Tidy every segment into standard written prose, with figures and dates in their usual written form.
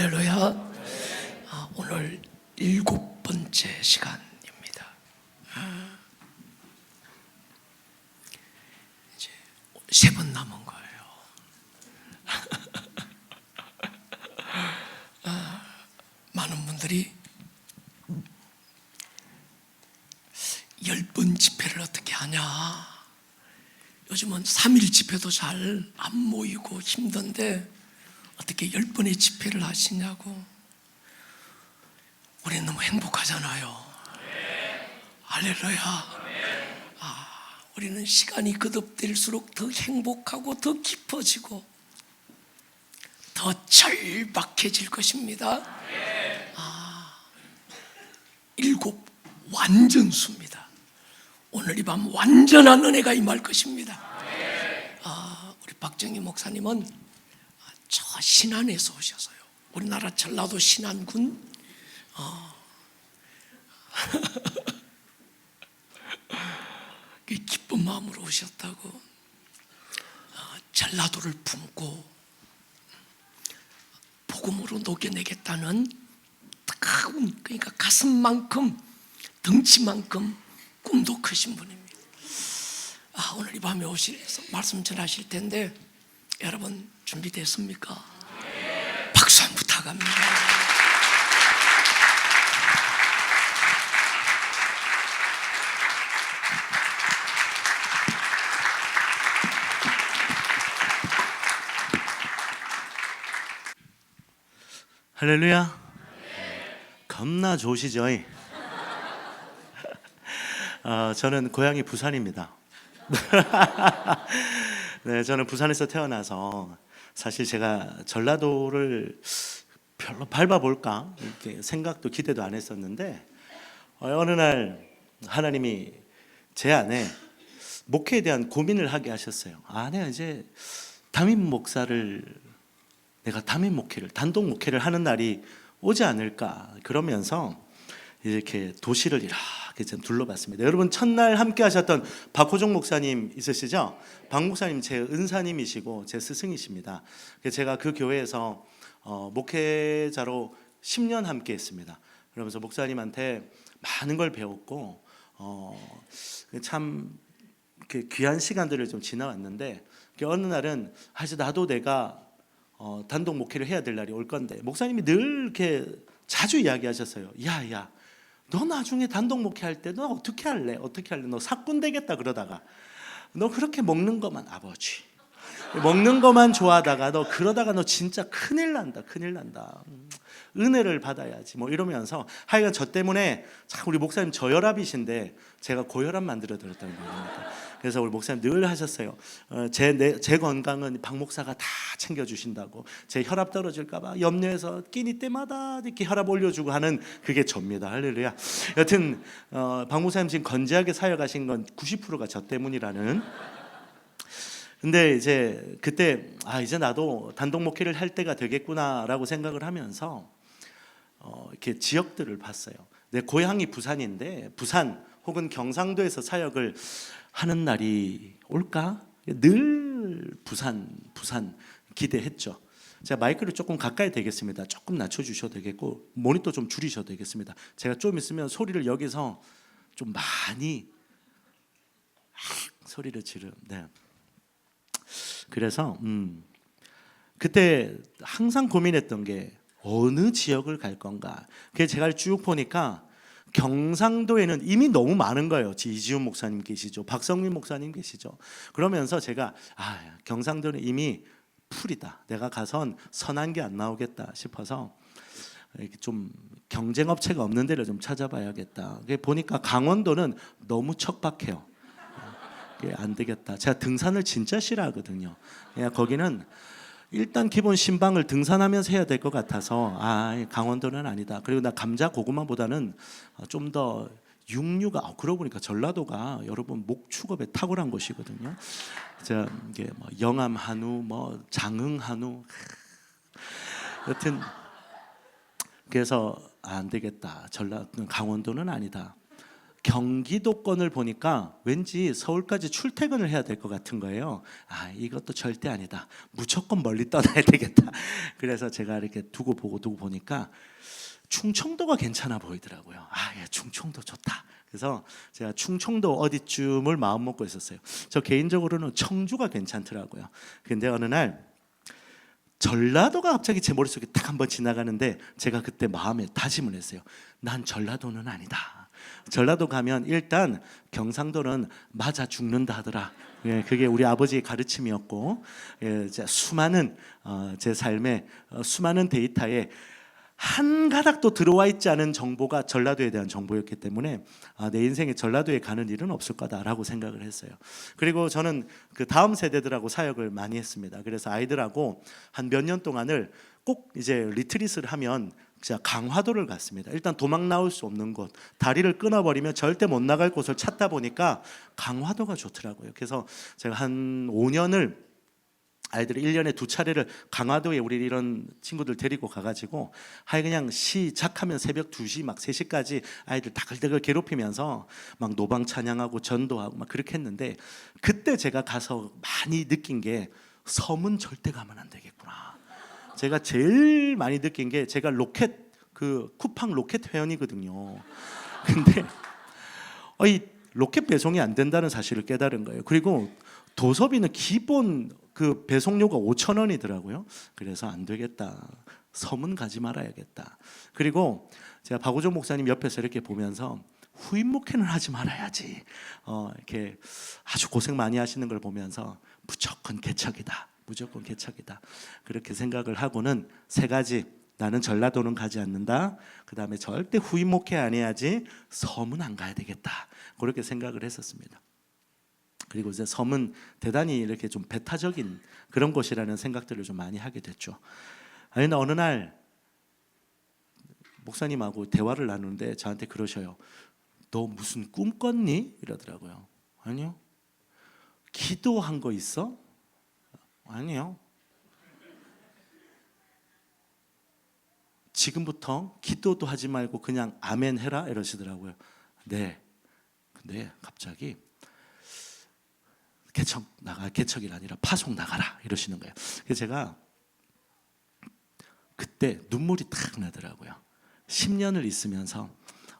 할렐루야. 오늘 7번째 시간입니다. 이제 3번 남은 거예요. 많은 분들이 10번 집회를 어떻게 하냐, 요즘은 3일 집회도 잘 안 모이고 힘든데 어떻게 10번의 집회를 하시냐고. 우리는 너무 행복하잖아요. 할렐루야. 우리는 시간이 거듭될수록 더 행복하고 더 깊어지고 더 절박해질 것입니다. 7 완전수입니다. 오늘 이 밤 완전한 은혜가 임할 것입니다. 우리 박정희 목사님은 저 신안에서 오셔서요, 우리나라 전라도 신안군 기쁜 마음으로 오셨다고. 전라도를 품고 복음으로 녹여내겠다는 뜨거운, 그러니까 가슴만큼 덩치만큼 꿈도 크신 분입니다. 오늘 이 밤에 오셔서 말씀 전하실 텐데 여러분 준비됐습니까? 박수 한번 부탁합니다. 할렐루야. 겁나 좋으시죠? 저는 고향이 부산입니다. 네, 저는 부산에서 태어나서 사실 제가 전라도를 별로 밟아볼까 이렇게 생각도 기대도 안 했었는데, 어느 날 하나님이 제 안에 목회에 대한 고민을 하게 하셨어요. 내가 이제 담임 목사를, 내가 담임 목회를, 단독 목회를 하는 날이 오지 않을까, 그러면서 이렇게 도시를 이렇게 좀 둘러봤습니다. 여러분 첫날 함께 하셨던 박호종 목사님 있으시죠? 박 목사님 제 은사님이시고 제 스승이십니다. 제가 그 교회에서 목회자로 10년 함께 했습니다. 그러면서 목사님한테 많은 걸 배웠고 참 귀한 시간들을 좀 지나왔는데, 어느 날은 사실 나도 내가 단독 목회를 해야 될 날이 올 건데, 목사님이 늘 이렇게 자주 이야기하셨어요. 야, 너 나중에 단독 목회할 때 너 어떻게 할래? 너 사꾼 되겠다 그러다가 너 그렇게 먹는 것만, 아버지 먹는 것만 좋아하다가 너 그러다가 너 진짜 큰일 난다. 은혜를 받아야지 뭐 이러면서, 하여간 저 때문에 참 우리 목사님 저혈압이신데 제가 고혈압 만들어 드렸다는 거예요. 그래서 우리 목사님 늘 하셨어요. 제 건강은 박 목사가 다 챙겨주신다고. 제 혈압 떨어질까 봐 염려해서 끼니 때마다 이렇게 혈압 올려주고 하는 그게 접니다. 할렐루야. 여튼 박 목사님 지금 건재하게 사역하신 건 90%가 저 때문이라는. 근데 이제 그때 이제 나도 단독 목회를 할 때가 되겠구나라고 생각을 하면서 이렇게 지역들을 봤어요. 내 고향이 부산인데 부산 혹은 경상도에서 사역을 하는 날이 올까? 늘 부산 기대했죠. 제가 마이크를 조금 가까이 대겠습니다. 조금 낮춰주셔도 되겠고 모니터 좀 줄이셔도 되겠습니다. 제가 좀 있으면 소리를 여기서 좀 많이 소리를 네. 그래서 그때 항상 고민했던 게 어느 지역을 갈 건가. 그래서 제가 쭉 보니까 경상도에는 이미 너무 많은 거예요. 이지훈 목사님 계시죠, 박성민 목사님 계시죠. 그러면서 제가 경상도는 이미 풀이다. 내가 가선 선한 게 안 나오겠다 싶어서 이렇게 좀 경쟁업체가 없는 데를 좀 찾아봐야겠다. 보니까 강원도는 너무 척박해요. 안 되겠다. 제가 등산을 진짜 싫어하거든요. 거기는 일단 기본 신방을 등산하면서 해야 될 것 같아서 강원도는 아니다. 그리고 나 감자 고구마보다는 좀 더 육류가, 그러고 보니까 전라도가 여러분 목축업에 탁월한 곳이거든요. 제가 이게 뭐 영암 한우, 뭐 장흥 한우, 여튼 그래서 안 되겠다. 강원도는 아니다. 경기도권을 보니까 왠지 서울까지 출퇴근을 해야 될 것 같은 거예요. 아, 이것도 절대 아니다. 무조건 멀리 떠나야 되겠다. 그래서 제가 이렇게 두고 보니까 충청도가 괜찮아 보이더라고요. 아, 예, 충청도 좋다. 그래서 제가 충청도 어디쯤을 마음 먹고 있었어요. 저 개인적으로는 청주가 괜찮더라고요. 근데 어느 날 전라도가 갑자기 제 머릿속에 딱 한번 지나가는데 제가 그때 마음에 다짐을 했어요. 난 전라도는 아니다. 전라도 가면 일단 경상도는 맞아 죽는다 하더라. 예, 그게 우리 아버지의 가르침이었고, 예, 수많은 제 삶의 수많은 데이터에 한 가닥도 들어와 있지 않은 정보가 전라도에 대한 정보였기 때문에 내 인생에 전라도에 가는 일은 없을 거다라고 생각을 했어요. 그리고 저는 그 다음 세대들하고 사역을 많이 했습니다. 그래서 아이들하고 한 몇 년 동안을 꼭 이제 리트릿을 하면 진짜 강화도를 갔습니다. 일단 도망 나올 수 없는 곳, 다리를 끊어버리면 절대 못 나갈 곳을 찾다 보니까 강화도가 좋더라고요. 그래서 제가 한 5년을 아이들을 1년에 2차례를 강화도에 우리 이런 친구들 데리고 가가지고 하여 그냥 시작하면 새벽 2시 막 3시까지 아이들 다글다글 괴롭히면서 막 노방 찬양하고 전도하고 막 그렇게 했는데, 그때 제가 가서 많이 느낀 게 섬은 절대 가면 안 되겠구나. 제가 제일 많이 느낀 게, 제가 로켓 그 쿠팡 로켓 회원이거든요. 근데 이 로켓 배송이 안 된다는 사실을 깨달은 거예요. 그리고 도서비는 기본 그 배송료가 5,000원이더라고요. 그래서 안 되겠다. 섬은 가지 말아야겠다. 그리고 제가 박우종 목사님 옆에서 이렇게 보면서 후임 목회는 하지 말아야지. 이렇게 아주 고생 많이 하시는 걸 보면서 무조건 개척이다. 무조건 개척이다. 그렇게 생각을 하고는 3가지. 나는 전라도는 가지 않는다. 그 다음에 절대 후임 목회 안 해야지. 섬은 안 가야 되겠다. 그렇게 생각을 했었습니다. 그리고 이제 섬은 대단히 이렇게 좀 배타적인 그런 곳이라는 생각들을 좀 많이 하게 됐죠. 근데 어느 날 목사님하고 대화를 나누는데 저한테 그러셔요. 너 무슨 꿈 꿨니? 이러더라고요. 아니요. 기도한 거 있어? 아니요. 지금부터 기도도 하지 말고 그냥 아멘 해라 이러시더라고요. 네. 근데 갑자기 개척이 아니라 파송 나가라 이러시는 거예요. 그래서 제가 그때 눈물이 탁 나더라고요. 10년을 있으면서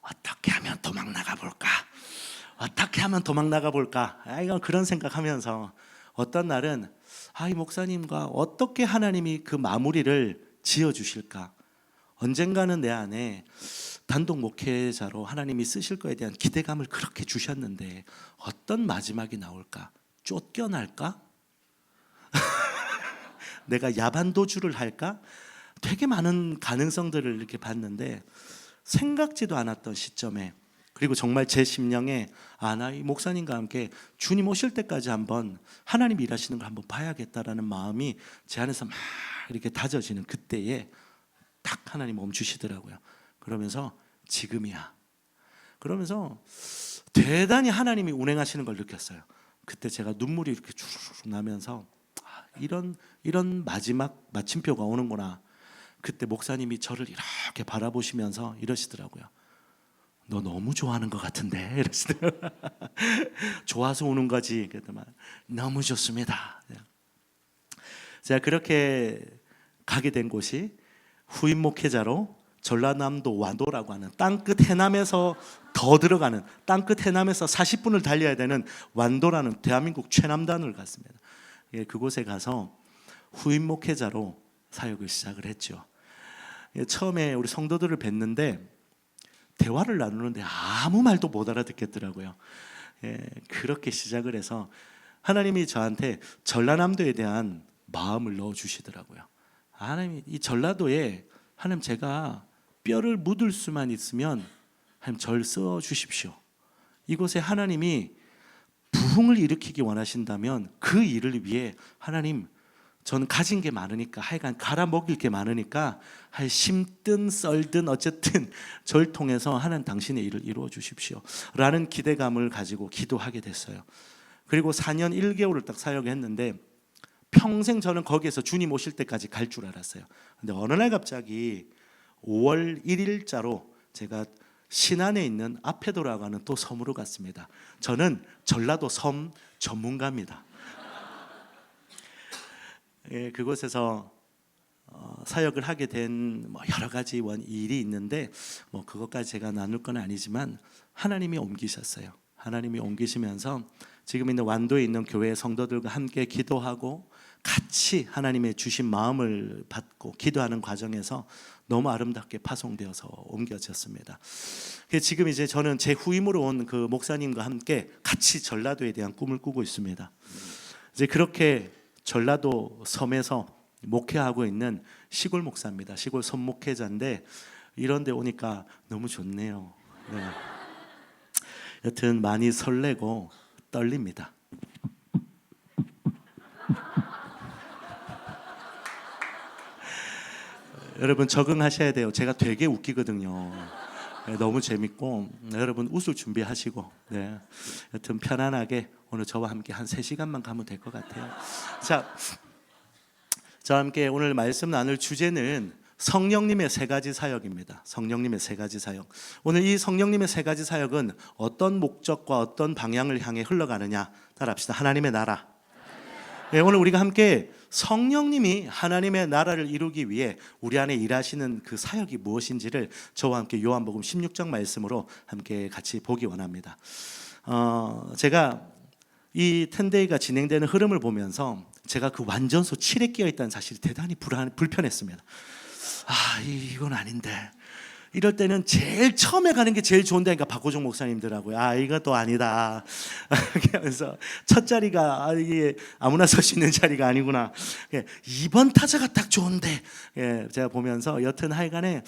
어떻게 하면 도망 나가 볼까? 어떻게 하면 도망 나가 볼까? 이건 그런 생각하면서 어떤 날은 이 목사님과 어떻게 하나님이 그 마무리를 지어 주실까? 언젠가는 내 안에 단독 목회자로 하나님이 쓰실 거에 대한 기대감을 그렇게 주셨는데 어떤 마지막이 나올까? 쫓겨날까? 내가 야반도주를 할까? 되게 많은 가능성들을 이렇게 봤는데 생각지도 않았던 시점에, 그리고 정말 제 심령에 나 이 목사님과 함께 주님 오실 때까지 한번 하나님 일하시는 걸 한번 봐야겠다라는 마음이 제 안에서 막 이렇게 다져지는 그때에 딱 하나님 멈추시더라고요. 그러면서 지금이야. 그러면서 대단히 하나님이 운행하시는 걸 느꼈어요. 그때 제가 눈물이 이렇게 주르륵 나면서 이런 마지막 마침표가 오는구나. 그때 목사님이 저를 이렇게 바라보시면서 이러시더라고요. 너 너무 좋아하는 것 같은데 이러시더라고요. 좋아서 우는 거지. 그랬더니 너무 좋습니다. 제가 그렇게 가게 된 곳이 후임 목회자로 전라남도 완도라고 하는 땅끝 해남에서 더 들어가는, 땅끝 해남에서 40분을 달려야 되는 완도라는 대한민국 최남단을 갔습니다. 그곳에 가서 후임 목회자로 사역을 시작을 했죠. 처음에 우리 성도들을 뵀는데 대화를 나누는데 아무 말도 못 알아듣겠더라고요. 그렇게 시작을 해서 하나님이 저한테 전라남도에 대한 마음을 넣어주시더라고요. 하나님, 이 전라도에 하나님 제가 뼈를 묻을 수만 있으면 하나님 절 써 주십시오. 이곳에 하나님이 부흥을 일으키기 원하신다면 그 일을 위해 하나님, 저는 가진 게 많으니까 하여간 갈아 먹일 게 많으니까 심든 썰든 어쨌든 절 통해서 하나님 당신의 일을 이루어 주십시오 라는 기대감을 가지고 기도하게 됐어요. 그리고 4년 1개월을 딱 사역했는데 평생 저는 거기에서 주님 오실 때까지 갈 줄 알았어요. 근데 어느 날 갑자기 5월 1일자로 제가 신안에 있는 아페도라고 하는 또 섬으로 갔습니다. 저는 전라도 섬 전문가입니다. 예, 그곳에서 사역을 하게 된 여러 가지 일이 있는데 그것까지 제가 나눌 건 아니지만 하나님이 옮기셨어요. 하나님이 옮기시면서 지금 있는 완도에 있는 교회 성도들과 함께 기도하고 같이 하나님의 주신 마음을 받고 기도하는 과정에서 너무 아름답게 파송되어서 옮겨졌습니다. 지금 이제 저는 제 후임으로 온 그 목사님과 함께 같이 전라도에 대한 꿈을 꾸고 있습니다. 이제 그렇게 전라도 섬에서 목회하고 있는 시골 목사입니다. 시골 섬 목회자인데 이런 데 오니까 너무 좋네요. 네. 여튼 많이 설레고 떨립니다. 여러분 적응하셔야 돼요. 제가 되게 웃기거든요. 네, 너무 재밌고 여러분 웃을 준비하시고 네. 여튼 편안하게 오늘 저와 함께 한 3시간만 가면 될 것 같아요. 자, 저와 함께 오늘 말씀 나눌 주제는 성령님의 3가지 사역입니다. 성령님의 3가지 사역. 오늘 이 성령님의 3가지 사역은 어떤 목적과 어떤 방향을 향해 흘러가느냐 따라합시다. 하나님의 나라. 네, 오늘 우리가 함께 성령님이 하나님의 나라를 이루기 위해 우리 안에 일하시는 그 사역이 무엇인지를 저와 함께 요한복음 16장 말씀으로 함께 같이 보기 원합니다. 제가 이 10데이가 진행되는 흐름을 보면서 제가 그 완전소 7에 끼어 있다는 사실이 대단히 불편했습니다. 이건 아닌데. 이럴 때는 제일 처음에 가는 게 제일 좋은다니까 박호종 목사님들하고요. 이것도 아니다. 하면서 첫 자리가 이게 아무나 설 수 있는 자리가 아니구나. 2번 타자가 딱 좋은데. 제가 보면서 여튼 하여간에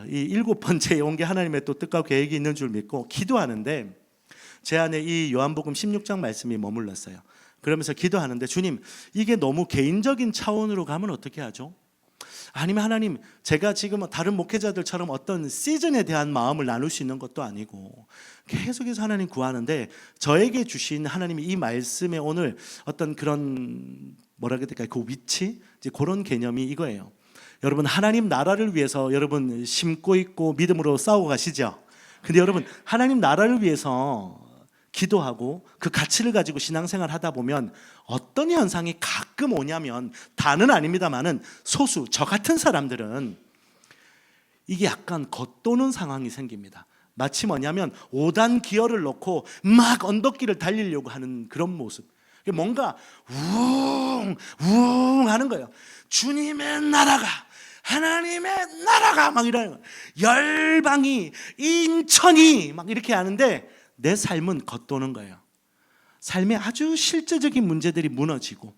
이 7번째에 온 게 하나님의 또 뜻과 계획이 있는 줄 믿고 기도하는데 제 안에 이 요한복음 16장 말씀이 머물렀어요. 그러면서 기도하는데 주님, 이게 너무 개인적인 차원으로 가면 어떻게 하죠? 아니면 하나님, 제가 지금 다른 목회자들처럼 어떤 시즌에 대한 마음을 나눌 수 있는 것도 아니고 계속해서 하나님 구하는데 저에게 주신 하나님이 이 말씀에 오늘 어떤 그런 뭐라 해야 될까요? 그 위치? 이제 그런 개념이 이거예요. 여러분, 하나님 나라를 위해서 여러분 심고 있고 믿음으로 싸우고 가시죠. 근데 여러분, 하나님 나라를 위해서 기도하고 그 가치를 가지고 신앙생활 하다 보면 어떤 현상이 가끔 오냐면, 다는 아닙니다만은 소수 저 같은 사람들은 이게 약간 겉도는 상황이 생깁니다. 마치 뭐냐면 5단 기어를 넣고 막 언덕길을 달리려고 하는 그런 모습. 뭔가 우웅 하는 거예요. 주님의 나라가, 하나님의 나라가 막 이러는 거예요. 열방이, 인천이 막 이렇게 하는데 내 삶은 겉도는 거예요. 삶의 아주 실제적인 문제들이 무너지고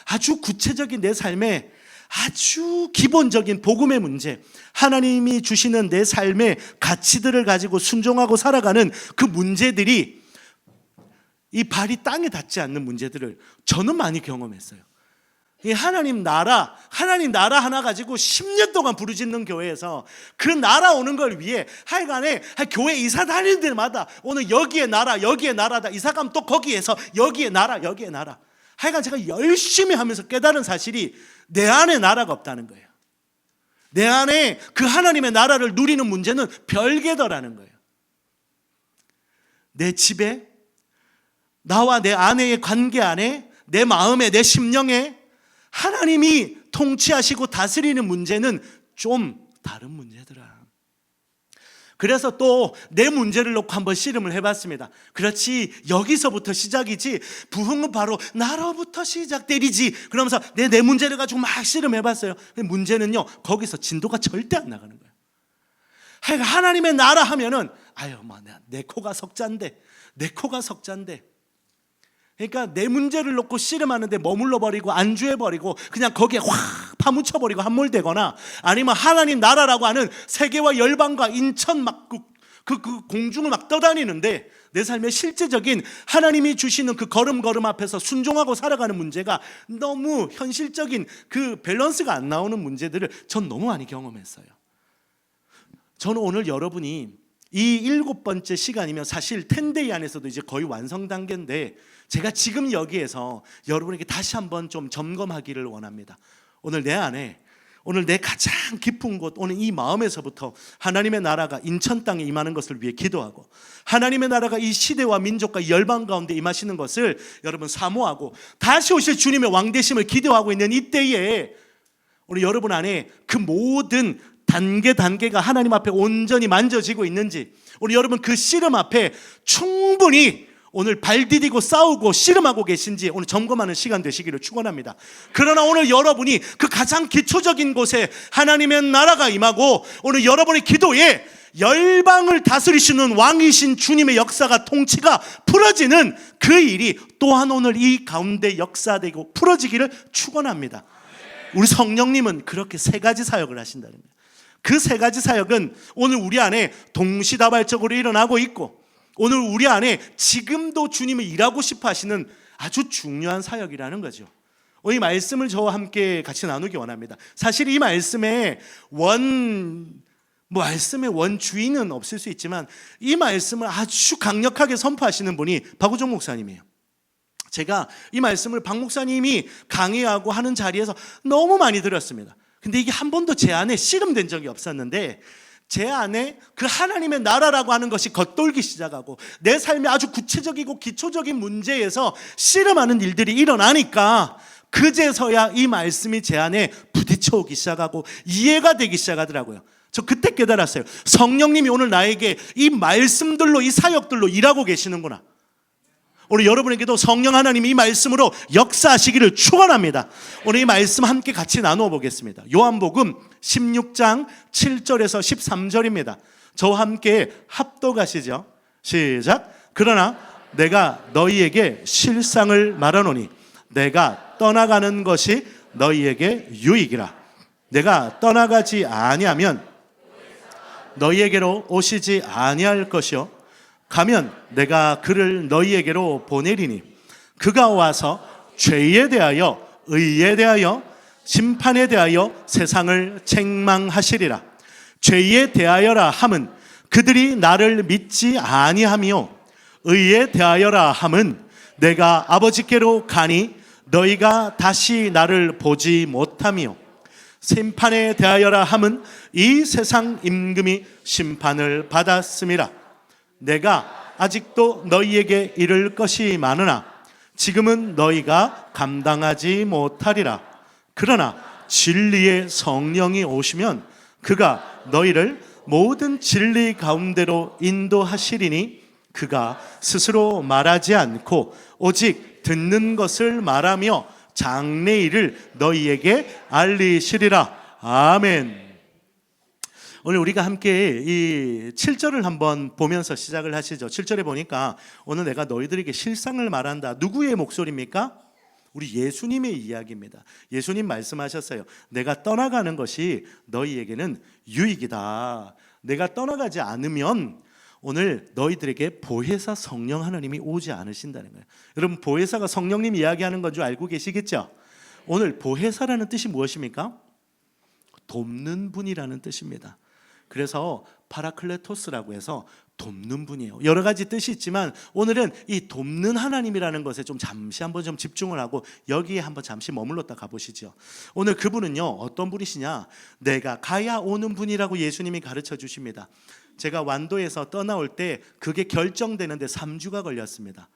아주 구체적인 내 삶의 아주 기본적인 복음의 문제, 하나님이 주시는 내 삶의 가치들을 가지고 순종하고 살아가는 그 문제들이, 이 발이 땅에 닿지 않는 문제들을 저는 많이 경험했어요. 이 하나님 나라 하나 가지고 10년 동안 부르짖는 교회에서 그 나라 오는 걸 위해 하여간에 교회 이사 다닐 때마다 오늘 여기에 나라, 여기에 나라다, 이사 가면 또 거기에서 여기에 나라, 여기에 나라. 하여간 제가 열심히 하면서 깨달은 사실이 내 안에 나라가 없다는 거예요. 내 안에 그 하나님의 나라를 누리는 문제는 별개더라는 거예요. 내 집에, 나와 내 아내의 관계 안에, 내 마음에, 내 심령에 하나님이 통치하시고 다스리는 문제는 좀 다른 문제더라. 그래서 또 내 문제를 놓고 한번 씨름을 해봤습니다. 그렇지, 여기서부터 시작이지, 부흥은 바로 나로부터 시작되리지, 그러면서 내 문제를 가지고 막 씨름해봤어요. 문제는요, 거기서 진도가 절대 안 나가는 거예요. 하나님의 나라 하면은 내 코가 석잔데, 내 코가 석잔데. 그러니까 내 문제를 놓고 씨름하는데 머물러 버리고 안주해 버리고 그냥 거기에 확 파묻혀 버리고 함몰되거나, 아니면 하나님 나라라고 하는 세계와 열방과 인천 막 그 공중을 막 떠다니는데 내 삶의 실제적인 하나님이 주시는 그 걸음걸음 앞에서 순종하고 살아가는 문제가 너무 현실적인 그 밸런스가 안 나오는 문제들을 전 너무 많이 경험했어요. 저는 오늘 여러분이 이 7번째 시간이면 사실 10데이 안에서도 이제 거의 완성 단계인데, 제가 지금 여기에서 여러분에게 다시 한번 좀 점검하기를 원합니다. 오늘 내 안에 오늘 내 가장 깊은 곳, 오늘 이 마음에서부터 하나님의 나라가 인천 땅에 임하는 것을 위해 기도하고, 하나님의 나라가 이 시대와 민족과 열방 가운데 임하시는 것을 여러분 사모하고, 다시 오실 주님의 왕되심을 기대하고 있는 이때에 우리 여러분 안에 그 모든 단계가 하나님 앞에 온전히 만져지고 있는지, 우리 여러분 그 씨름 앞에 충분히 오늘 발 디디고 싸우고 씨름하고 계신지 오늘 점검하는 시간 되시기를 축원합니다. 그러나 오늘 여러분이 그 가장 기초적인 곳에 하나님의 나라가 임하고, 오늘 여러분의 기도에 열방을 다스리시는 왕이신 주님의 역사가, 통치가 풀어지는 그 일이 또한 오늘 이 가운데 역사되고 풀어지기를 축원합니다. 우리 성령님은 그렇게 세 가지 사역을 하신다는 거예요. 그 세 가지 사역은 오늘 우리 안에 동시다발적으로 일어나고 있고, 오늘 우리 안에 지금도 주님이 일하고 싶어 하시는 아주 중요한 사역이라는 거죠. 이 말씀을 저와 함께 같이 나누기 원합니다. 사실 이 말씀의 말씀의 원주인은 없을 수 있지만, 이 말씀을 아주 강력하게 선포하시는 분이 박우종 목사님이에요. 제가 이 말씀을 박 목사님이 강의하고 하는 자리에서 너무 많이 들었습니다. 근데 이게 한 번도 제 안에 씨름된 적이 없었는데, 제 안에 그 하나님의 나라라고 하는 것이 겉돌기 시작하고, 내 삶의 아주 구체적이고 기초적인 문제에서 씨름하는 일들이 일어나니까 그제서야 이 말씀이 제 안에 부딪혀오기 시작하고 이해가 되기 시작하더라고요. 저 그때 깨달았어요. 성령님이 오늘 나에게 이 말씀들로, 이 사역들로 일하고 계시는구나. 오늘 여러분에게도 성령 하나님이 이 말씀으로 역사하시기를 축원합니다. 오늘 이 말씀 함께 같이 나누어 보겠습니다. 요한복음 16장 7절에서 13절입니다. 저와 함께 합독하시죠. 시작. 그러나 내가 너희에게 실상을 말하노니 내가 떠나가는 것이 너희에게 유익이라. 내가 떠나가지 아니하면 너희에게로 오시지 아니할 것이요, 가면 내가 그를 너희에게로 보내리니 그가 와서 죄에 대하여, 의에 대하여, 심판에 대하여 세상을 책망하시리라. 죄에 대하여라 함은 그들이 나를 믿지 아니하며, 의에 대하여라 함은 내가 아버지께로 가니 너희가 다시 나를 보지 못하며, 심판에 대하여라 함은 이 세상 임금이 심판을 받았음이라. 내가 아직도 너희에게 이를 것이 많으나 지금은 너희가 감당하지 못하리라. 그러나 진리의 성령이 오시면 그가 너희를 모든 진리 가운데로 인도하시리니 그가 스스로 말하지 않고 오직 듣는 것을 말하며 장래일을 너희에게 알리시리라. 아멘. 오늘 우리가 함께 이 7절을 한번 보면서 시작을 하시죠. 7절에 보니까 오늘 내가 너희들에게 실상을 말한다. 누구의 목소리입니까? 우리 예수님의 이야기입니다. 예수님 말씀하셨어요. 내가 떠나가는 것이 너희에게는 유익이다. 내가 떠나가지 않으면 오늘 너희들에게 보혜사 성령 하나님이 오지 않으신다는 거예요. 여러분, 보혜사가 성령님 이야기하는 건 줄 알고 계시겠죠? 오늘 보혜사라는 뜻이 무엇입니까? 돕는 분이라는 뜻입니다. 그래서 파라클레토스라고 해서 돕는 분이에요. 여러 가지 뜻이 있지만 오늘은 이 돕는 하나님이라는 것에 좀 잠시 한번 좀 집중을 하고 여기에 한번 잠시 머물렀다 가보시죠. 오늘 그분은요, 어떤 분이시냐? 내가 가야 오는 분이라고 예수님이 가르쳐 주십니다. 제가 완도에서 떠나올 때 그게 결정되는데 3주가 걸렸습니다.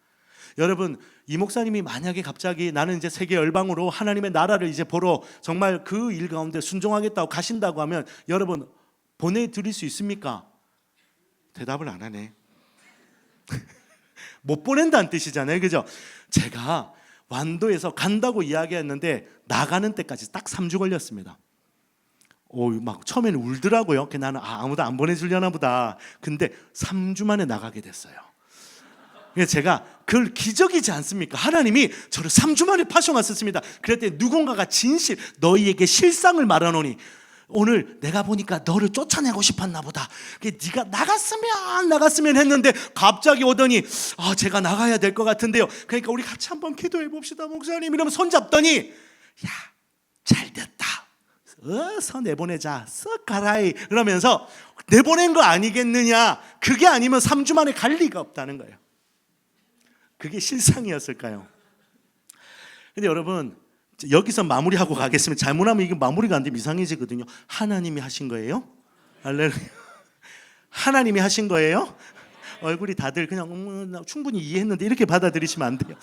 여러분, 이 목사님이 만약에 갑자기 나는 이제 세계 열방으로 하나님의 나라를 이제 보러 정말 그 일 가운데 순종하겠다고 가신다고 하면 여러분 보내드릴 수 있습니까? 대답을 안 하네. 못 보낸다는 뜻이잖아요, 그죠? 제가 완도에서 간다고 이야기했는데 나가는 때까지 딱 3주 걸렸습니다. 막 처음에는 울더라고요. 나는 아무도 안 보내주려나 보다. 근데 3주 만에 나가게 됐어요. 제가 그걸 기적이지 않습니까? 하나님이 저를 3주 만에 파송하셨습니다. 그랬더니 누군가가 진실, 너희에게 실상을 말하노니 오늘 내가 보니까 너를 쫓아내고 싶었나 보다. 네가 나갔으면 했는데 갑자기 오더니 제가 나가야 될 것 같은데요. 그러니까 우리 같이 한번 기도해 봅시다, 목사님. 이러면 손잡더니 야, 잘 됐다. 어서 내보내자. 썩 가라이. 그러면서 내보낸 거 아니겠느냐. 그게 아니면 3주 만에 갈 리가 없다는 거예요. 그게 실상이었을까요? 근데 여러분, 여기서 마무리하고 가겠습니다. 잘못하면 이게 마무리가 안 되면 이상해지거든요. 하나님이 하신 거예요? 할렐루야. 하나님이 하신 거예요? 얼굴이 다들 그냥 나 충분히 이해했는데 이렇게 받아들이시면 안 돼요.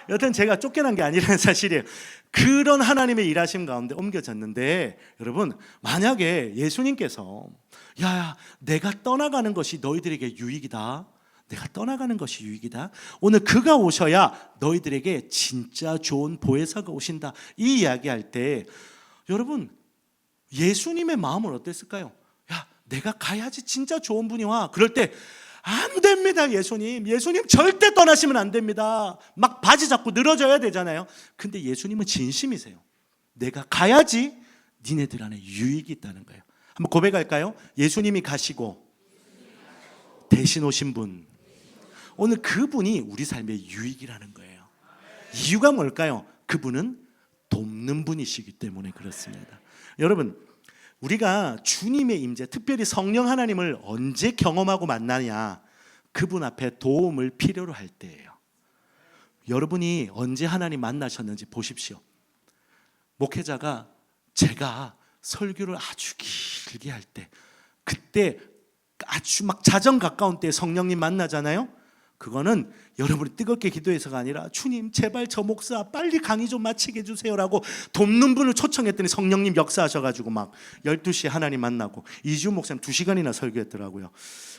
여튼 제가 쫓겨난 게 아니라는 사실이에요. 그런 하나님의 일하심 가운데 옮겨졌는데, 여러분 만약에 예수님께서 야 내가 떠나가는 것이 너희들에게 유익이다, 내가 떠나가는 것이 유익이다, 오늘 그가 오셔야 너희들에게 진짜 좋은 보혜사가 오신다, 이 이야기할 때 여러분 예수님의 마음은 어땠을까요? 야 내가 가야지 진짜 좋은 분이 와. 그럴 때 안 됩니다. 예수님 절대 떠나시면 안 됩니다. 막 바지 잡고 늘어져야 되잖아요. 근데 예수님은 진심이세요. 내가 가야지 니네들 안에 유익이 있다는 거예요. 한번 고백할까요? 예수님이 가시고 대신 오신 분, 오늘 그분이 우리 삶의 유익이라는 거예요. 이유가 뭘까요? 그분은 돕는 분이시기 때문에 그렇습니다. 여러분 우리가 주님의 임재, 특별히 성령 하나님을 언제 경험하고 만나냐? 그분 앞에 도움을 필요로 할 때예요. 여러분이 언제 하나님 만나셨는지 보십시오. 목회자가 제가 설교를 아주 길게 할 때, 그때 아주 막 자정 가까운 때 성령님 만나잖아요. 그거는 여러분이 뜨겁게 기도해서가 아니라 주님 제발 저 목사 빨리 강의 좀 마치게 해주세요라고 돕는 분을 초청했더니 성령님 역사하셔가지고 막 12시에 하나님 만나고, 이지훈 목사님 2시간이나 설교했더라고요.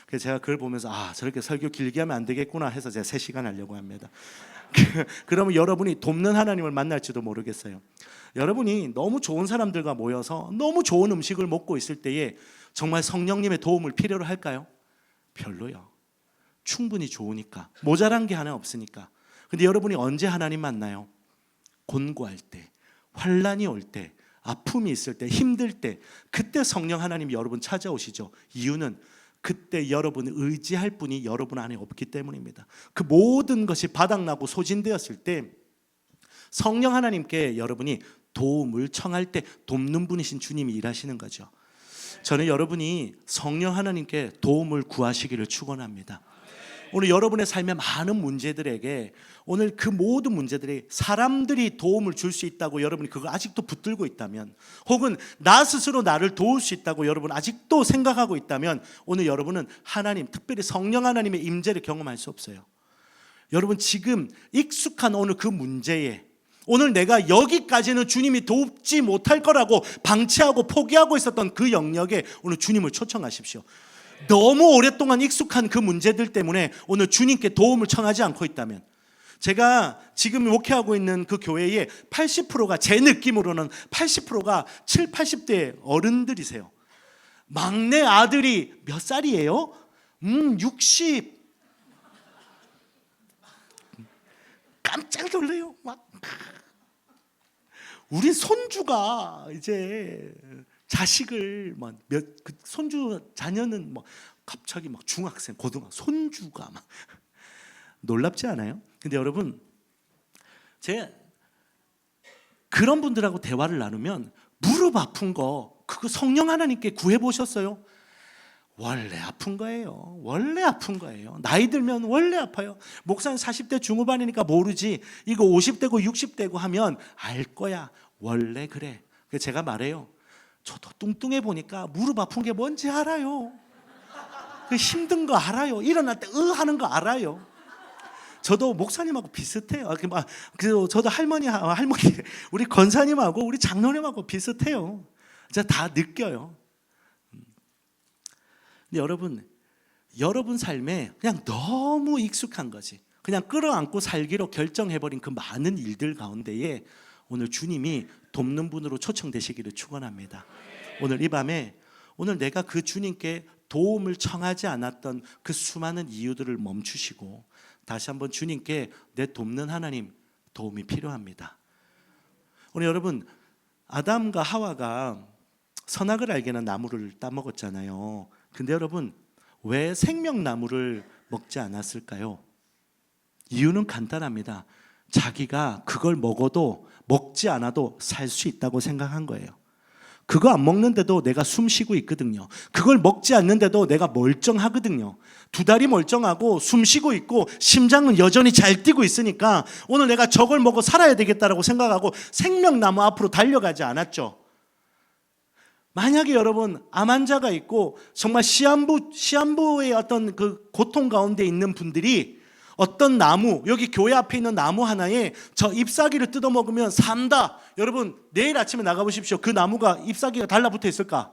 그래서 제가 그걸 보면서 저렇게 설교 길게 하면 안 되겠구나 해서 제가 3시간 하려고 합니다. 그러면 여러분이 돕는 하나님을 만날지도 모르겠어요. 여러분이 너무 좋은 사람들과 모여서 너무 좋은 음식을 먹고 있을 때에 정말 성령님의 도움을 필요로 할까요? 별로요. 충분히 좋으니까, 모자란 게 하나 없으니까. 근데 여러분이 언제 하나님 만나요? 곤고할 때, 환난이 올 때, 아픔이 있을 때, 힘들 때, 그때 성령 하나님이 여러분 찾아오시죠. 이유는 그때 여러분을 의지할 분이 여러분 안에 없기 때문입니다. 그 모든 것이 바닥나고 소진되었을 때 성령 하나님께 여러분이 도움을 청할 때 돕는 분이신 주님이 일하시는 거죠. 저는 여러분이 성령 하나님께 도움을 구하시기를 축원합니다. 오늘 여러분의 삶의 많은 문제들에게, 오늘 그 모든 문제들이 사람들이 도움을 줄 수 있다고 여러분이 그거 아직도 붙들고 있다면, 혹은 나 스스로 나를 도울 수 있다고 여러분 아직도 생각하고 있다면, 오늘 여러분은 하나님, 특별히 성령 하나님의 임재를 경험할 수 없어요. 여러분 지금 익숙한 오늘 그 문제에, 오늘 내가 여기까지는 주님이 돕지 못할 거라고 방치하고 포기하고 있었던 그 영역에 오늘 주님을 초청하십시오. 너무 오랫동안 익숙한 그 문제들 때문에 오늘 주님께 도움을 청하지 않고 있다면, 제가 지금 목회하고 있는 그 교회의 80%가, 제 느낌으로는 80%가 7, 80대 어른들이세요. 막내 아들이 몇 살이에요? 60. 깜짝 놀래요. 막 우리 손주가 이제 자식을 그 손주 자녀는 갑자기 중학생, 고등학생, 손주가 막 놀랍지 않아요? 근데 여러분, 제가 그런 분들하고 대화를 나누면 무릎 아픈 거 그거 성령 하나님께 구해 보셨어요? 원래 아픈 거예요. 원래 아픈 거예요. 나이 들면 원래 아파요. 목사는 40대 중후반이니까 모르지, 이거 50대고 60대고 하면 알 거야. 원래 그래. 그래서 제가 말해요. 저도 뚱뚱해 보니까 무릎 아픈 게 뭔지 알아요. 그 힘든 거 알아요. 일어날 때 하는 거 알아요. 저도 목사님하고 비슷해요. 그래서 저도 할머니 우리 권사님하고 우리 장로님하고 비슷해요. 제가 다 느껴요. 근데 여러분 삶에 그냥 너무 익숙한 거지, 그냥 끌어안고 살기로 결정해버린 그 많은 일들 가운데에 오늘 주님이 돕는 분으로 초청되시기를 축원합니다. 오늘 이 밤에, 오늘 내가 그 주님께 도움을 청하지 않았던 그 수많은 이유들을 멈추시고 다시 한번 주님께 내 돕는 하나님 도움이 필요합니다. 오늘 여러분, 아담과 하와가 선악을 알게는 나무를 따먹었잖아요. 근데 여러분, 왜 생명나무를 먹지 않았을까요? 이유는 간단합니다. 자기가 그걸 먹어도, 먹지 않아도 살 수 있다고 생각한 거예요. 그거 안 먹는데도 내가 숨 쉬고 있거든요. 그걸 먹지 않는데도 내가 멀쩡하거든요. 두 다리 멀쩡하고 숨 쉬고 있고 심장은 여전히 잘 뛰고 있으니까 오늘 내가 저걸 먹고 살아야 되겠다라고 생각하고 생명나무 앞으로 달려가지 않았죠. 만약에 여러분 암 환자가 있고 정말 시한부의 어떤 그 고통 가운데 있는 분들이 어떤 나무, 여기 교회 앞에 있는 나무 하나에 저 잎사귀를 뜯어 먹으면 산다. 여러분 내일 아침에 나가보십시오. 그 나무가 잎사귀가 달라붙어 있을까?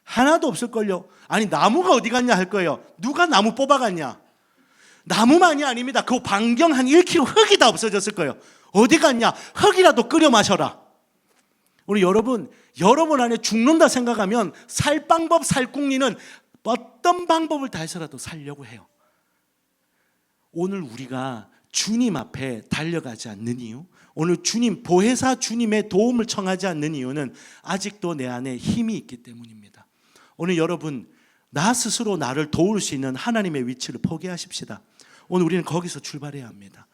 하나도 없을걸요. 아니 나무가 어디 갔냐 할 거예요. 누가 나무 뽑아갔냐? 나무만이 아닙니다. 그 반경 한 1km 흙이 다 없어졌을 거예요. 어디 갔냐? 흙이라도 끓여 마셔라. 우리 여러분 안에 죽는다 생각하면 살 방법 살궁리는 어떤 방법을 다 해서라도 살려고 해요. 오늘 우리가 주님 앞에 달려가지 않는 이유, 오늘 주님 보혜사 주님의 도움을 청하지 않는 이유는 아직도 내 안에 힘이 있기 때문입니다. 오늘 여러분 나 스스로 나를 도울 수 있는 하나님의 위치를 포기하십시다. 오늘 우리는 거기서 출발해야 합니다.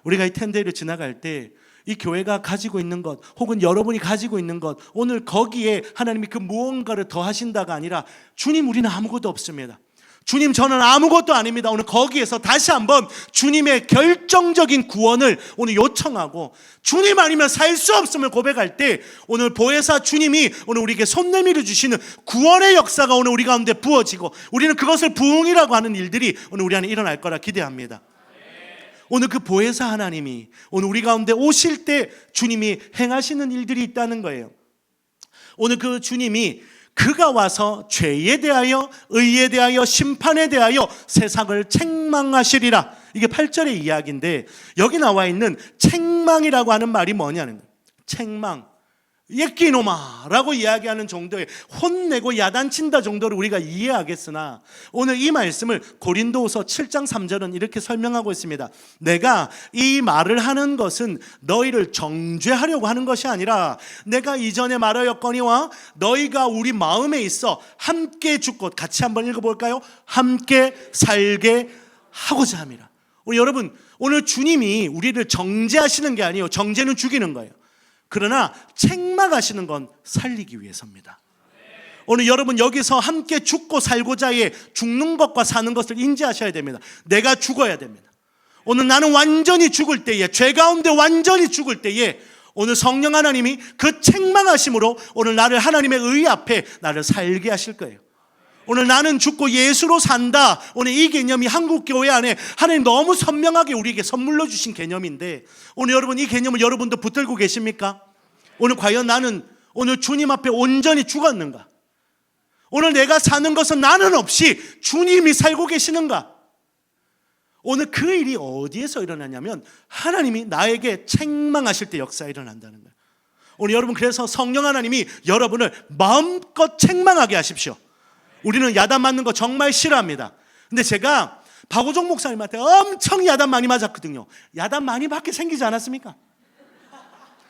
우리가 이 텐데이를 지나갈 때 이 교회가 가지고 있는 것 혹은 여러분이 가지고 있는 것, 오늘 거기에 하나님이 그 무언가를 더하신다가 아니라 주님 우리는 아무것도 없습니다. 주님 저는 아무것도 아닙니다. 오늘 거기에서 다시 한번 주님의 결정적인 구원을 오늘 요청하고 주님 아니면 살 수 없음을 고백할 때 오늘 보혜사 주님이 오늘 우리에게 손내밀어 주시는 구원의 역사가 오늘 우리 가운데 부어지고 우리는 그것을 부흥이라고 하는 일들이 오늘 우리 안에 일어날 거라 기대합니다. 오늘 그 보혜사 하나님이 오늘 우리 가운데 오실 때 주님이 행하시는 일들이 있다는 거예요. 오늘 그 주님이 그가 와서 죄에 대하여 의에 대하여 심판에 대하여 세상을 책망하시리라. 이게 8절의 이야기인데 여기 나와 있는 책망이라고 하는 말이 뭐냐는 거예요. 책망, 예끼노마라고 이야기하는 정도의 혼내고 야단친다 정도로 우리가 이해하겠으나 오늘 이 말씀을 고린도후서 7장 3절은 이렇게 설명하고 있습니다. 내가 이 말을 하는 것은 너희를 정죄하려고 하는 것이 아니라 내가 이전에 말하였거니와 너희가 우리 마음에 있어 함께 죽고, 같이 한번 읽어볼까요? 함께 살게 하고자 함이라. 여러분 오늘 주님이 우리를 정죄하시는 게 아니에요. 정죄는 죽이는 거예요. 그러나 책망하시는 건 살리기 위해서입니다. 오늘 여러분 여기서 함께 죽고 살고자의 죽는 것과 사는 것을 인지하셔야 됩니다. 내가 죽어야 됩니다. 오늘 나는 완전히 죽을 때에, 죄 가운데 완전히 죽을 때에 오늘 성령 하나님이 그 책망하심으로 오늘 나를 하나님의 의 앞에 나를 살게 하실 거예요. 오늘 나는 죽고 예수로 산다. 오늘 이 개념이 한국교회 안에 하나님 너무 선명하게 우리에게 선물로 주신 개념인데 오늘 여러분 이 개념을 여러분도 붙들고 계십니까? 오늘 과연 나는 오늘 주님 앞에 온전히 죽었는가? 오늘 내가 사는 것은 나는 없이 주님이 살고 계시는가? 오늘 그 일이 어디에서 일어나냐면 하나님이 나에게 책망하실 때 역사가 일어난다는 거예요. 오늘 여러분 그래서 성령 하나님이 여러분을 마음껏 책망하게 하십시오. 우리는 야단 맞는 거 정말 싫어합니다. 근데 제가 박오종 목사님한테 엄청 야단 많이 맞았거든요. 야단 많이 받게 생기지 않았습니까?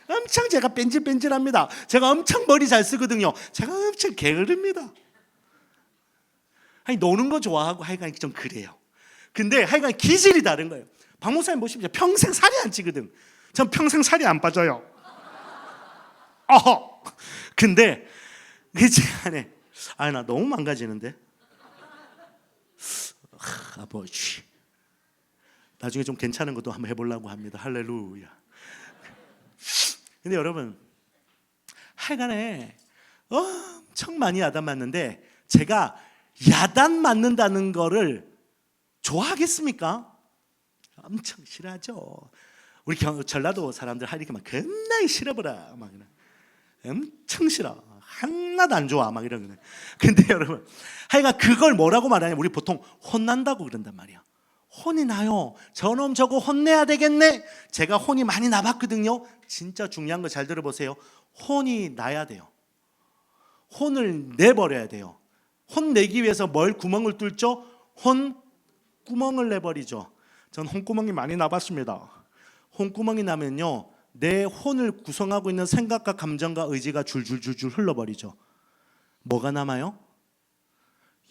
엄청 제가 뺀질뺀질합니다. 제가 엄청 머리 잘 쓰거든요. 제가 엄청 게으릅니다. 아니 노는 거 좋아하고 하여간 좀 그래요. 근데 하여간 기질이 다른 거예요. 박 목사님 보십시오. 평생 살이 안 찌거든. 전 평생 살이 안 빠져요. 근데 그 시간에 나 너무 망가지는데. 아버지, 나중에 좀 괜찮은 것도 한번 해보려고 합니다. 할렐루야. 근데 여러분 하여간에 엄청 많이 야단 맞는데 제가 야단 맞는다는 거를 좋아하겠습니까? 엄청 싫어하죠. 우리 전라도 사람들 하니까 막 겁나 싫어버려. 막 엄청 싫어. 하나도 안 좋아. 막 이러는. 근데 여러분, 하여간 그걸 뭐라고 말하냐? 우리 보통 혼난다고 그런단 말이야. 혼이 나요. 저놈 저거 혼내야 되겠네. 제가 혼이 많이 나봤거든요. 진짜 중요한 거 잘 들어보세요. 혼이 나야 돼요. 혼을 내버려야 돼요. 혼 내기 위해서 뭘 구멍을 뚫죠? 혼 구멍을 내버리죠. 전 혼구멍이 많이 나봤습니다. 혼구멍이 나면요, 내 혼을 구성하고 있는 생각과 감정과 의지가 줄줄줄줄 흘러버리죠. 뭐가 남아요?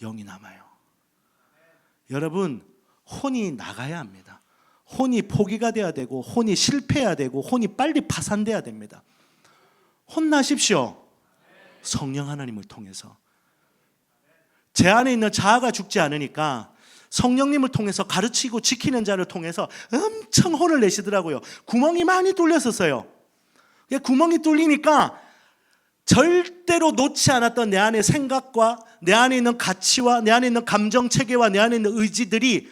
영이 남아요. 여러분, 혼이 나가야 합니다. 혼이 포기가 돼야 되고, 혼이 실패해야 되고, 혼이 빨리 파산돼야 됩니다. 혼나십시오. 성령 하나님을 통해서. 제 안에 있는 자아가 죽지 않으니까 성령님을 통해서 가르치고 지키는 자를 통해서 엄청 혼을 내시더라고요. 구멍이 많이 뚫렸었어요. 구멍이 뚫리니까 절대로 놓지 않았던 내 안의 생각과 내 안에 있는 가치와 내 안에 있는 감정 체계와 내 안에 있는 의지들이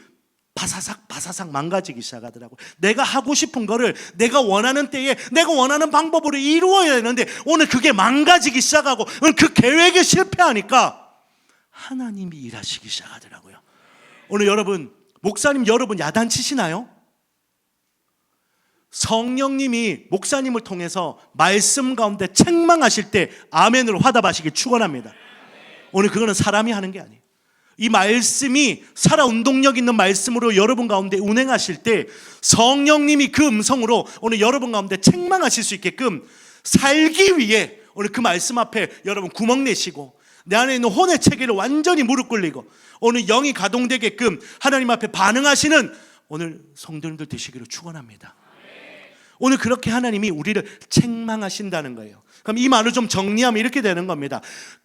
바사삭 망가지기 시작하더라고요. 내가 하고 싶은 거를 내가 원하는 때에 내가 원하는 방법으로 이루어야 되는데 오늘 그게 망가지기 시작하고 오늘 그 계획에 실패하니까 하나님이 일하시기 시작하더라고요. 오늘 여러분, 목사님 여러분 야단치시나요? 성령님이 목사님을 통해서 말씀 가운데 책망하실 때 아멘으로 화답하시길 축원합니다. 오늘 그거는 사람이 하는 게 아니에요. 이 말씀이 살아 운동력 있는 말씀으로 여러분 가운데 운행하실 때 성령님이 그 음성으로 오늘 여러분 가운데 책망하실 수 있게끔 살기 위해 오늘 그 말씀 앞에 여러분 구멍 내시고 내 안에 있는 혼의 체계를 완전히 무릎 꿇리고 오늘 영이 가동되게끔 하나님 앞에 반응하시는 오늘 성도님들 되시기를 축원합니다. 오늘 그렇게 하나님이 우리를 책망하신다는 거예요. 그럼 이 말을 좀 정리하면 이렇게 되는 겁니다.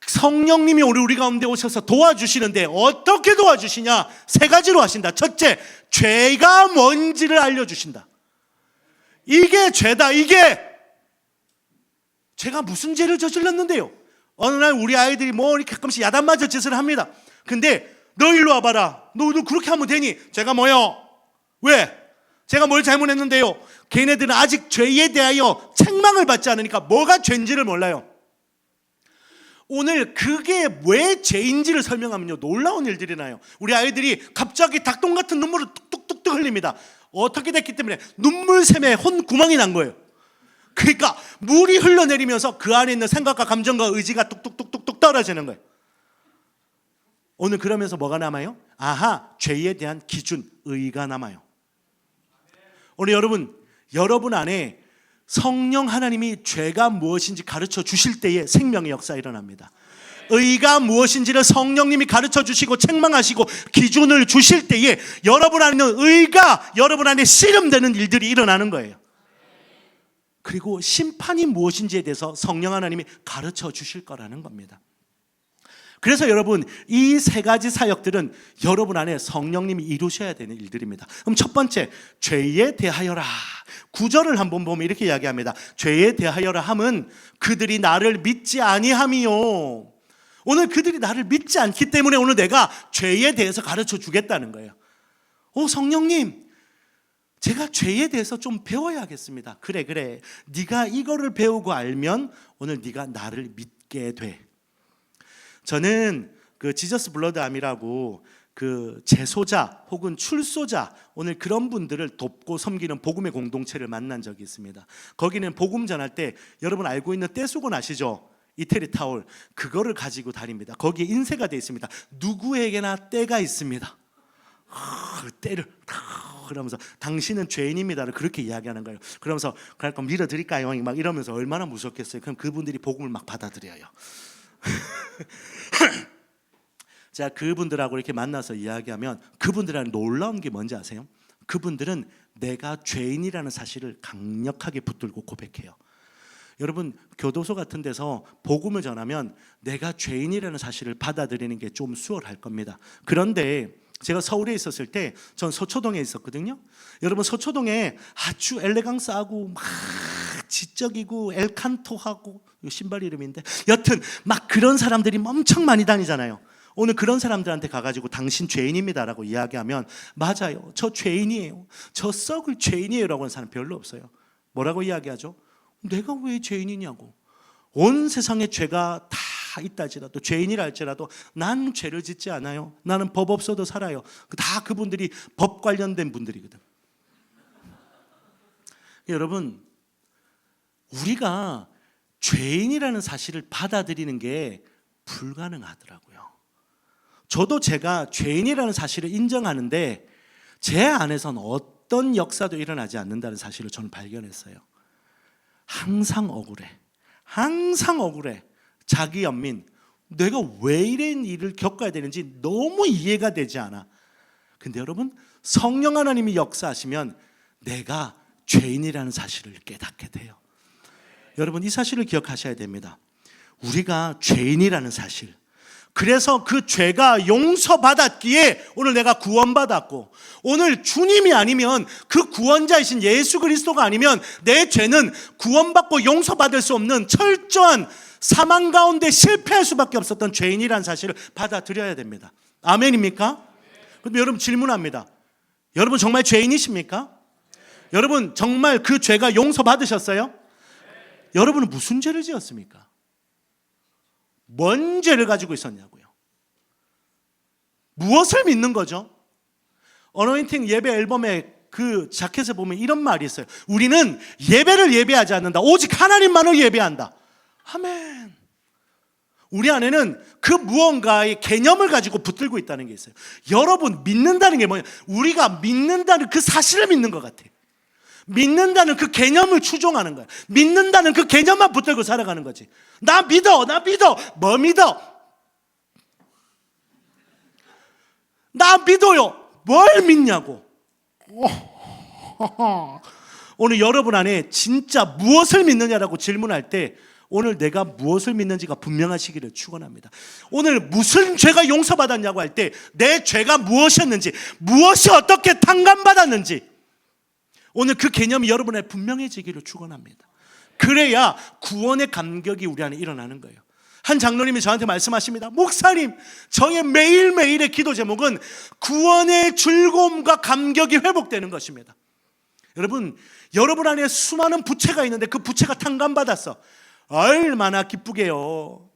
성령님이 오늘 우리 가운데 오셔서 도와주시는데 어떻게 도와주시냐? 세 가지로 하신다. 첫째, 죄가 뭔지를 알려주신다. 이게 죄다. 이게 제가 무슨 죄를 저질렀는데요? 어느 날 우리 아이들이 뭐 이렇게 가끔씩 야단 맞을 짓을 합니다. 근데 너 일로 와봐라. 너 그렇게 하면 되니? 제가 뭐요? 왜? 제가 뭘 잘못했는데요? 걔네들은 아직 죄에 대하여 책망을 받지 않으니까 뭐가 죄인지를 몰라요. 오늘 그게 왜 죄인지를 설명하면요 놀라운 일들이 나요. 우리 아이들이 갑자기 닭똥 같은 눈물을 뚝뚝뚝뚝 흘립니다. 어떻게 됐기 때문에 눈물샘에 혼구멍이 난 거예요. 그러니까 물이 흘러내리면서 그 안에 있는 생각과 감정과 의지가 뚝뚝뚝뚝뚝 떨어지는 거예요. 오늘 그러면서 뭐가 남아요? 아하, 죄에 대한 기준, 의가 남아요. 오늘 여러분 안에 성령 하나님이 죄가 무엇인지 가르쳐 주실 때에 생명의 역사가 일어납니다. 의가 무엇인지를 성령님이 가르쳐 주시고 책망하시고 기준을 주실 때에 여러분 안에 있는 의가 여러분 안에 씨름되는 일들이 일어나는 거예요. 그리고 심판이 무엇인지에 대해서 성령 하나님이 가르쳐 주실 거라는 겁니다. 그래서 여러분 이 세 가지 사역들은 여러분 안에 성령님이 이루셔야 되는 일들입니다. 그럼 첫 번째, 죄에 대하여라. 9절을 한번 보면 이렇게 이야기합니다. 죄에 대하여라 함은 그들이 나를 믿지 아니함이요. 오늘 그들이 나를 믿지 않기 때문에 오늘 내가 죄에 대해서 가르쳐 주겠다는 거예요. 성령님, 제가 죄에 대해서 좀 배워야겠습니다. 그래 네가 이거를 배우고 알면 오늘 네가 나를 믿게 돼. 저는 그 지저스 블러드 암이라고 그 재소자 혹은 출소자 오늘 그런 분들을 돕고 섬기는 복음의 공동체를 만난 적이 있습니다. 거기는 복음 전할 때 여러분 알고 있는 떼수건 아시죠? 이태리 타올 그거를 가지고 다닙니다. 거기에 인쇄가 되어 있습니다. 누구에게나 때가 있습니다. 때를 그러면서 당신은 죄인입니다를 그렇게 이야기하는 거예요. 그러면서 그럴 거면 밀어드릴까요? 막 이러면서 얼마나 무섭겠어요. 그럼 그분들이 복음을 막 받아들여요. 자, 그분들하고 이렇게 만나서 이야기하면 그분들한테 놀라운 게 뭔지 아세요? 그분들은 내가 죄인이라는 사실을 강력하게 붙들고 고백해요. 여러분 교도소 같은 데서 복음을 전하면 내가 죄인이라는 사실을 받아들이는 게 좀 수월할 겁니다. 그런데 제가 서울에 있었을 때 전 서초동에 있었거든요. 여러분 서초동에 아주 엘레강스하고 막 지적이고 엘칸토하고 신발 이름인데 여튼 막 그런 사람들이 엄청 많이 다니잖아요. 오늘 그런 사람들한테 가가지고 당신 죄인입니다라고 이야기하면 맞아요, 저 죄인이에요, 저 썩을 죄인이에요 라고 하는 사람 별로 없어요. 뭐라고 이야기하죠? 내가 왜 죄인이냐고. 온 세상에 죄가 다 있다지라도 죄인이라 할지라도 난 죄를 짓지 않아요. 나는 법 없어도 살아요. 다 그분들이 법 관련된 분들이거든. 여러분 우리가 죄인이라는 사실을 받아들이는 게 불가능하더라고요. 저도 제가 죄인이라는 사실을 인정하는데 제 안에서는 어떤 역사도 일어나지 않는다는 사실을 저는 발견했어요. 항상 억울해. 자기 연민. 내가 왜 이런 일을 겪어야 되는지 너무 이해가 되지 않아. 근데 여러분 성령 하나님이 역사하시면 내가 죄인이라는 사실을 깨닫게 돼요. 여러분 이 사실을 기억하셔야 됩니다. 우리가 죄인이라는 사실, 그래서 그 죄가 용서받았기에 오늘 내가 구원받았고, 오늘 주님이 아니면, 그 구원자이신 예수 그리스도가 아니면 내 죄는 구원받고 용서받을 수 없는 철저한 사망 가운데 실패할 수밖에 없었던 죄인이라는 사실을 받아들여야 됩니다. 아멘입니까? 그럼 여러분 질문합니다. 여러분 정말 죄인이십니까? 여러분 정말 그 죄가 용서받으셨어요? 여러분은 무슨 죄를 지었습니까? 뭔 죄를 가지고 있었냐고요? 무엇을 믿는 거죠? 어노인팅 예배 앨범의 그 자켓에 보면 이런 말이 있어요. 우리는 예배를 예배하지 않는다. 오직 하나님만을 예배한다. 아멘. 우리 안에는 그 무언가의 개념을 가지고 붙들고 있다는 게 있어요. 여러분 믿는다는 게 뭐예요? 우리가 믿는다는 그 사실을 믿는 것 같아요. 믿는다는 그 개념을 추종하는 거야. 믿는다는 그 개념만 붙들고 살아가는 거지. 나 믿어. 뭐 믿어? 나 믿어요. 뭘 믿냐고. 오늘 여러분 안에 진짜 무엇을 믿느냐라고 질문할 때 오늘 내가 무엇을 믿는지가 분명하시기를 축원합니다. 오늘 무슨 죄가 용서받았냐고 할 때 내 죄가 무엇이었는지, 무엇이 어떻게 탕감받았는지 오늘 그 개념이 여러분의 분명해지기를 축원합니다. 그래야 구원의 감격이 우리 안에 일어나는 거예요. 한 장로님이 저한테 말씀하십니다. 목사님, 저의 매일매일의 기도 제목은 구원의 즐거움과 감격이 회복되는 것입니다. 여러분 안에 수많은 부채가 있는데 그 부채가 탕감받았어. 얼마나 기쁘게요.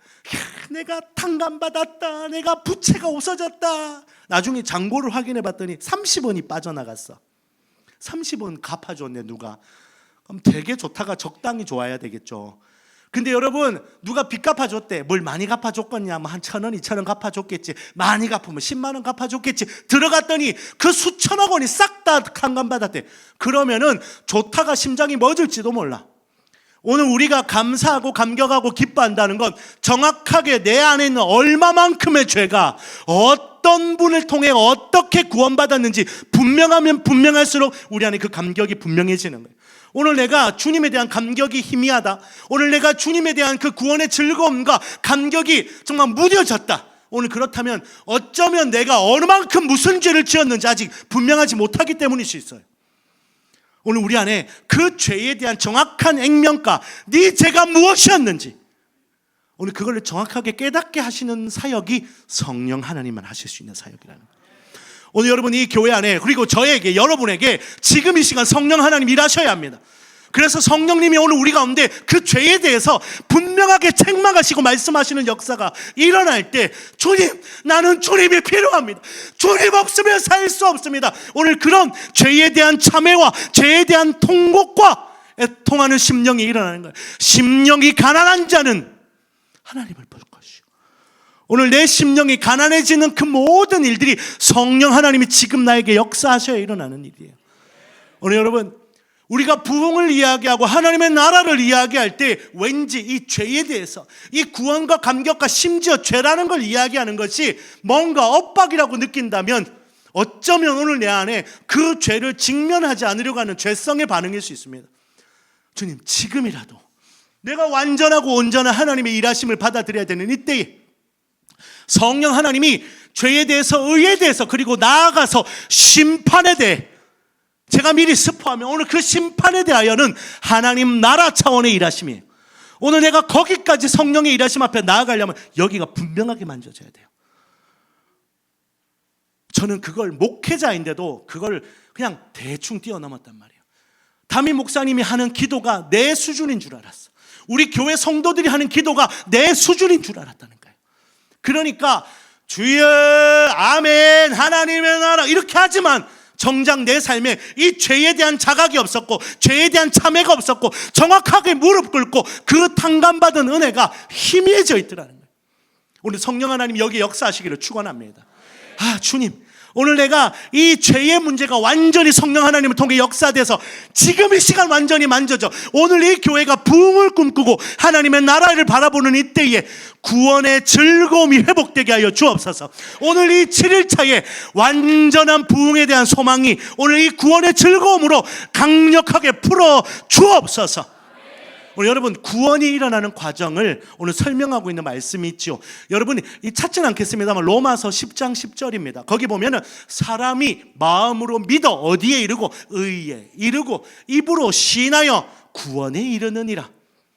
내가 탕감받았다. 내가 부채가 없어졌다. 나중에 잔고를 확인해 봤더니 30원이 빠져나갔어. 30원 갚아줬네 누가. 그럼 되게 좋다가 적당히 좋아야 되겠죠. 근데 여러분 누가 빚 갚아줬대. 뭘 많이 갚아줬겠냐? 뭐 한 1,000원, 2,000원 갚아줬겠지. 많이 갚으면 10만 원 갚아줬겠지. 들어갔더니 그 수천억 원이 싹 다 탕감받았대. 그러면은 좋다가 심장이 멎을지도 몰라. 오늘 우리가 감사하고 감격하고 기뻐한다는 건 정확하게 내 안에 있는 얼마만큼의 죄가 어떤 분을 통해 어떻게 구원받았는지 분명하면 분명할수록 우리 안에 그 감격이 분명해지는 거예요. 오늘 내가 주님에 대한 감격이 희미하다. 오늘 내가 주님에 대한 그 구원의 즐거움과 감격이 정말 무뎌졌다. 오늘 그렇다면 어쩌면 내가 어느 만큼 무슨 죄를 지었는지 아직 분명하지 못하기 때문일 수 있어요. 오늘 우리 안에 그 죄에 대한 정확한 액면가, 네 죄가 무엇이었는지 오늘 그걸 정확하게 깨닫게 하시는 사역이 성령 하나님만 하실 수 있는 사역이라는 거예요. 오늘 여러분 이 교회 안에, 그리고 저에게, 여러분에게 지금 이 시간 성령 하나님 일하셔야 합니다. 그래서 성령님이 오늘 우리 가운데 그 죄에 대해서 분명하게 책망하시고 말씀하시는 역사가 일어날 때, 주님, 나는 주님이 필요합니다. 주님 없으면 살 수 없습니다. 오늘 그런 죄에 대한 참회와 죄에 대한 통곡과 애통하는 심령이 일어나는 거예요. 심령이 가난한 자는 하나님을 볼 것이요. 오늘 내 심령이 가난해지는 그 모든 일들이 성령 하나님이 지금 나에게 역사하셔야 일어나는 일이에요. 오늘 여러분 우리가 부흥을 이야기하고 하나님의 나라를 이야기할 때 왠지 이 죄에 대해서, 이 구원과 감격과 심지어 죄라는 걸 이야기하는 것이 뭔가 엇박이라고 느낀다면 어쩌면 오늘 내 안에 그 죄를 직면하지 않으려고 하는 죄성의 반응일 수 있습니다. 주님, 지금이라도 내가 완전하고 온전한 하나님의 일하심을 받아들여야 되는 이때에 성령 하나님이 죄에 대해서, 의에 대해서, 그리고 나아가서 심판에 대해 제가 미리 스포하면 오늘 그 심판에 대하여는 하나님 나라 차원의 일하심이에요. 오늘 내가 거기까지 성령의 일하심 앞에 나아가려면 여기가 분명하게 만져져야 돼요. 저는 그걸 목회자인데도 그걸 그냥 대충 뛰어넘었단 말이에요. 담임 목사님이 하는 기도가 내 수준인 줄 알았어. 우리 교회 성도들이 하는 기도가 내 수준인 줄 알았다는 거예요. 그러니까 주여 아멘 하나님의 나라 이렇게 하지만 정작 내 삶에 이 죄에 대한 자각이 없었고 죄에 대한 참회가 없었고 정확하게 무릎 꿇고 그 탕감받은 은혜가 희미해져 있더라는 거예요. 오늘 성령 하나님 여기 역사하시기를 축원합니다. 아 주님, 오늘 내가 이 죄의 문제가 완전히 성령 하나님을 통해 역사돼서 지금 이 시간 완전히 만져져 오늘 이 교회가 부흥을 꿈꾸고 하나님의 나라를 바라보는 이때에 구원의 즐거움이 회복되게 하여 주옵소서. 오늘 이 7일차에 완전한 부흥에 대한 소망이 오늘 이 구원의 즐거움으로 강력하게 풀어 주옵소서. 오늘 여러분 구원이 일어나는 과정을 오늘 설명하고 있는 말씀이 있죠. 여러분이 찾지는 않겠습니다만 로마서 10장 10절입니다. 거기 보면은 사람이 마음으로 믿어 어디에 이르고 의에 이르고 입으로 시인하여 구원에 이르느니라.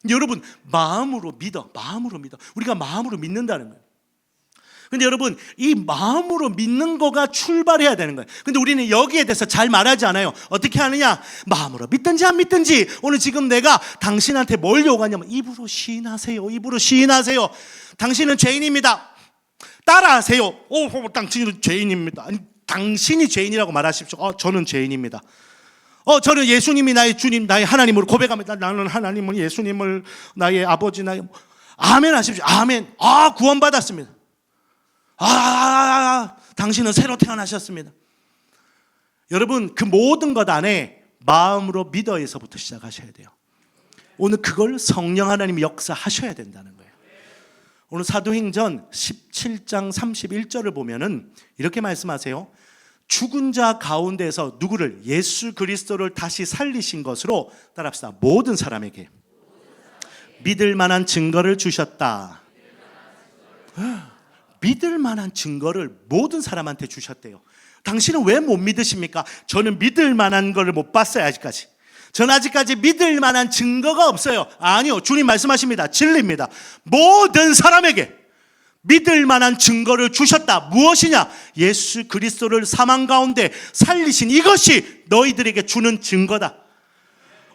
여러분 마음으로 믿어, 마음으로 믿어. 우리가 마음으로 믿는다는 거예요. 근데 여러분 이 마음으로 믿는 거가 출발해야 되는 거예요. 근데 우리는 여기에 대해서 잘 말하지 않아요. 어떻게 하느냐? 마음으로 믿든지 안 믿든지 오늘 지금 내가 당신한테 뭘 요구하냐면 입으로 시인하세요. 입으로 시인하세요. 당신은 죄인입니다. 따라하세요. 당신은 죄인입니다. 아니, 당신이 죄인이라고 말하십시오. 저는 죄인입니다. 저는 예수님이 나의 주님, 나의 하나님으로 고백합니다. 나는 하나님을, 예수님을 나의 아버지, 나의 아멘 하십시오. 아멘. 구원받았습니다. 당신은 새로 태어나셨습니다. 여러분 그 모든 것 안에 마음으로 믿어에서부터 시작하셔야 돼요. 오늘 그걸 성령 하나님이 역사하셔야 된다는 거예요. 오늘 사도행전 17장 31절을 보면은 이렇게 말씀하세요. 죽은 자 가운데서 누구를? 예수 그리스도를 다시 살리신 것으로 따라합시다. 모든 사람에게 믿을 만한 증거를 주셨다. 믿을 만한 증거를 모든 사람한테 주셨대요. 당신은 왜 못 믿으십니까? 저는 믿을 만한 걸 못 봤어요. 아직까지. 저는 아직까지 믿을 만한 증거가 없어요. 아니요, 주님 말씀하십니다. 진리입니다. 모든 사람에게 믿을 만한 증거를 주셨다. 무엇이냐? 예수 그리스도를 사망 가운데 살리신 이것이 너희들에게 주는 증거다.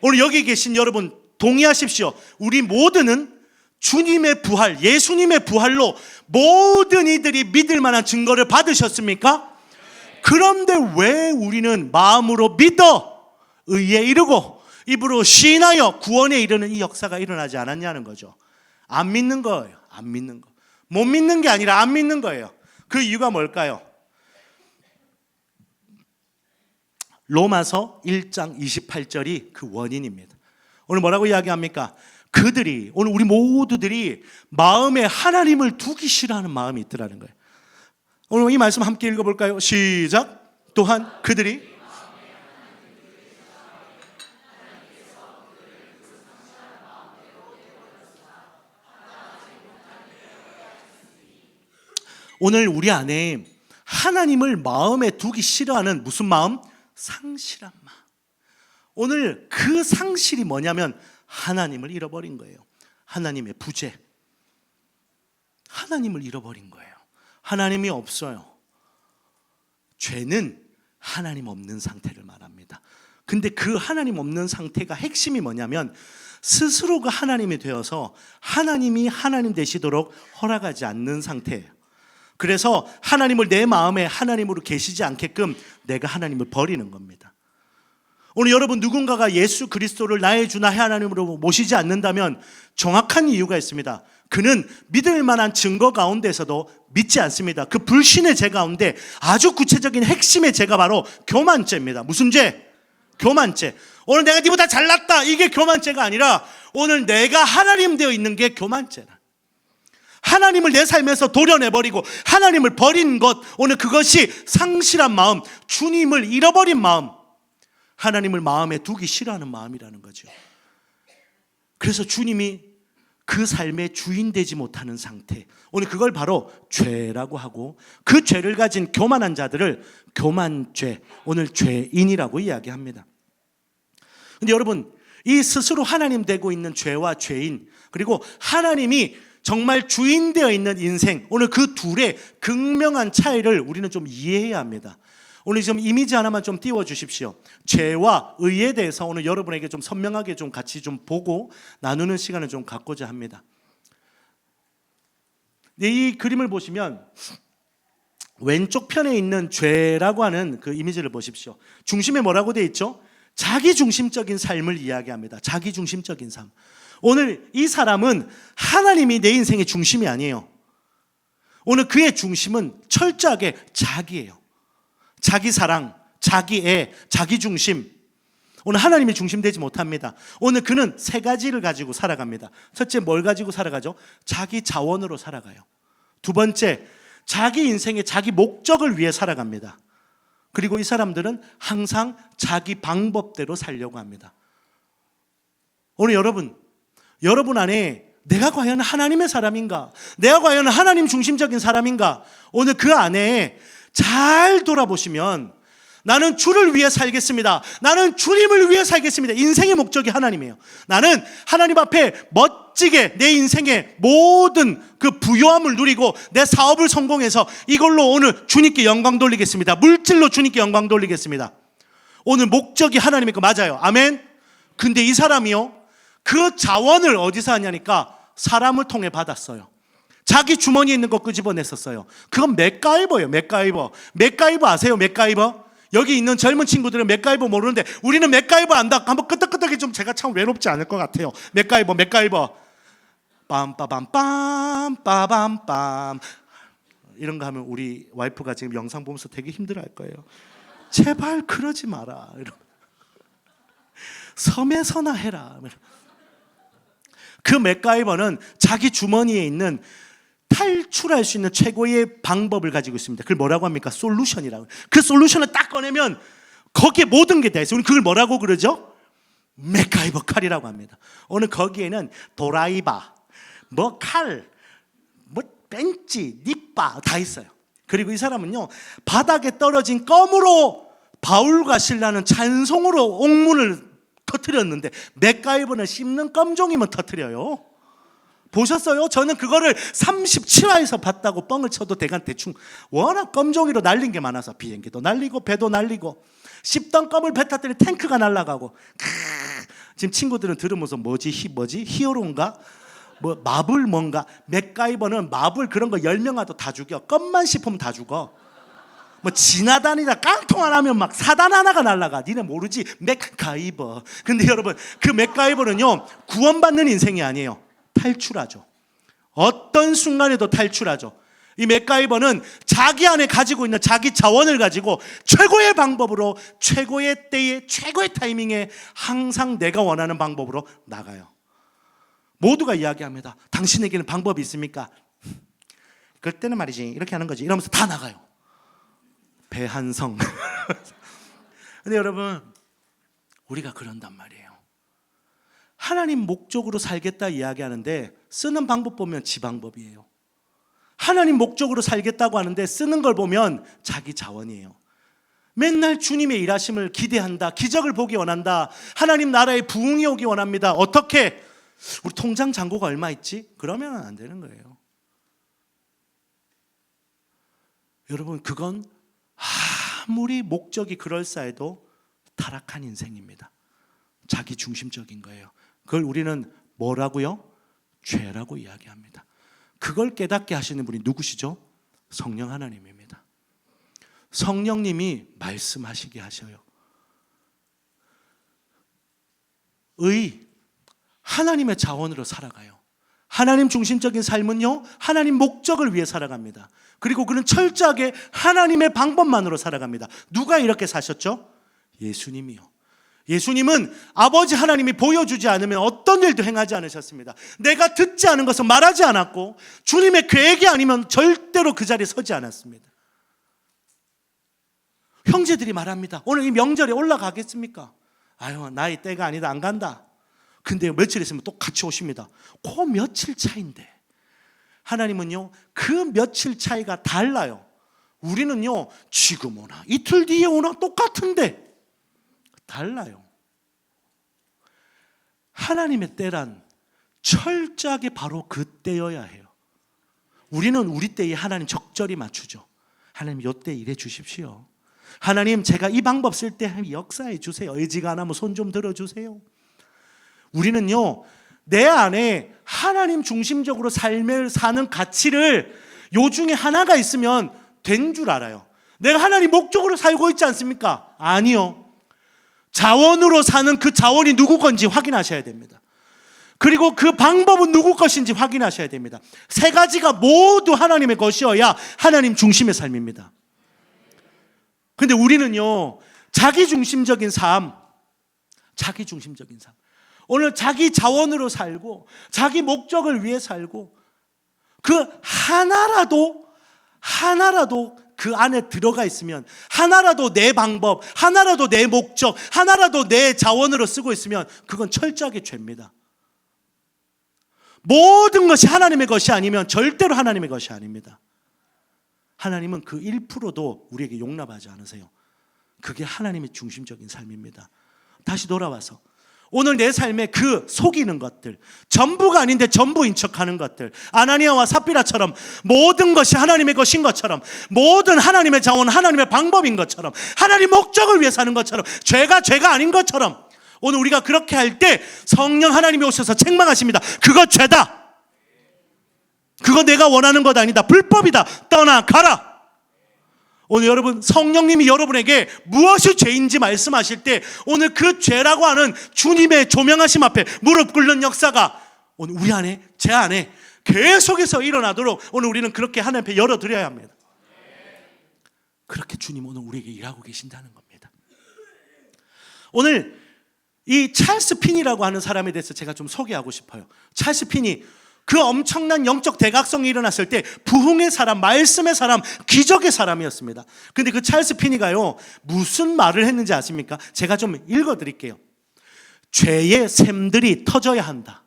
오늘 여기 계신 여러분 동의하십시오. 우리 모두는 주님의 부활, 예수님의 부활로 모든 이들이 믿을 만한 증거를 받으셨습니까? 그런데 왜 우리는 마음으로 믿어 의에 이르고 입으로 시인하여 구원에 이르는 이 역사가 일어나지 않았냐는 거죠. 안 믿는 거예요. 안 믿는 거. 못 믿는 게 아니라 안 믿는 거예요. 그 이유가 뭘까요? 로마서 1장 28절이 그 원인입니다. 오늘 뭐라고 이야기합니까? 그들이, 오늘 우리 모두들이 마음에 하나님을 두기 싫어하는 마음이 있더라는 거예요. 오늘 이 말씀 함께 읽어볼까요? 시작. 또한 그들이 오늘 우리 안에 하나님을 마음에 두기 싫어하는 무슨 마음? 상실한 마음. 오늘 그 상실이 뭐냐면 하나님을 잃어버린 거예요. 하나님의 부재. 하나님을 잃어버린 거예요. 하나님이 없어요. 죄는 하나님 없는 상태를 말합니다. 근데 그 하나님 없는 상태가 핵심이 뭐냐면 스스로가 하나님이 되어서 하나님이 하나님 되시도록 허락하지 않는 상태예요. 그래서 하나님을 내 마음에 하나님으로 계시지 않게끔 내가 하나님을 버리는 겁니다. 오늘 여러분 누군가가 예수 그리스도를 나의 주 나의 하나님으로 모시지 않는다면 정확한 이유가 있습니다. 그는 믿을 만한 증거 가운데서도 믿지 않습니다. 그 불신의 죄 가운데 아주 구체적인 핵심의 죄가 바로 교만죄입니다. 무슨 죄? 교만죄. 오늘 내가 네보다 잘났다 이게 교만죄가 아니라 오늘 내가 하나님 되어 있는 게 교만죄다. 하나님을 내 삶에서 도려내버리고 하나님을 버린 것, 오늘 그것이 상실한 마음, 주님을 잃어버린 마음, 하나님을 마음에 두기 싫어하는 마음이라는 거죠. 그래서 주님이 그 삶의 주인 되지 못하는 상태, 오늘 그걸 바로 죄라고 하고 그 죄를 가진 교만한 자들을 교만죄, 오늘 죄인이라고 이야기합니다. 근데 여러분 이 스스로 하나님 되고 있는 죄와 죄인, 그리고 하나님이 정말 주인 되어 있는 인생, 오늘 그 둘의 극명한 차이를 우리는 좀 이해해야 합니다. 오늘 좀 이미지 하나만 좀 띄워주십시오. 죄와 의에 대해서 오늘 여러분에게 좀 선명하게 좀 같이 좀 보고 나누는 시간을 좀 갖고자 합니다. 이 그림을 보시면 왼쪽 편에 있는 죄라고 하는 그 이미지를 보십시오. 중심에 뭐라고 되어 있죠? 자기중심적인 삶을 이야기합니다. 자기중심적인 삶. 오늘 이 사람은 하나님이 내 인생의 중심이 아니에요. 오늘 그의 중심은 철저하게 자기예요. 자기 사랑, 자기 애, 자기 중심. 오늘 하나님이 중심되지 못합니다. 오늘 그는 세 가지를 가지고 살아갑니다. 첫째, 뭘 가지고 살아가죠? 자기 자원으로 살아가요. 두 번째, 자기 인생의 자기 목적을 위해 살아갑니다. 그리고 이 사람들은 항상 자기 방법대로 살려고 합니다. 오늘 여러분, 여러분 안에 내가 과연 하나님의 사람인가? 내가 과연 하나님 중심적인 사람인가? 오늘 그 안에 잘 돌아보시면 나는 주를 위해 살겠습니다. 나는 주님을 위해 살겠습니다. 인생의 목적이 하나님이에요. 나는 하나님 앞에 멋지게 내 인생의 모든 그 부요함을 누리고 내 사업을 성공해서 이걸로 오늘 주님께 영광 돌리겠습니다. 물질로 주님께 영광 돌리겠습니다. 오늘 목적이 하나님이고 맞아요. 아멘. 근데 이 사람이요, 그 자원을 어디서 하냐니까 사람을 통해 받았어요. 자기 주머니에 있는 거 끄집어냈었어요. 그건 맥가이버예요. 맥가이버 아세요? 맥가이버? 여기 있는 젊은 친구들은 맥가이버 모르는데 우리는 맥가이버 안다. 한번 끄덕끄덕이 좀 제가 참 외롭지 않을 것 같아요. 맥가이버 빰빠밤빰 빠밤빰 이런 거 하면 우리 와이프가 지금 영상 보면서 되게 힘들어할 거예요. 제발 그러지 마라. 섬에서나 해라. 그 맥가이버는 자기 주머니에 있는 탈출할 수 있는 최고의 방법을 가지고 있습니다. 그걸 뭐라고 합니까? 솔루션이라고. 그 솔루션을 딱 꺼내면 거기에 모든 게 다 있어요. 우리 그걸 뭐라고 그러죠? 맥가이버 칼이라고 합니다. 오늘 거기에는 도라이바, 뭐 칼, 뭐 벤치, 닉바 다 있어요. 그리고 이 사람은요, 바닥에 떨어진 껌으로 바울과 실라는 찬송으로 옥문을 터뜨렸는데 맥가이버는 씹는 껌종이면 터뜨려요. 보셨어요? 저는 그거를 37화에서 봤다고 뻥을 쳐도 대충 워낙 껌종이로 날린 게 많아서 비행기도 날리고 배도 날리고 씹던 껌을 뱉었더니 탱크가 날아가고 지금 친구들은 들으면서 뭐지 히어로인가? 뭐 마블 뭔가? 맥가이버는 마블 그런 거 10명 와도 다 죽여. 껌만 씹으면 다 죽어. 뭐 지나다니다 깡통 안 하면 막 사단 하나가 날아가. 니네 모르지? 맥가이버. 근데 여러분 그 맥가이버는요 구원받는 인생이 아니에요. 탈출하죠. 어떤 순간에도 탈출하죠. 이 맥가이버는 자기 안에 가지고 있는 자기 자원을 가지고 최고의 방법으로 최고의 때에 최고의 타이밍에 항상 내가 원하는 방법으로 나가요. 모두가 이야기합니다. 당신에게는 방법이 있습니까? 그때는 말이지 이렇게 하는 거지 이러면서 다 나가요. 배한성. 근데 여러분 우리가 그런단 말이에요. 하나님 목적으로 살겠다 이야기하는데 쓰는 방법 보면 지 방법이에요. 하나님 목적으로 살겠다고 하는데 쓰는 걸 보면 자기 자원이에요. 맨날 주님의 일하심을 기대한다. 기적을 보기 원한다. 하나님 나라의 부흥이 오기 원합니다. 어떻게? 우리 통장 잔고가 얼마 있지? 그러면 안 되는 거예요. 여러분 그건 아무리 목적이 그럴싸해도 타락한 인생입니다. 자기 중심적인 거예요. 그걸 우리는 뭐라고요? 죄라고 이야기합니다. 그걸 깨닫게 하시는 분이 누구시죠? 성령 하나님입니다. 성령님이 말씀하시게 하셔요. 하나님의 자원으로 살아가요. 하나님 중심적인 삶은요 하나님 목적을 위해 살아갑니다. 그리고 그는 철저하게 하나님의 방법만으로 살아갑니다. 누가 이렇게 사셨죠? 예수님이요. 예수님은 아버지 하나님이 보여주지 않으면 어떤 일도 행하지 않으셨습니다. 내가 듣지 않은 것은 말하지 않았고 주님의 계획이 아니면 절대로 그 자리에 서지 않았습니다. 형제들이 말합니다. 오늘 이 명절에 올라가겠습니까? 아유 나이 때가 아니다 안 간다. 근데 며칠 있으면 또 같이 오십니다. 그 며칠 차인데 하나님은요 그 며칠 차이가 달라요. 우리는요 지금 오나 이틀 뒤에 오나 똑같은데 달라요. 하나님의 때란 철저하게 바로 그 때여야 해요. 우리는 우리 때에 하나님 적절히 맞추죠. 하나님 이때 일해 주십시오. 하나님 제가 이 방법 쓸 때 역사해 주세요. 의지가 안 하면 손 좀 들어주세요. 우리는요 내 안에 하나님 중심적으로 삶을 사는 가치를 요 중에 하나가 있으면 된 줄 알아요. 내가 하나님 목적으로 살고 있지 않습니까? 아니요. 자원으로 사는 그 자원이 누구 건지 확인하셔야 됩니다. 그리고 그 방법은 누구 것인지 확인하셔야 됩니다. 세 가지가 모두 하나님의 것이어야 하나님 중심의 삶입니다. 근데 우리는요 자기 중심적인 삶 오늘 자기 자원으로 살고 자기 목적을 위해 살고 그 하나라도 그 안에 들어가 있으면 하나라도 내 방법, 하나라도 내 목적, 하나라도 내 자원으로 쓰고 있으면 그건 철저하게 죄입니다. 모든 것이 하나님의 것이 아니면 절대로 하나님의 것이 아닙니다. 하나님은 그 1%도 우리에게 용납하지 않으세요. 그게 하나님의 중심적인 삶입니다. 다시 돌아와서 오늘 내 삶에 그 속이는 것들, 전부가 아닌데 전부인 척하는 것들, 아나니아와 삽비라처럼 모든 것이 하나님의 것인 것처럼, 모든 하나님의 자원, 하나님의 방법인 것처럼, 하나님 목적을 위해 사는 것처럼, 죄가 아닌 것처럼, 오늘 우리가 그렇게 할 때 성령 하나님이 오셔서 책망하십니다. 그거 죄다. 그거 내가 원하는 것 아니다. 불법이다. 떠나가라. 오늘 여러분, 성령님이 여러분에게 무엇이 죄인지 말씀하실 때 오늘 그 죄라고 하는 주님의 조명하심 앞에 무릎 꿇는 역사가 오늘 우리 안에, 제 안에 계속해서 일어나도록 오늘 우리는 그렇게 하나님 앞에 열어드려야 합니다. 그렇게 주님 오늘 우리에게 일하고 계신다는 겁니다. 오늘 이 찰스 핀이라고 하는 사람에 대해서 제가 좀 소개하고 싶어요. 찰스 핀이 그 엄청난 영적 대각성이 일어났을 때 부흥의 사람, 말씀의 사람, 기적의 사람이었습니다. 근데 그 찰스 피니가요, 무슨 말을 했는지 아십니까? 제가 좀 읽어드릴게요. 죄의 샘들이 터져야 한다.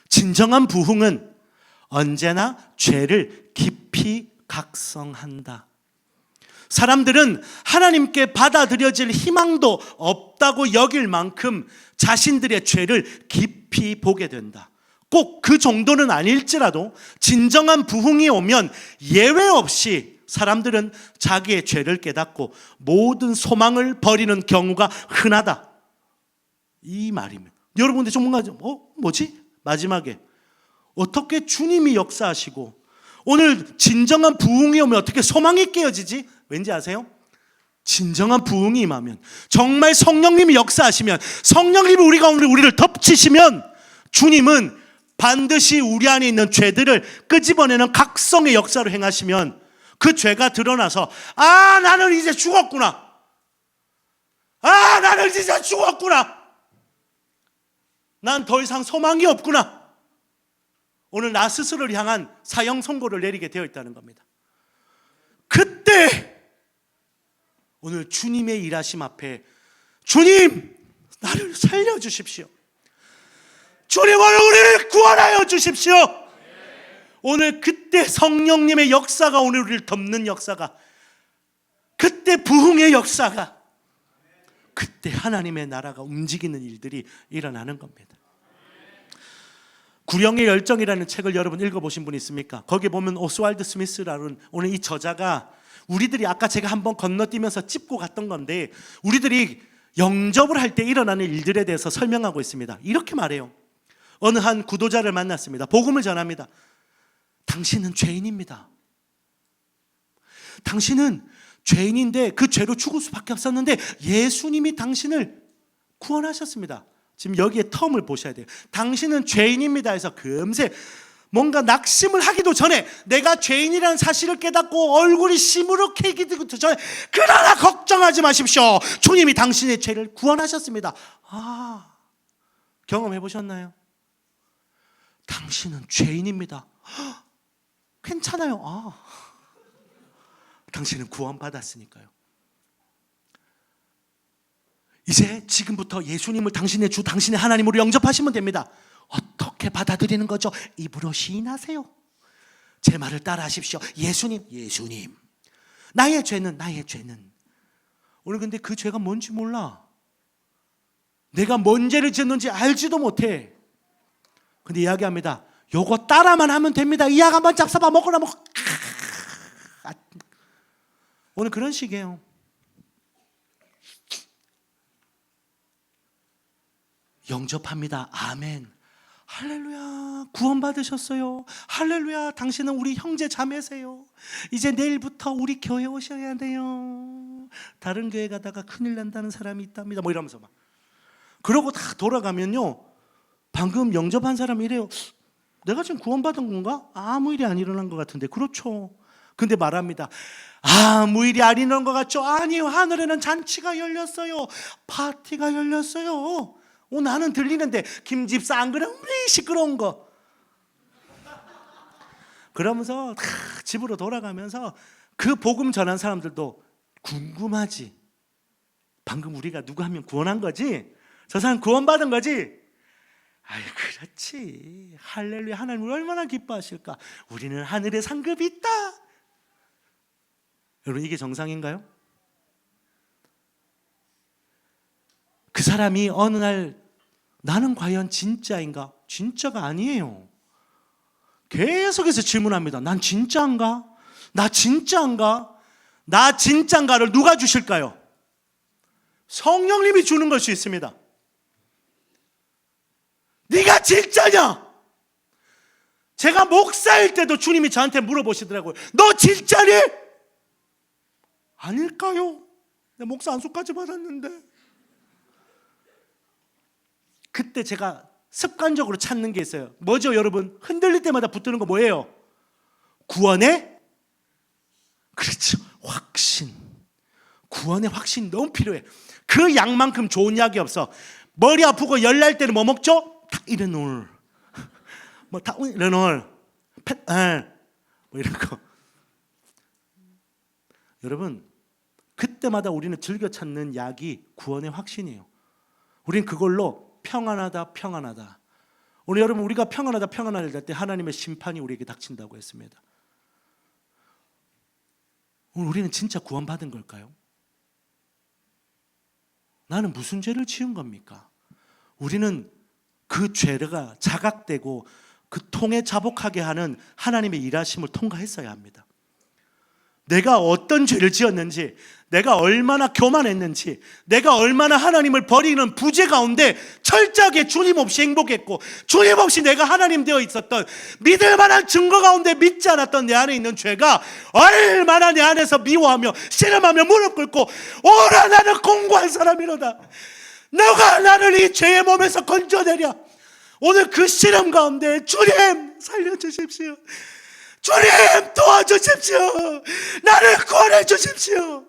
진정한 부흥은 언제나 죄를 깊이 각성한다. 사람들은 하나님께 받아들여질 희망도 없다고 여길 만큼 자신들의 죄를 깊이 보게 된다. 꼭 그 정도는 아닐지라도 진정한 부흥이 오면 예외 없이 사람들은 자기의 죄를 깨닫고 모든 소망을 버리는 경우가 흔하다. 이 말입니다. 여러분들 좀 뭔가 뭐지? 마지막에 어떻게 주님이 역사하시고 오늘 진정한 부흥이 오면 어떻게 소망이 깨어지지? 왠지 아세요? 진정한 부흥이 임하면, 정말 성령님이 역사하시면, 성령님이 우리 가운데 우리를 덮치시면 주님은 반드시 우리 안에 있는 죄들을 끄집어내는 각성의 역사를 행하시면 그 죄가 드러나서 나는 이제 죽었구나. 나는 이제 죽었구나. 난 더 이상 소망이 없구나. 오늘 나 스스로를 향한 사형 선고를 내리게 되어 있다는 겁니다. 그때 오늘 주님의 일하심 앞에 주님, 나를 살려주십시오. 주님, 오늘 우리를 구원하여 주십시오. 오늘 그때 성령님의 역사가 오늘 우리를 덮는 역사가, 그때 부흥의 역사가, 그때 하나님의 나라가 움직이는 일들이 일어나는 겁니다. 구령의 열정이라는 책을 여러분 읽어보신 분 있습니까? 거기 보면 오스왈드 스미스라는 오늘 이 저자가 우리들이 아까 제가 한번 건너뛰면서 짚고 갔던 건데 우리들이 영접을 할 때 일어나는 일들에 대해서 설명하고 있습니다. 이렇게 말해요. 어느 한 구도자를 만났습니다. 복음을 전합니다. 당신은 죄인입니다. 당신은 죄인인데 그 죄로 죽을 수밖에 없었는데 예수님이 당신을 구원하셨습니다. 지금 여기에 텀을 보셔야 돼요. 당신은 죄인입니다 해서 금세 뭔가 낙심을 하기도 전에, 내가 죄인이라는 사실을 깨닫고 얼굴이 시무룩해지기도 전에, 그러나 걱정하지 마십시오. 주님이 당신의 죄를 구원하셨습니다. 경험해 보셨나요? 당신은 죄인입니다. 괜찮아요. 당신은 구원받았으니까요. 이제 지금부터 예수님을 당신의 주, 당신의 하나님으로 영접하시면 됩니다. 어떻게 받아들이는 거죠? 입으로 시인하세요. 제 말을 따라 하십시오. 예수님. 나의 죄는. 오늘 근데 그 죄가 뭔지 몰라. 내가 뭔 죄를 지었는지 알지도 못해. 근데 이야기합니다. 요거 따라만 하면 됩니다. 이 약 한번 잡숴봐 먹으라 먹어. 오늘 그런 식이에요. 영접합니다. 아멘. 할렐루야, 구원받으셨어요. 할렐루야, 당신은 우리 형제 자매세요. 이제 내일부터 우리 교회 오셔야 돼요. 다른 교회 가다가 큰일 난다는 사람이 있답니다. 뭐 이러면서 막. 그러고 다 돌아가면요, 방금 영접한 사람이 이래요. 내가 지금 구원받은 건가? 아무 일이 안 일어난 것 같은데. 그렇죠. 근데 말합니다. 아무 일이 안 일어난 것 같죠? 아니요, 하늘에는 잔치가 열렸어요. 파티가 열렸어요. 나는 들리는데 김 집사 안 그래? 시끄러운 거. 그러면서 집으로 돌아가면서 그 복음 전한 사람들도 궁금하지. 방금 우리가 누구 한 명 구원한 거지? 저 사람 구원받은 거지? 아이, 그렇지. 할렐루야. 하나님을 얼마나 기뻐하실까. 우리는 하늘에 상급이 있다. 여러분, 이게 정상인가요? 그 사람이 어느 날 나는 과연 진짜인가? 진짜가 아니에요. 계속해서 질문합니다. 난 진짜인가? 나 진짜인가? 나 진짜인가를 누가 주실까요? 성령님이 주는 걸 수 있습니다. 네가 진짜냐? 제가 목사일 때도 주님이 저한테 물어보시더라고요. 너 진짜니? 아닐까요? 내 목사 안수까지 받았는데. 그때 제가 습관적으로 찾는 게 있어요. 뭐죠, 여러분? 흔들릴 때마다 붙드는 거 뭐예요? 구원의, 그렇죠, 확신. 구원의 확신 너무 필요해. 그 약만큼 좋은 약이 없어. 머리 아프고 열 날 때는 뭐 먹죠? 타이레놀, 뭐 타이레놀, 뭐 이런 거. 여러분, 그때마다 우리는 즐겨 찾는 약이 구원의 확신이에요. 우린 그걸로 평안하다, 평안하다. 오늘 여러분, 우리가 평안하다, 평안하다 할 때 하나님의 심판이 우리에게 닥친다고 했습니다. 오늘 우리는 진짜 구원받은 걸까요? 나는 무슨 죄를 지은 겁니까? 우리는 그 죄가 자각되고 그 통에 자복하게 하는 하나님의 일하심을 통과했어야 합니다. 내가 어떤 죄를 지었는지, 내가 얼마나 교만했는지, 내가 얼마나 하나님을 버리는 부재 가운데 철저하게 주님 없이 행복했고, 주님 없이 내가 하나님 되어 있었던, 믿을 만한 증거 가운데 믿지 않았던 내 안에 있는 죄가 얼마나 내 안에서 미워하며 씨름하며 무릎 꿇고, 오라 나는 공고한 사람이로다, 너가 나를 이 죄의 몸에서 건져내랴. 오늘 그 씨름 가운데 주님 살려주십시오, 주님 도와주십시오, 나를 구원해 주십시오.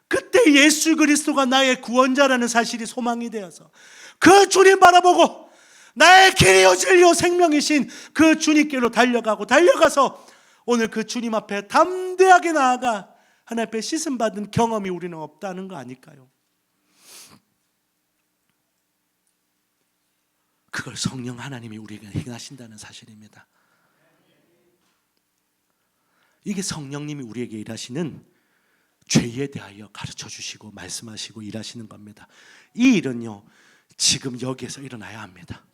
그때 예수 그리스도가 나의 구원자라는 사실이 소망이 되어서 그 주님 바라보고 나의 길이요 진리요 생명이신 그 주님께로 달려가서 오늘 그 주님 앞에 담대하게 나아가 하나님 앞에 씻음받은 경험이 우리는 없다는 거 아닐까요? 그걸 성령 하나님이 우리에게 행하신다는 사실입니다. 이게 성령님이 우리에게 일하시는 죄에 대하여 가르쳐 주시고 말씀하시고 일하시는 겁니다. 이 일은요, 지금 여기에서 일어나야 합니다.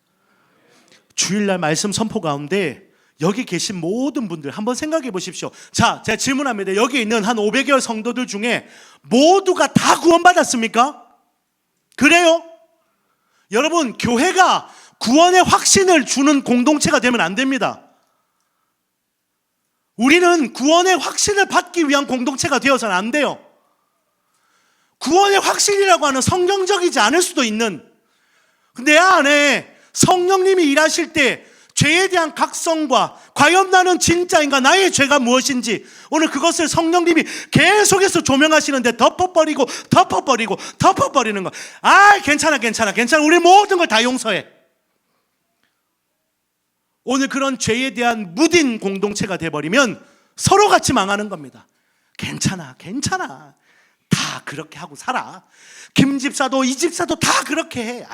주일날 말씀 선포 가운데 여기 계신 모든 분들 한번 생각해 보십시오. 자, 제가 질문합니다. 여기 있는 한 500여 성도들 중에 모두가 다 구원받았습니까? 그래요? 여러분, 교회가 구원의 확신을 주는 공동체가 되면 안 됩니다. 우리는 구원의 확신을 받기 위한 공동체가 되어서는 안 돼요. 구원의 확신이라고 하는 성경적이지 않을 수도 있는, 내 안에 성령님이 일하실 때 죄에 대한 각성과 과연 나는 진짜인가, 나의 죄가 무엇인지 오늘 그것을 성령님이 계속해서 조명하시는데 덮어버리는 거. 괜찮아 우리 모든 걸 다 용서해. 오늘 그런 죄에 대한 무딘 공동체가 돼버리면 서로 같이 망하는 겁니다. 괜찮아 다 그렇게 하고 살아. 김 집사도 이 집사도 다 그렇게 해.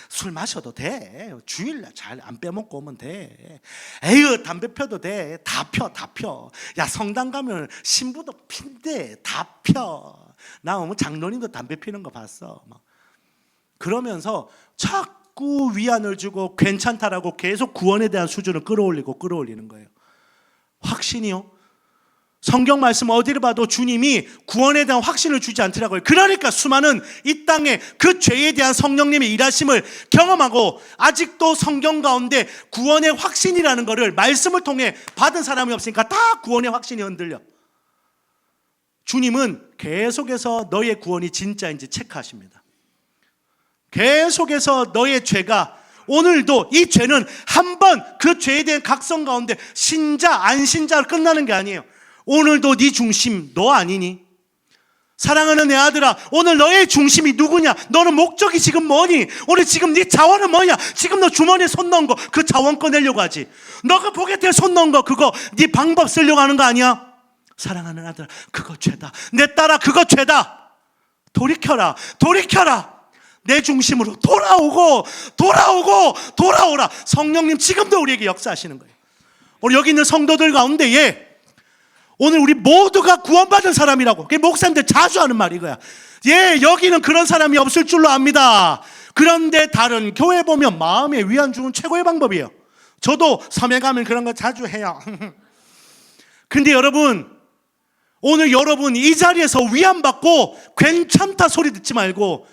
술 마셔도 돼. 주일날 잘 안 빼먹고 오면 돼. 담배 펴도 돼. 다 펴. 야, 성당 가면 신부도 핀대. 다 펴. 나 오면 장로님도 담배 피는 거 봤어. 그러면서 자꾸 위안을 주고 괜찮다라고 계속 구원에 대한 수준을 끌어올리는 거예요. 확신이요? 성경 말씀 어디를 봐도 주님이 구원에 대한 확신을 주지 않더라고요. 그러니까 수많은 이 땅에 그 죄에 대한 성령님의 일하심을 경험하고 아직도 성경 가운데 구원의 확신이라는 것을 말씀을 통해 받은 사람이 없으니까 다 구원의 확신이 흔들려. 주님은 계속해서 너의 구원이 진짜인지 체크하십니다. 계속해서 너의 죄가, 오늘도 이 죄는 한번 그 죄에 대한 각성 가운데 신자 안 신자로 끝나는 게 아니에요. 오늘도 네 중심 너 아니니? 사랑하는 내 아들아, 오늘 너의 중심이 누구냐? 너는 목적이 지금 뭐니? 오늘 지금 네 자원은 뭐냐? 지금 너 주머니에 손 넣은 거 그 자원 꺼내려고 하지. 너가 포켓에 손 넣은 거 그거 네 방법 쓰려고 하는 거 아니야? 사랑하는 아들아, 그거 죄다. 내 딸아, 그거 죄다. 돌이켜라. 내 중심으로 돌아오라. 성령님 지금도 우리에게 역사하시는 거예요. 오늘 여기 있는 성도들 가운데에 오늘 우리 모두가 구원받은 사람이라고, 그게 목사님들 자주 하는 말이 이거야. 여기는 그런 사람이 없을 줄로 압니다. 그런데 다른 교회 보면 마음의 위안 주는 최고의 방법이에요. 저도 섬에 가면 그런 거 자주 해요. 근데 여러분, 오늘 여러분 이 자리에서 위안받고 괜찮다 소리 듣지 말고,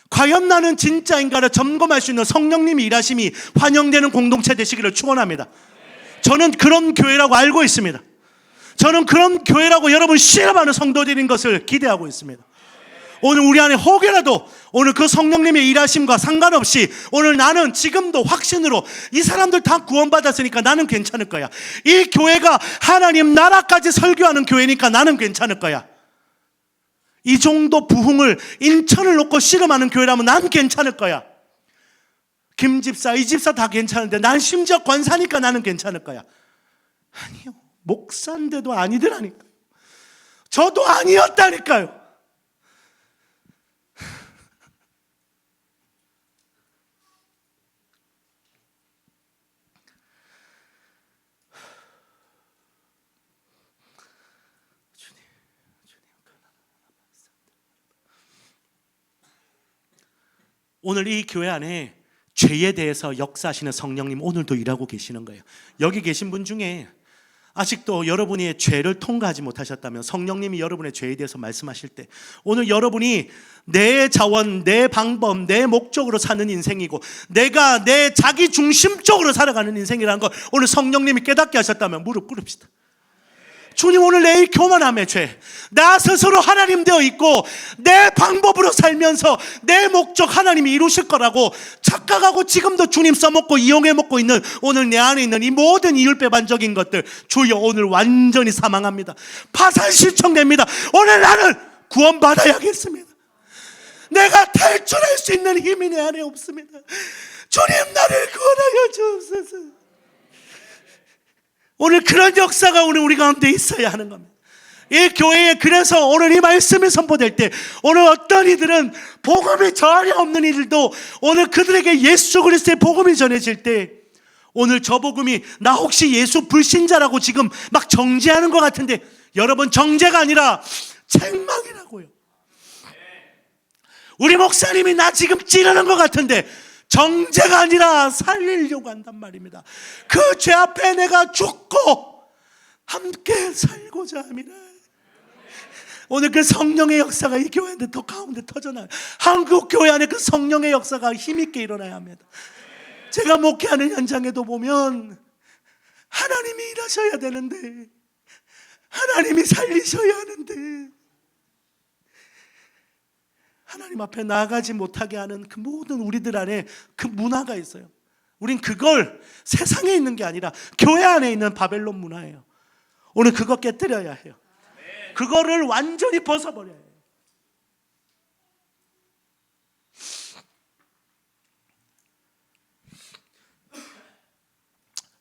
과연 나는 진짜인가를 점검할 수 있는 성령님이 일하심이 환영되는 공동체 되시기를 축원합니다. 저는 그런 교회라고 알고 있습니다. 저는 그런 교회라고 여러분 실험하는 성도들인 것을 기대하고 있습니다. 오늘 우리 안에 혹여라도 오늘 그 성령님의 일하심과 상관없이 오늘 나는 지금도 확신으로 이 사람들 다 구원받았으니까 나는 괜찮을 거야, 이 교회가 하나님 나라까지 설교하는 교회니까 나는 괜찮을 거야, 이 정도 부흥을 인천을 놓고 실험하는 교회라면 난 괜찮을 거야, 김 집사 이 집사 다 괜찮은데 난 심지어 권사니까 나는 괜찮을 거야. 아니요, 목사인데도 아니더라니까요. 저도 아니었다니까요. 오늘 이 교회 안에 죄에 대해서 역사하시는 성령님 오늘도 일하고 계시는 거예요. 여기 계신 분 중에 아직도 여러분이 죄를 통과하지 못하셨다면 성령님이 여러분의 죄에 대해서 말씀하실 때 오늘 여러분이 내 자원, 내 방법, 내 목적으로 사는 인생이고 내가 내 자기 중심적으로 살아가는 인생이라는 걸 오늘 성령님이 깨닫게 하셨다면 무릎 꿇읍시다. 주님, 오늘 내 이 교만함의 죄, 나 스스로 하나님 되어 있고 내 방법으로 살면서 내 목적 하나님이 이루실 거라고 착각하고 지금도 주님 써먹고 이용해 먹고 있는 오늘 내 안에 있는 이 모든 이율배반적인 것들, 주여 오늘 완전히 사망합니다. 파산 신청됩니다. 오늘 나는 구원받아야겠습니다. 내가 탈출할 수 있는 힘이 내 안에 없습니다. 주님, 나를 구원하여 주옵소서. 오늘 그런 역사가 오늘 우리 가운데 있어야 하는 겁니다. 이 교회에 그래서 오늘 이 말씀이 선포될 때 오늘 어떤 이들은 복음이 전혀 없는 이들도 오늘 그들에게 예수 그리스도의 복음이 전해질 때 오늘 저 복음이 나 혹시 예수 불신자라고 지금 막 정죄하는 것 같은데 여러분, 정죄가 아니라 책망이라고요. 우리 목사님이 나 지금 찌르는 것 같은데 정죄가 아니라 살리려고 한단 말입니다. 그 죄 앞에 내가 죽고 함께 살고자 합니다. 오늘 그 성령의 역사가 이 교회인데 더 가운데 터져나요. 한국 교회 안에 그 성령의 역사가 힘있게 일어나야 합니다. 제가 목회하는 현장에도 보면 하나님이 일하셔야 되는데, 하나님이 살리셔야 하는데 하나님 앞에 나아가지 못하게 하는 그 모든 우리들 안에 그 문화가 있어요. 우린 그걸 세상에 있는 게 아니라 교회 안에 있는 바벨론 문화예요. 오늘 그거 깨뜨려야 해요. 그거를 완전히 벗어버려야 해요.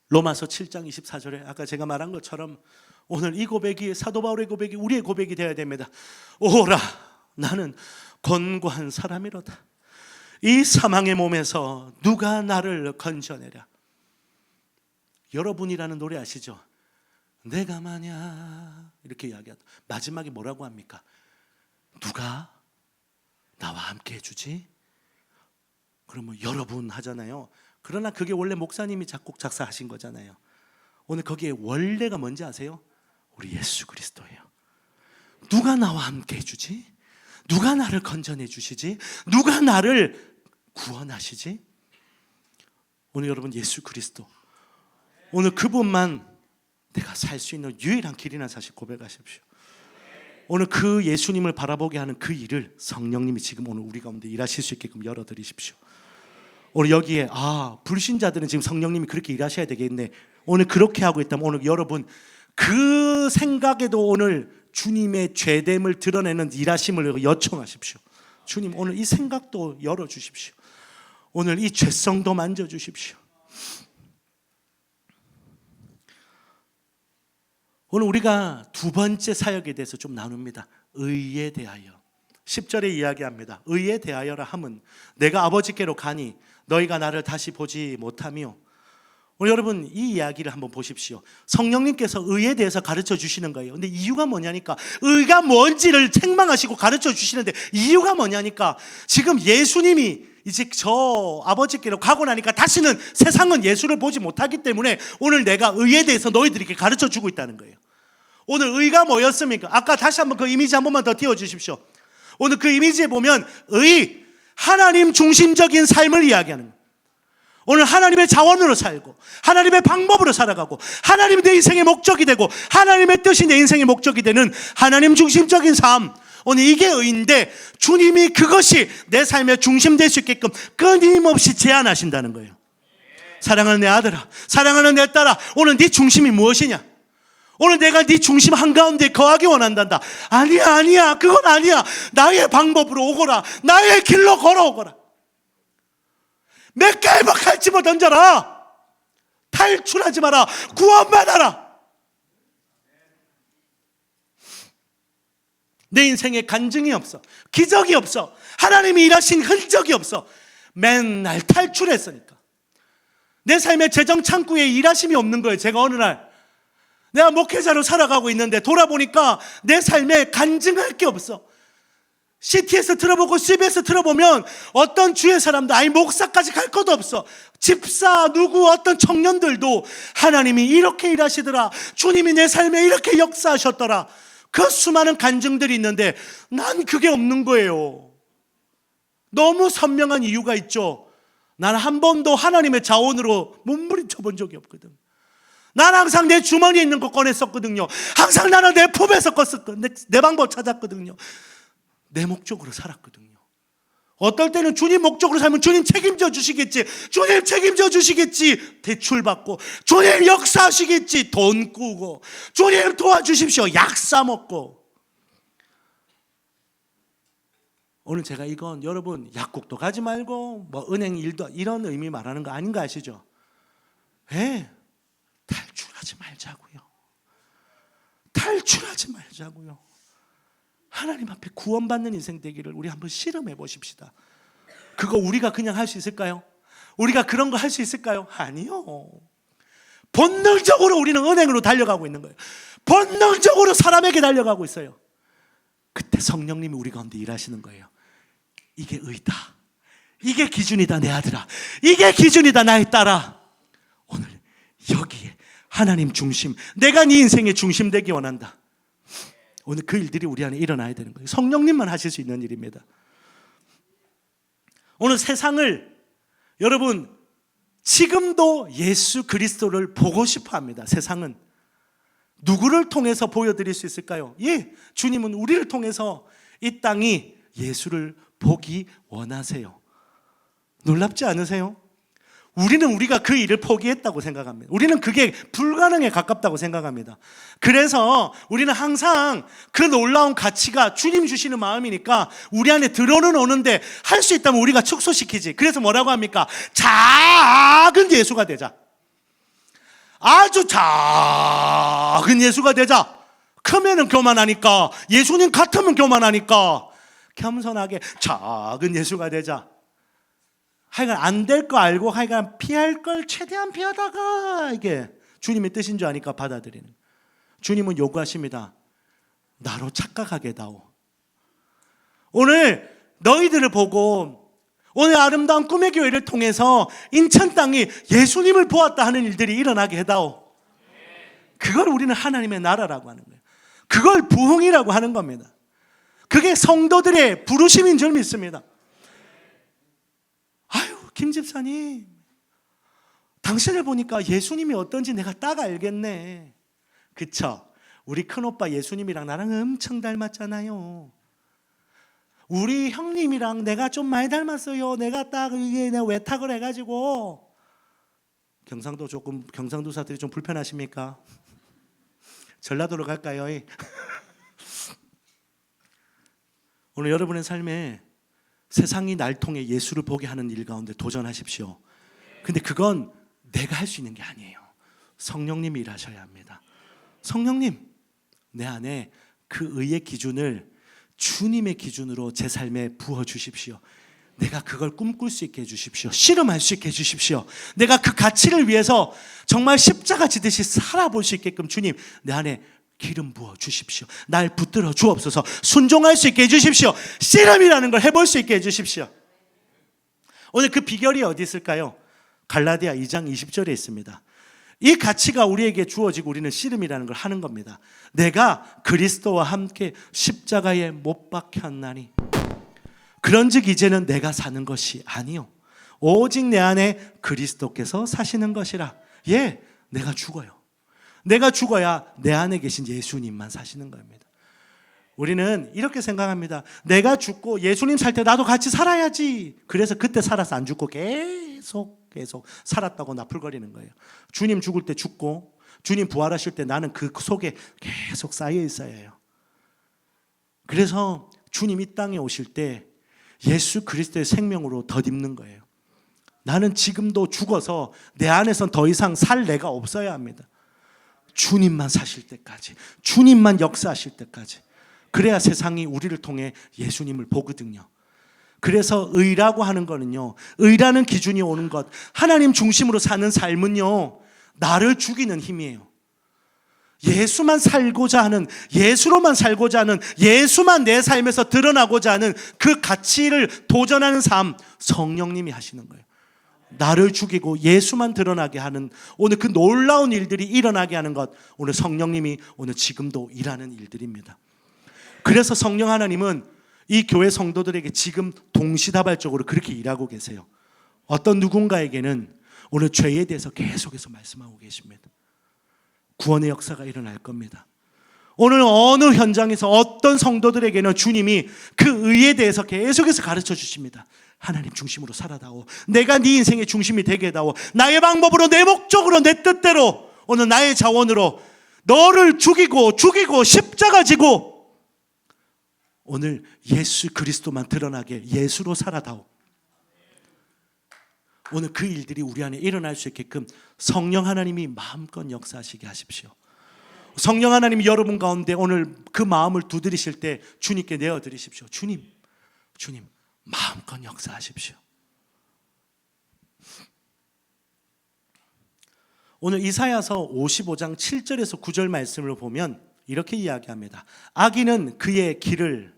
로마서 7장 24절에 아까 제가 말한 것처럼 오늘 이 고백이 사도 바울의 고백이 우리의 고백이 되어야 됩니다. 오라, 나는 권고한 사람이로다. 이 사망의 몸에서 누가 나를 건져내랴. 여러분이라는 노래 아시죠? 내가 만약 이렇게 이야기하다 마지막에 뭐라고 합니까? 누가 나와 함께 해주지? 그러면 여러분 하잖아요. 그러나 그게 원래 목사님이 작곡 작사하신 거잖아요. 오늘 거기에 원래가 뭔지 아세요? 우리 예수 그리스도예요. 누가 나와 함께 해주지? 누가 나를 건져내 주시지? 누가 나를 구원하시지? 오늘 여러분 예수 그리스도, 오늘 그분만 내가 살 수 있는 유일한 길이라는 사실 고백하십시오. 오늘 그 예수님을 바라보게 하는 그 일을 성령님이 지금 오늘 우리 가운데 일하실 수 있게끔 열어드리십시오. 오늘 여기에 불신자들은 지금 성령님이 그렇게 일하셔야 되겠네, 오늘 그렇게 하고 있다면 오늘 여러분 그 생각에도 오늘 주님의 죄됨을 드러내는 일하심을 요청하십시오. 주님, 오늘 이 생각도 열어주십시오. 오늘 이 죄성도 만져주십시오. 오늘 우리가 두 번째 사역에 대해서 좀 나눕니다. 의에 대하여. 10절에 이야기합니다. 의에 대하여라 함은 내가 아버지께로 가니 너희가 나를 다시 보지 못하며. 오늘 여러분 이 이야기를 한번 보십시오. 성령님께서 의에 대해서 가르쳐 주시는 거예요. 근데 이유가 뭐냐니까, 의가 뭔지를 책망하시고 가르쳐 주시는데 이유가 뭐냐니까, 지금 예수님이 이제 저 아버지께로 가고 나니까 다시는 세상은 예수를 보지 못하기 때문에 오늘 내가 의에 대해서 너희들에게 가르쳐 주고 있다는 거예요. 오늘 의가 뭐였습니까? 아까 다시 한번 그 이미지 한 번만 더 띄워 주십시오. 오늘 그 이미지에 보면 의, 하나님 중심적인 삶을 이야기하는 거예요. 오늘 하나님의 자원으로 살고 하나님의 방법으로 살아가고 하나님이 내 인생의 목적이 되고 하나님의 뜻이 내 인생의 목적이 되는 하나님 중심적인 삶, 오늘 이게 의인데 주님이 그것이 내 삶의 중심 될 수 있게끔 끊임없이 제안하신다는 거예요. 사랑하는 내 아들아, 사랑하는 내 딸아, 오늘 네 중심이 무엇이냐? 오늘 내가 네 중심 한가운데 거하기 원한단다. 아니야 그건 아니야. 나의 방법으로 오거라. 나의 길로 걸어오거라. 맥가이버 칼집어 던져라. 탈출하지 마라. 구원받아라. 내 인생에 간증이 없어, 기적이 없어, 하나님이 일하신 흔적이 없어. 맨날 탈출했으니까 내 삶의 재정 창구에 일하심이 없는 거예요. 제가 어느 날 내가 목회자로 살아가고 있는데 돌아보니까 내 삶에 간증할 게 없어. CT에서 들어보고 CBS 들어보면 어떤 주의 사람도, 아니 목사까지 갈 것도 없어. 집사 누구 어떤 청년들도 하나님이 이렇게 일하시더라, 주님이 내 삶에 이렇게 역사하셨더라, 그 수많은 간증들이 있는데 난 그게 없는 거예요. 너무 선명한 이유가 있죠. 나는 한 번도 하나님의 자원으로 몸부림쳐 본 적이 없거든. 나는 항상 내 주머니에 있는 거 꺼냈었거든요. 항상 나는 내 품에 섞었었거든요. 내 방법 찾았거든요. 내 목적으로 살았거든요. 어떨 때는 주님 목적으로 살면 주님 책임져 주시겠지, 주님 책임져 주시겠지, 대출 받고, 주님 역사하시겠지, 돈 꾸고, 주님 도와주십시오, 약 사먹고. 오늘 제가 이건 여러분 약국도 가지 말고 뭐 은행 일도 이런 의미 말하는 거 아닌 거 아시죠? 예, 탈출하지 말자고요. 탈출하지 말자고요. 하나님 앞에 구원받는 인생 되기를 우리 한번 실험해 보십시다. 그거 우리가 그냥 할 수 있을까요? 우리가 그런 거 할 수 있을까요? 아니요. 본능적으로 우리는 은행으로 달려가고 있는 거예요. 본능적으로 사람에게 달려가고 있어요. 그때 성령님이 우리 가운데 일하시는 거예요. 이게 의다, 이게 기준이다 내 아들아, 이게 기준이다 나의 딸아. 오늘 여기에 하나님 중심, 내가 네 인생의 중심 되기 원한다. 오늘 그 일들이 우리 안에 일어나야 되는 거예요. 성령님만 하실 수 있는 일입니다. 오늘 세상을 여러분 지금도 예수 그리스도를 보고 싶어 합니다. 세상은 누구를 통해서 보여드릴 수 있을까요? 예, 주님은 우리를 통해서 이 땅이 예수를 보기 원하세요. 놀랍지 않으세요? 우리는 우리가 그 일을 포기했다고 생각합니다. 우리는 그게 불가능에 가깝다고 생각합니다. 그래서 우리는 항상 그 놀라운 가치가 주님 주시는 마음이니까 우리 안에 들어는 오는데 할 수 있다면 우리가 축소시키지. 그래서 뭐라고 합니까? 작은 예수가 되자. 아주 작은 예수가 되자. 크면은 교만하니까, 예수님 같으면 교만하니까 겸손하게 작은 예수가 되자. 하여간 안 될 거 알고 하여간 피할 걸 최대한 피하다가 이게 주님의 뜻인 줄 아니까 받아들이는. 주님은 요구하십니다. 나로 착각하게 다오. 오늘 너희들을 보고 오늘 아름다운 꿈의 교회를 통해서 인천 땅이 예수님을 보았다 하는 일들이 일어나게 해다오. 그걸 우리는 하나님의 나라라고 하는 거예요. 그걸 부흥이라고 하는 겁니다. 그게 성도들의 부르심인 줄 믿습니다. 아유, 김 집사님, 당신을 보니까 예수님이 어떤지 내가 딱 알겠네. 그쵸? 우리 큰오빠 예수님이랑 나랑 엄청 닮았잖아요. 우리 형님이랑 내가 좀 많이 닮았어요. 내가 딱 이게 내가 외탁을 해가지고. 경상도 사람들이 좀 불편하십니까? 전라도로 갈까요? 오늘 여러분의 삶에 세상이 날 통해 예수를 보게 하는 일 가운데 도전하십시오. 근데 그건 내가 할 수 있는 게 아니에요. 성령님이 일하셔야 합니다. 성령님, 내 안에 그 의의 기준을 주님의 기준으로 제 삶에 부어주십시오. 내가 그걸 꿈꿀 수 있게 해주십시오. 실험할 수 있게 해주십시오. 내가 그 가치를 위해서 정말 십자가 지듯이 살아볼 수 있게끔 주님 내 안에 기름 부어 주십시오. 날 붙들어 주옵소서. 순종할 수 있게 해주십시오. 실험이라는 걸 해볼 수 있게 해주십시오. 오늘 그 비결이 어디 있을까요? 갈라디아 2장 20절에 있습니다. 이 가치가 우리에게 주어지고 우리는 씨름이라는 걸 하는 겁니다. 내가 그리스도와 함께 십자가에 못 박혔나니 그런즉 이제는 내가 사는 것이 아니요 오직 내 안에 그리스도께서 사시는 것이라. 예, 내가 죽어요. 내가 죽어야 내 안에 계신 예수님만 사시는 겁니다. 우리는 이렇게 생각합니다. 내가 죽고 예수님 살 때 나도 같이 살아야지. 그래서 그때 살아서 안 죽고 계속 살았다고 나풀거리는 거예요. 주님 죽을 때 죽고 주님 부활하실 때 나는 그 속에 계속 쌓여 있어야 해요. 그래서 주님 이 땅에 오실 때 예수 그리스도의 생명으로 덧입는 거예요. 나는 지금도 죽어서 내 안에선 더 이상 살 내가 없어야 합니다. 주님만 사실 때까지, 주님만 역사하실 때까지. 그래야 세상이 우리를 통해 예수님을 보거든요. 그래서 의라고 하는 거는요, 의라는 기준이 오는 것, 하나님 중심으로 사는 삶은요, 나를 죽이는 힘이에요. 예수만 살고자 하는, 예수로만 살고자 하는, 예수만 내 삶에서 드러나고자 하는 그 가치를 도전하는 삶, 성령님이 하시는 거예요. 나를 죽이고 예수만 드러나게 하는 오늘 그 놀라운 일들이 일어나게 하는 것, 오늘 성령님이 오늘 지금도 일하는 일들입니다. 그래서 성령 하나님은 이 교회 성도들에게 지금 동시다발적으로 그렇게 일하고 계세요. 어떤 누군가에게는 오늘 죄에 대해서 계속해서 말씀하고 계십니다. 구원의 역사가 일어날 겁니다. 오늘 어느 현장에서 어떤 성도들에게는 주님이 그 의에 대해서 계속해서 가르쳐 주십니다. 하나님 중심으로 살아다오. 내가 네 인생의 중심이 되게 해다오. 나의 방법으로, 내 목적으로, 내 뜻대로, 오늘 나의 자원으로 너를 죽이고 십자가 지고 오늘 예수 그리스도만 드러나게 예수로 살아다오. 오늘 그 일들이 우리 안에 일어날 수 있게끔 성령 하나님이 마음껏 역사하시게 하십시오. 성령 하나님이 여러분 가운데 오늘 그 마음을 두드리실 때 주님께 내어드리십시오. 주님 마음껏 역사하십시오. 오늘 이사야서 55장 7절에서 9절 말씀을 보면 이렇게 이야기합니다. 악인은 그의 길을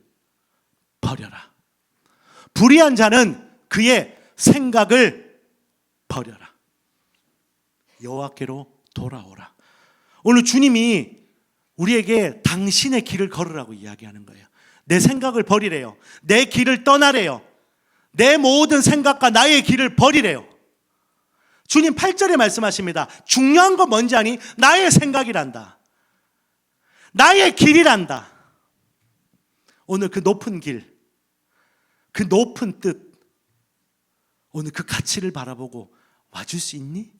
버려라. 불의한 자는 그의 생각을 버려라. 여호와께로 돌아오라. 오늘 주님이 우리에게 당신의 길을 걸으라고 이야기하는 거예요. 내 생각을 버리래요. 내 길을 떠나래요. 내 모든 생각과 나의 길을 버리래요. 주님 8절에 말씀하십니다. 중요한 건 뭔지 아니? 나의 생각이란다. 나의 길이란다. 오늘 그 높은 길, 그 높은 뜻, 오늘 그 가치를 바라보고 와줄 수 있니?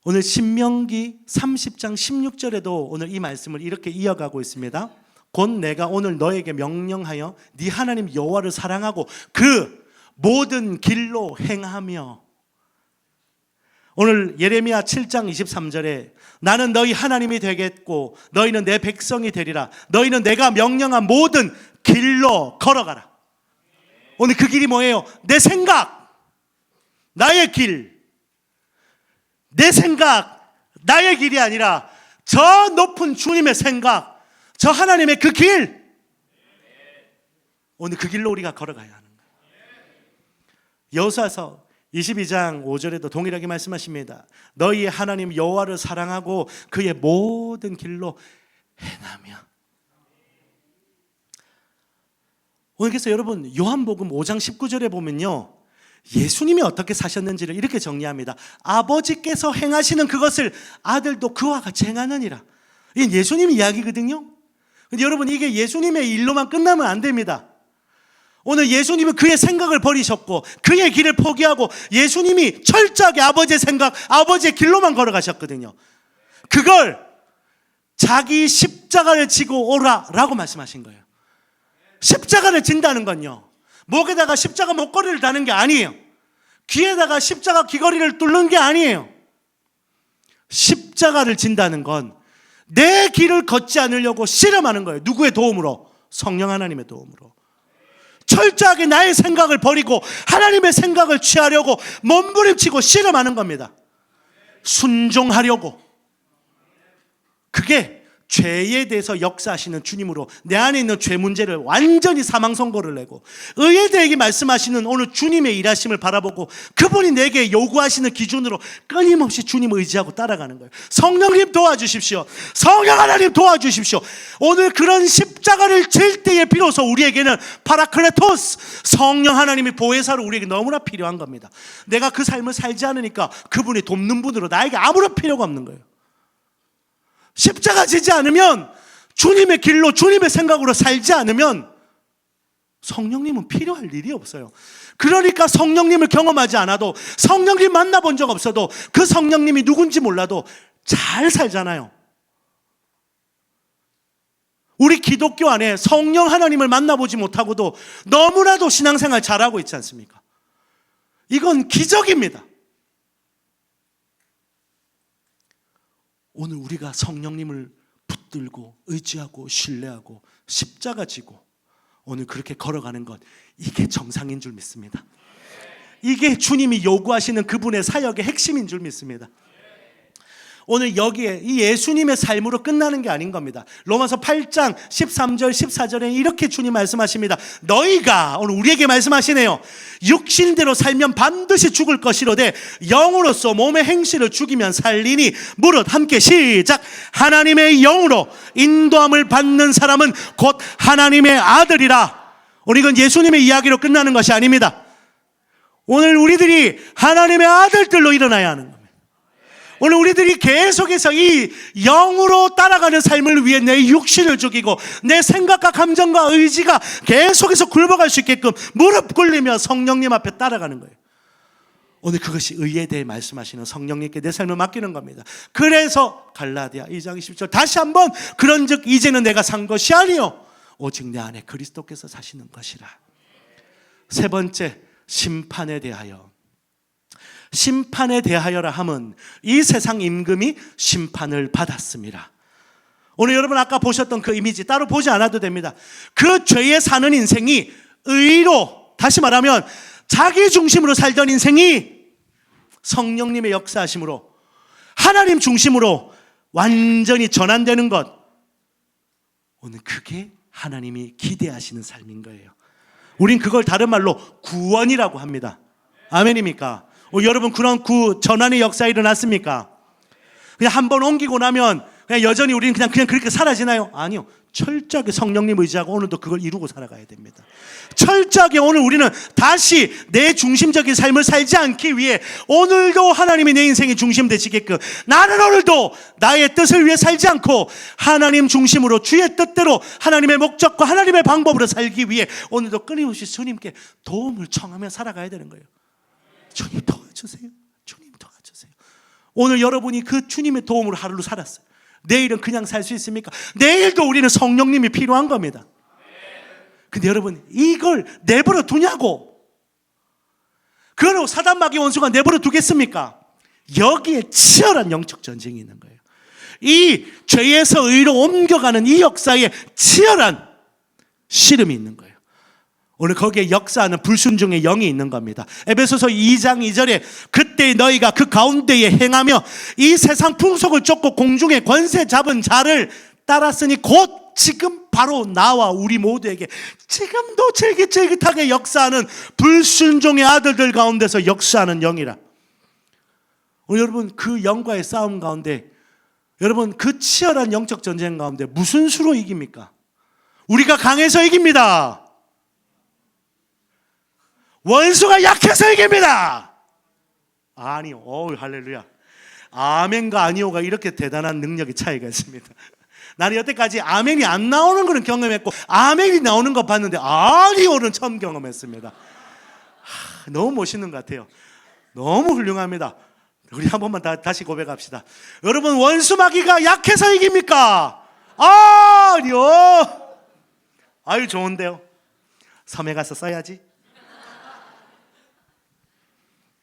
오늘 신명기 30장 16절에도 오늘 이 말씀을 이렇게 이어가고 있습니다. 곧 내가 오늘 너에게 명령하여 네 하나님 여호와를 사랑하고 그 모든 길로 행하며. 오늘 예레미야 7장 23절에 나는 너희 하나님이 되겠고 너희는 내 백성이 되리라. 너희는 내가 명령한 모든 길로 걸어가라. 오늘 그 길이 뭐예요? 내 생각, 나의 길, 내 생각, 나의 길이 아니라 저 높은 주님의 생각, 저 하나님의 그 길, 오늘 그 길로 우리가 걸어가야 하는 거예요. 여호수아서 22장 5절에도 동일하게 말씀하십니다. 너희 하나님 여호와를 사랑하고 그의 모든 길로 행하며. 오늘 그래서 여러분 요한복음 5장 19절에 보면요, 예수님이 어떻게 사셨는지를 이렇게 정리합니다. 아버지께서 행하시는 그것을 아들도 그와 같이 행하느니라. 이게 예수님 이야기거든요. 근데 여러분 이게 예수님의 일로만 끝나면 안 됩니다. 오늘 예수님은 그의 생각을 버리셨고 그의 길을 포기하고 예수님이 철저하게 아버지의 생각, 아버지의 길로만 걸어가셨거든요. 그걸 자기 십자가를 지고 오라라고 말씀하신 거예요. 십자가를 진다는 건요, 목에다가 십자가 목걸이를 다는 게 아니에요. 귀에다가 십자가 귀걸이를 뚫는 게 아니에요. 십자가를 진다는 건 내 길을 걷지 않으려고 씨름하는 거예요. 누구의 도움으로? 성령 하나님의 도움으로. 철저하게 나의 생각을 버리고 하나님의 생각을 취하려고 몸부림치고 씨름하는 겁니다. 순종하려고. 그게 죄에 대해서 역사하시는 주님으로 내 안에 있는 죄 문제를 완전히 사망 선고를 내고, 의에 대해 말씀하시는 오늘 주님의 일하심을 바라보고 그분이 내게 요구하시는 기준으로 끊임없이 주님 의지하고 따라가는 거예요. 성령님 도와주십시오. 성령 하나님 도와주십시오. 오늘 그런 십자가를 질 때에 비로소 우리에게는 파라클레토스, 성령 하나님의 보혜사로 우리에게 너무나 필요한 겁니다. 내가 그 삶을 살지 않으니까 그분이 돕는 분으로 나에게 아무런 필요가 없는 거예요. 십자가 지지 않으면, 주님의 길로 주님의 생각으로 살지 않으면 성령님은 필요할 일이 없어요. 그러니까 성령님을 경험하지 않아도, 성령님 만나본 적 없어도, 그 성령님이 누군지 몰라도 잘 살잖아요. 우리 기독교 안에 성령 하나님을 만나보지 못하고도 너무나도 신앙생활 잘하고 있지 않습니까? 이건 기적입니다. 오늘 우리가 성령님을 붙들고 의지하고 신뢰하고 십자가 지고 오늘 그렇게 걸어가는 것, 이게 정상인 줄 믿습니다. 이게 주님이 요구하시는 그분의 사역의 핵심인 줄 믿습니다. 오늘 여기에 이 예수님의 삶으로 끝나는 게 아닌 겁니다. 로마서 8장 13절 14절에 이렇게 주님 말씀하십니다. 너희가, 오늘 우리에게 말씀하시네요. 육신대로 살면 반드시 죽을 것이로되 영으로서 몸의 행실을 죽이면 살리니 무릇 함께 시작. 하나님의 영으로 인도함을 받는 사람은 곧 하나님의 아들이라. 오늘 이건 예수님의 이야기로 끝나는 것이 아닙니다. 오늘 우리들이 하나님의 아들들로 일어나야 하는 겁니다. 오늘 우리들이 계속해서 이 영으로 따라가는 삶을 위해 내 육신을 죽이고 내 생각과 감정과 의지가 계속해서 굴러갈 수 있게끔 무릎 꿇리며 성령님 앞에 따라가는 거예요. 오늘 그것이 의에 대해 말씀하시는 성령님께 내 삶을 맡기는 겁니다. 그래서 갈라디아 2장 20절 다시 한번 그런즉 이제는 내가 산 것이 아니요 오직 내 안에 그리스도께서 사시는 것이라. 세 번째, 심판에 대하여. 심판에 대하여라 함은 이 세상 임금이 심판을 받았습니다. 오늘 여러분 아까 보셨던 그 이미지 따로 보지 않아도 됩니다. 그 죄에 사는 인생이 의로, 다시 말하면 자기 중심으로 살던 인생이 성령님의 역사하심으로 하나님 중심으로 완전히 전환되는 것, 오늘 그게 하나님이 기대하시는 삶인 거예요. 우린 그걸 다른 말로 구원이라고 합니다. 아멘입니까? 여러분 그런 전환의 역사 일어났습니까? 그냥 한번 옮기고 나면 그냥 여전히 우리는 그냥 그렇게 살아지나요? 아니요. 철저하게 성령님 의지하고 오늘도 그걸 이루고 살아가야 됩니다. 철저하게 오늘 우리는 다시 내 중심적인 삶을 살지 않기 위해 오늘도 하나님이 내 인생의 중심 되시게끔 나는 오늘도 나의 뜻을 위해 살지 않고 하나님 중심으로 주의 뜻대로 하나님의 목적과 하나님의 방법으로 살기 위해 오늘도 끊임없이 주님께 도움을 청하며 살아가야 되는 거예요. 주님 도와주세요. 주님 도와주세요. 오늘 여러분이 그 주님의 도움으로 하루를 살았어요. 내일은 그냥 살 수 있습니까? 내일도 우리는 성령님이 필요한 겁니다. 근데 여러분 이걸 내버려 두냐고. 그러고 사단마귀 원수가 내버려 두겠습니까? 여기에 치열한 영적 전쟁이 있는 거예요. 이 죄에서 의로 옮겨가는 이 역사에 치열한 씨름이 있는 거예요. 오늘 거기에 역사하는 불순종의 영이 있는 겁니다. 에베소서 2장 2절에 그때 너희가 그 가운데에 행하며 이 세상 풍속을 쫓고 공중의 권세 잡은 자를 따랐으니 곧 지금 바로 나와 우리 모두에게 지금도 쫄깃쫄깃하게 역사하는 불순종의 아들들 가운데서 역사하는 영이라. 오늘 여러분 그 영과의 싸움 가운데, 여러분 그 치열한 영적 전쟁 가운데 무슨 수로 이깁니까? 우리가 강해서 이깁니다. 원수가 약해서 이깁니다. 아니요. 할렐루야. 아멘과 아니오가 이렇게 대단한 능력의 차이가 있습니다. 나는 여태까지 아멘이 안 나오는 거는 경험했고 아멘이 나오는 거 봤는데 아니오는 처음 경험했습니다. 너무 멋있는 것 같아요. 너무 훌륭합니다. 우리 한 번만 다시 고백합시다. 여러분 원수 마귀가 약해서 이깁니까? 아니요. 아유 좋은데요. 섬에 가서 써야지.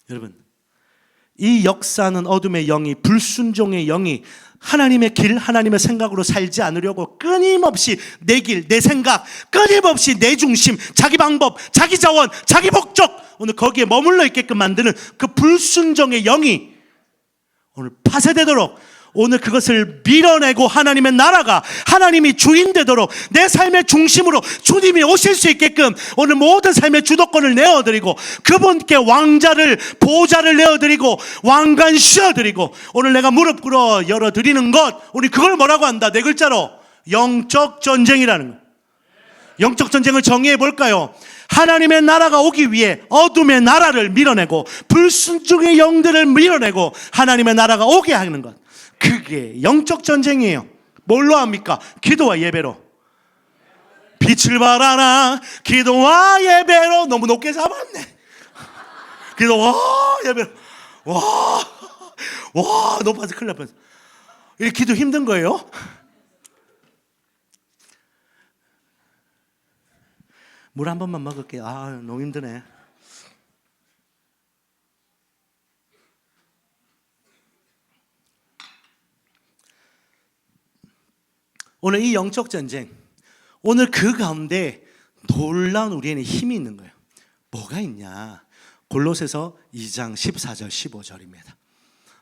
여러분 이 역사는 어둠의 영이, 불순종의 영이 하나님의 길, 하나님의 생각으로 살지 않으려고 끊임없이 내 길, 내 생각, 끊임없이 내 중심, 자기 방법, 자기 자원, 자기 목적, 오늘 거기에 머물러 있게끔 만드는 그 불순종의 영이 오늘 파쇄되도록, 오늘 그것을 밀어내고 하나님의 나라가, 하나님이 주인 되도록, 내 삶의 중심으로 주님이 오실 수 있게끔 오늘 모든 삶의 주도권을 내어드리고, 그분께 왕자를, 보좌를 내어드리고, 왕관 씌워드리고, 오늘 내가 무릎 꿇어 열어드리는 것, 우리 그걸 뭐라고 한다? 네 글자로 영적 전쟁이라는 거예요. 영적 전쟁을 정의해 볼까요? 하나님의 나라가 오기 위해 어둠의 나라를 밀어내고, 불순종의 영들을 밀어내고 하나님의 나라가 오게 하는 것, 그게 영적 전쟁이에요. 뭘로 합니까? 기도와 예배로. 빛을 발하라 기도와 예배로. 너무 높게 잡았네. 기도와 예배로. 와 높아서 큰일 날 뻔했어. 이 기도 힘든 거예요? 물 한 번만 먹을게요. 너무 힘드네. 오늘 이 영적 전쟁, 오늘 그 가운데 놀라운 우리에는 힘이 있는 거예요. 뭐가 있냐? 골로새서 2장 14절 15절입니다.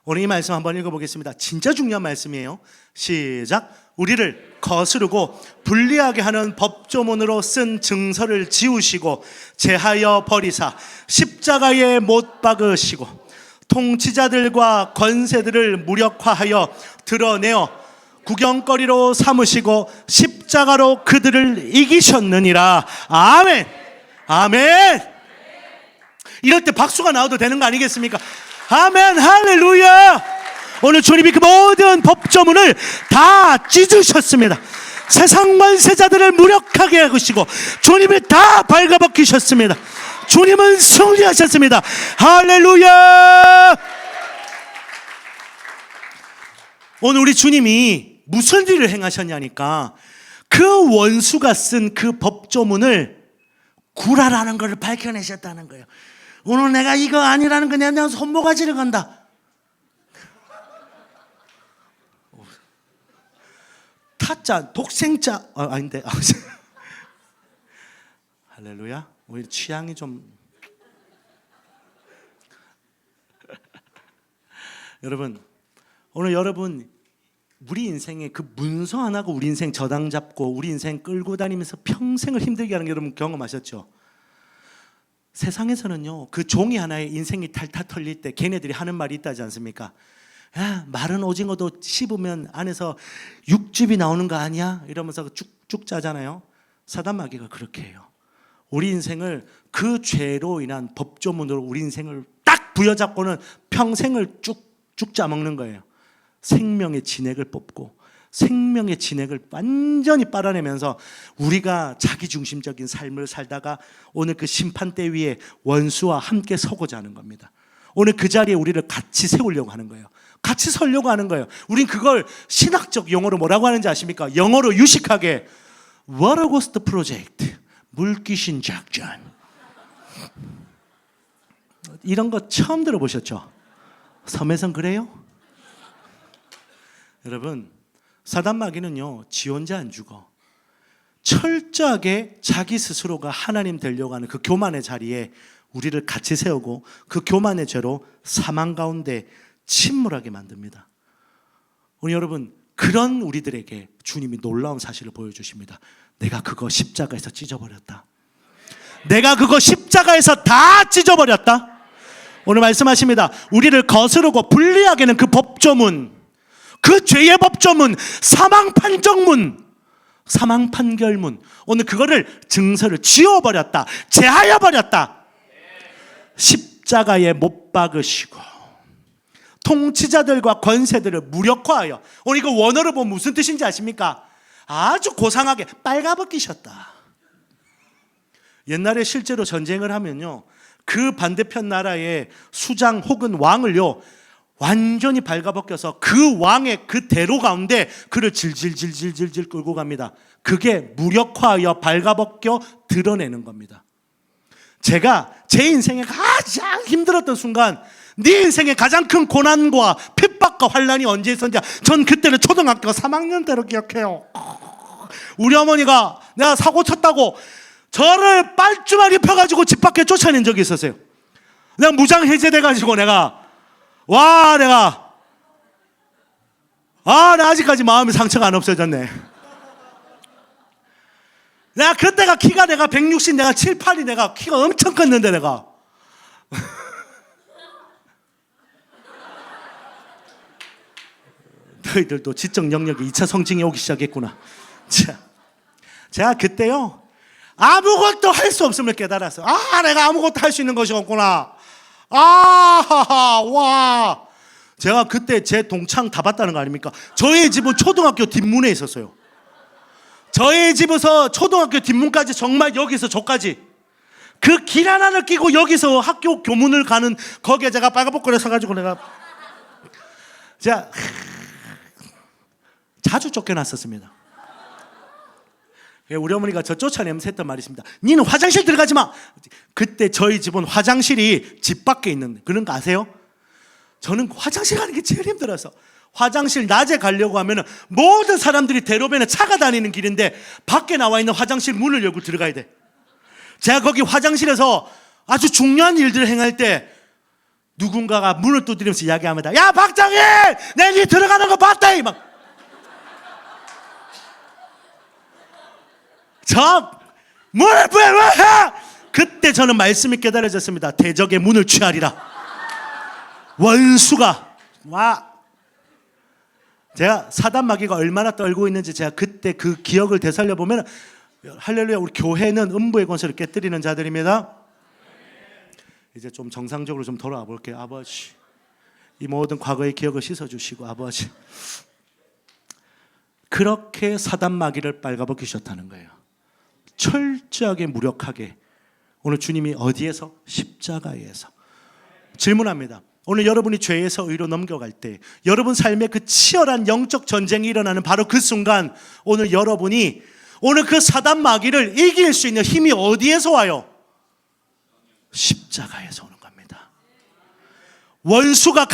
오늘 이 말씀 한번 읽어보겠습니다. 진짜 중요한 말씀이에요. 시작. 우리를 거스르고 불리하게 하는 법조문으로 쓴 증서를 지우시고 제하여 버리사 십자가에 못 박으시고 통치자들과 권세들을 무력화하여 드러내어 구경거리로 삼으시고 십자가로 그들을 이기셨느니라. 아멘. 아멘. 이럴 때 박수가 나와도 되는 거 아니겠습니까? 아멘. 할렐루야. 오늘 주님이 그 모든 법조문을 다 찢으셨습니다. 세상 권세자들을 무력하게 하시고 주님이 다 발가벗기셨습니다. 주님은 승리하셨습니다. 할렐루야. 오늘 우리 주님이 무슨 일을 행하셨냐니까, 그 원수가 쓴 그 법조문을 구라라는 것을 밝혀내셨다는 거예요. 오늘 내가 이거 아니라는 거 내가 손모가지를 건다. 타짜, 독생자, 아닌데. 할렐루야. 우리 취향이 좀. 여러분, 오늘 여러분 우리 인생에 그 문서 하나가 우리 인생 저당 잡고 우리 인생 끌고 다니면서 평생을 힘들게 하는 게 여러분 경험하셨죠? 세상에서는요, 그 종이 하나에 인생이 탈탈 털릴 때 걔네들이 하는 말이 있다지 않습니까? 야, 마른 오징어도 씹으면 안에서 육즙이 나오는 거 아니야? 이러면서 쭉쭉 짜잖아요. 사단 마귀가 그렇게 해요. 우리 인생을 그 죄로 인한 법조문으로 우리 인생을 딱 부여잡고는 평생을 쭉쭉 짜먹는 거예요. 생명의 진액을 뽑고 생명의 진액을 완전히 빨아내면서 우리가 자기중심적인 삶을 살다가 오늘 그 심판대 위에 원수와 함께 서고자 하는 겁니다. 오늘 그 자리에 우리를 같이 세우려고 하는 거예요. 같이 서려고 하는 거예요. 우린 그걸 신학적 용어로 뭐라고 하는지 아십니까? 영어로 유식하게 Water Ghost Project, 물귀신 작전. 이런 거 처음 들어보셨죠? 섬에선 그래요? 여러분, 사단 마귀는요, 지 혼자 안 죽어. 철저하게 자기 스스로가 하나님 되려고 하는 그 교만의 자리에 우리를 같이 세우고 그 교만의 죄로 사망 가운데 침몰하게 만듭니다. 우리 여러분, 그런 우리들에게 주님이 놀라운 사실을 보여주십니다. 내가 그거 십자가에서 찢어버렸다. 내가 그거 십자가에서 다 찢어버렸다. 오늘 말씀하십니다. 우리를 거스르고 불리하게 하는 그 법조문, 그 죄의 법조문, 사망 판정문, 사망 판결문, 오늘 그거를 증서를 지워버렸다. 제하여 버렸다. 십자가에 못 박으시고 통치자들과 권세들을 무력화하여. 오늘 이거 원어로 보면 무슨 뜻인지 아십니까? 아주 고상하게 빨가벗기셨다. 옛날에 실제로 전쟁을 하면요, 그 반대편 나라의 수장 혹은 왕을요 완전히 발가벗겨서 그 왕의 그 대로 가운데 그를 질질질질질질 끌고 갑니다. 그게 무력화하여 발가벗겨 드러내는 겁니다. 제가 제 인생에 가장 힘들었던 순간, 네 인생의 가장 큰 고난과 핍박과 환난이 언제 있었는지 전 그때는 초등학교 3학년 때로 기억해요. 우리 어머니가 내가 사고 쳤다고 저를 빨주머니 펴가지고 집 밖에 쫓아낸 적이 있었어요. 내가 무장 해제돼가지고 내가 내가 아직까지 마음의 상처가 안 없어졌네. 내가 그때가 키가 내가 160 내가 7, 8이 내가 키가 엄청 컸는데 내가 너희들도 지적 영역이 2차 성징이 오기 시작했구나. 자, 제가 그때요 아무것도 할 수 없음을 깨달았어. 내가 아무것도 할 수 있는 것이 없구나. 제가 그때 제 동창 다 봤다는 거 아닙니까? 저희 집은 초등학교 뒷문에 있었어요. 저희 집에서 초등학교 뒷문까지 정말 여기서 저까지 그 길 하나를 끼고 여기서 학교 교문을 가는 거기에 제가 빨간복권에 서가지고 내가 자주 쫓겨났었습니다. 우리 어머니가 저 쫓아내면서 했던 말이 있습니다. 니는 화장실 들어가지 마. 그때 저희 집은 화장실이 집 밖에 있는 그런 거 아세요? 저는 화장실 가는 게 제일 힘들어서 화장실 낮에 가려고 하면 모든 사람들이 대로변에 차가 다니는 길인데 밖에 나와 있는 화장실 문을 열고 들어가야 돼. 제가 거기 화장실에서 아주 중요한 일들을 행할 때 누군가가 문을 두드리면서 이야기합니다. 야 박장일! 내 니 들어가는 거 봤다! 막 뭘 해? 그때 저는 말씀이 깨달아졌습니다. 대적의 문을 취하리라. 원수가 제가 사단마귀가 얼마나 떨고 있는지 제가 그때 그 기억을 되살려 보면 할렐루야, 우리 교회는 음부의 권세를 깨뜨리는 자들입니다. 이제 좀 정상적으로 좀 돌아와 볼게요. 아버지, 이 모든 과거의 기억을 씻어주시고 아버지, 그렇게 사단마귀를 빨가벗기셨다는 거예요. 철저하게 무력하게. 오늘 주님이 어디에서? 십자가에서. 질문합니다. 오늘 여러분이 죄에서 의로 넘겨갈 때 여러분 삶에 그 치열한 영적 전쟁이 일어나는 바로 그 순간 오늘 여러분이 오늘 그 사단 마귀를 이길 수 있는 힘이 어디에서 와요? 십자가에서 오는 겁니다. 원수가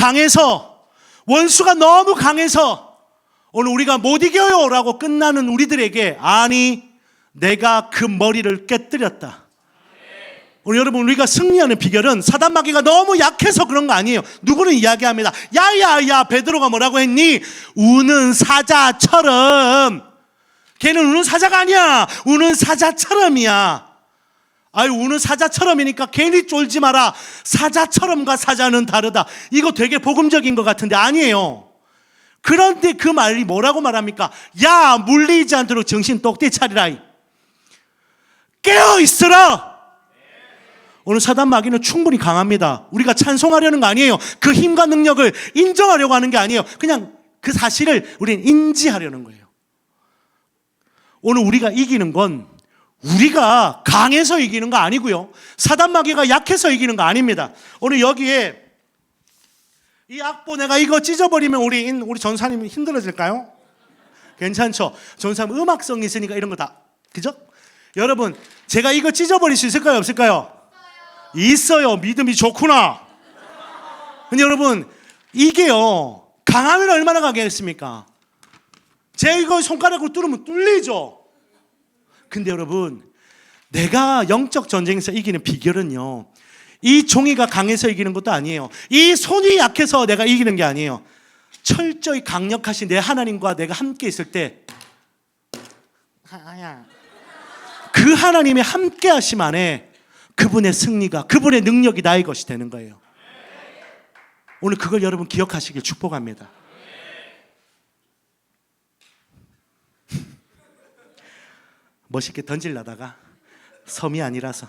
너무 강해서 오늘 우리가 못 이겨요 라고 끝나는 우리들에게 아니, 내가 그 머리를 깨뜨렸다. 오늘 여러분, 우리가 승리하는 비결은 사단 마귀가 너무 약해서 그런 거 아니에요. 누구는 이야기합니다. 야야야, 베드로가 뭐라고 했니? 우는 사자처럼. 걔는 우는 사자가 아니야. 우는 사자처럼이야. 우는 사자처럼이니까 괜히 쫄지 마라. 사자처럼과 사자는 다르다. 이거 되게 복음적인 것 같은데 아니에요. 그런데 그 말이 뭐라고 말합니까? 야, 물리지 않도록 정신 똑띠 차리라. 깨어 있으라. 오늘 사단 마귀는 충분히 강합니다. 우리가 찬송하려는 거 아니에요. 그 힘과 능력을 인정하려고 하는 게 아니에요. 그냥 그 사실을 우리는 인지하려는 거예요. 오늘 우리가 이기는 건 우리가 강해서 이기는 거 아니고요. 사단 마귀가 약해서 이기는 거 아닙니다. 오늘 여기에 이 악보 내가 이거 찢어버리면 우리 전사님 힘들어질까요? 괜찮죠? 전사님 음악성이 있으니까 이런 거 다, 그죠? 여러분, 제가 이거 찢어버릴 수 있을까요? 없을까요? 있어요. 믿음이 좋구나. 근데 여러분, 이게요, 강하면 얼마나 강하겠습니까? 제가 이거 손가락으로 뚫으면 뚫리죠. 근데 여러분, 내가 영적 전쟁에서 이기는 비결은요, 이 종이가 강해서 이기는 것도 아니에요. 이 손이 약해서 내가 이기는 게 아니에요. 철저히 강력하신 내 하나님과 내가 함께 있을 때 그 하나님의 함께 하심 안에 그분의 승리가, 그분의 능력이 나의 것이 되는 거예요. 오늘 그걸 여러분 기억하시길 축복합니다. 멋있게 던질려다가 섬이 아니라서.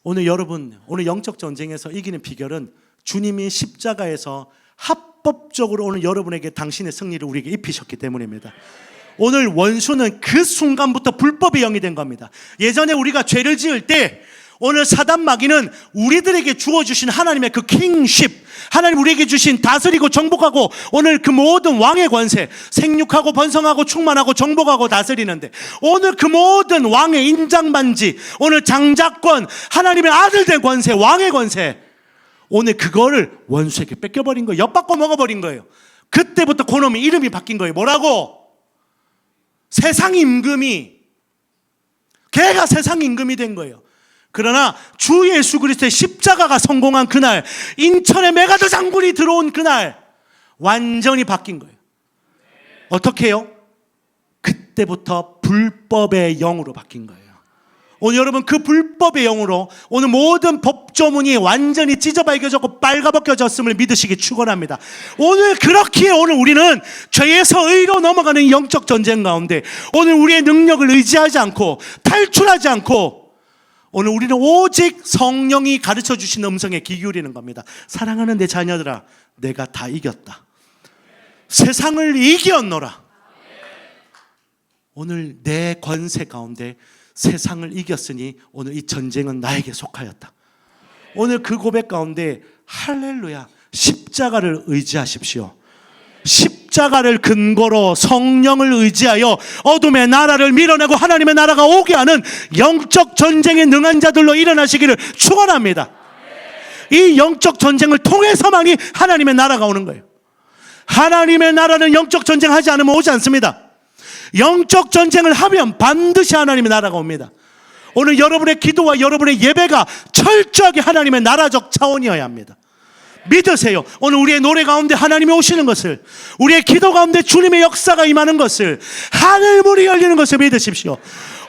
오늘 여러분, 오늘 영적 전쟁에서 이기는 비결은 주님이 십자가에서 합법적으로 오늘 여러분에게 당신의 승리를 우리에게 입히셨기 때문입니다. 오늘 원수는 그 순간부터 불법의 영이 된 겁니다. 예전에 우리가 죄를 지을 때 오늘 사단 마귀는 우리들에게 주어주신 하나님의 그 킹십, 하나님 우리에게 주신 다스리고 정복하고 오늘 그 모든 왕의 권세, 생육하고 번성하고 충만하고 정복하고 다스리는데 오늘 그 모든 왕의 인장반지, 오늘 장자권, 하나님의 아들 된 권세, 왕의 권세, 오늘 그거를 원수에게 뺏겨버린 거예요. 엿받고 먹어버린 거예요. 그때부터 그놈의 이름이 바뀐 거예요. 뭐라고? 세상 임금이, 걔가 세상 임금이 된 거예요. 그러나 주 예수 그리스도의 십자가가 성공한 그날, 인천에 메가더 장군이 들어온 그날 완전히 바뀐 거예요. 어떻게 해요? 그때부터 불법의 영으로 바뀐 거예요. 오늘 여러분 그 불법의 영으로 오늘 모든 법조문이 완전히 찢어발겨졌고 빨가벗겨졌음을 믿으시기 축원합니다. 오늘 그렇기에 오늘 우리는 죄에서 의로 넘어가는 영적 전쟁 가운데 오늘 우리의 능력을 의지하지 않고 탈출하지 않고 오늘 우리는 오직 성령이 가르쳐 주신 음성에 귀 기울이는 겁니다. 사랑하는 내 자녀들아, 내가 다 이겼다. 세상을 이기었노라. 오늘 내 권세 가운데 세상을 이겼으니 오늘 이 전쟁은 나에게 속하였다. 오늘 그 고백 가운데 할렐루야, 십자가를 의지하십시오. 십자가를 근거로 성령을 의지하여 어둠의 나라를 밀어내고 하나님의 나라가 오게 하는 영적 전쟁에 능한 자들로 일어나시기를 축원합니다. 이 영적 전쟁을 통해서만이 하나님의 나라가 오는 거예요. 하나님의 나라는 영적 전쟁하지 않으면 오지 않습니다. 영적 전쟁을 하면 반드시 하나님의 나라가 옵니다. 오늘 여러분의 기도와 여러분의 예배가 철저하게 하나님의 나라적 차원이어야 합니다. 믿으세요. 오늘 우리의 노래 가운데 하나님이 오시는 것을, 우리의 기도 가운데 주님의 역사가 임하는 것을, 하늘문이 열리는 것을 믿으십시오.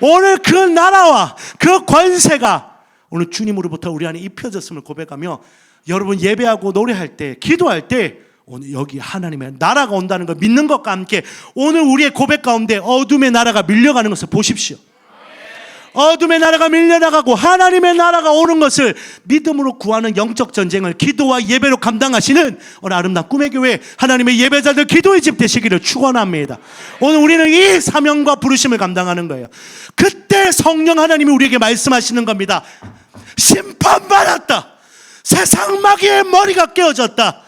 오늘 그 나라와 그 권세가 오늘 주님으로부터 우리 안에 입혀졌음을 고백하며 여러분 예배하고 노래할 때, 기도할 때 오늘 여기 하나님의 나라가 온다는 걸 믿는 것과 함께 오늘 우리의 고백 가운데 어둠의 나라가 밀려가는 것을 보십시오. 어둠의 나라가 밀려나가고 하나님의 나라가 오는 것을 믿음으로 구하는 영적 전쟁을 기도와 예배로 감당하시는 오늘 아름다운 꿈의 교회 하나님의 예배자들 기도의 집 되시기를 축원합니다. 오늘 우리는 이 사명과 부르심을 감당하는 거예요. 그때 성령 하나님이 우리에게 말씀하시는 겁니다. 심판받았다. 세상 마귀의 머리가 깨어졌다.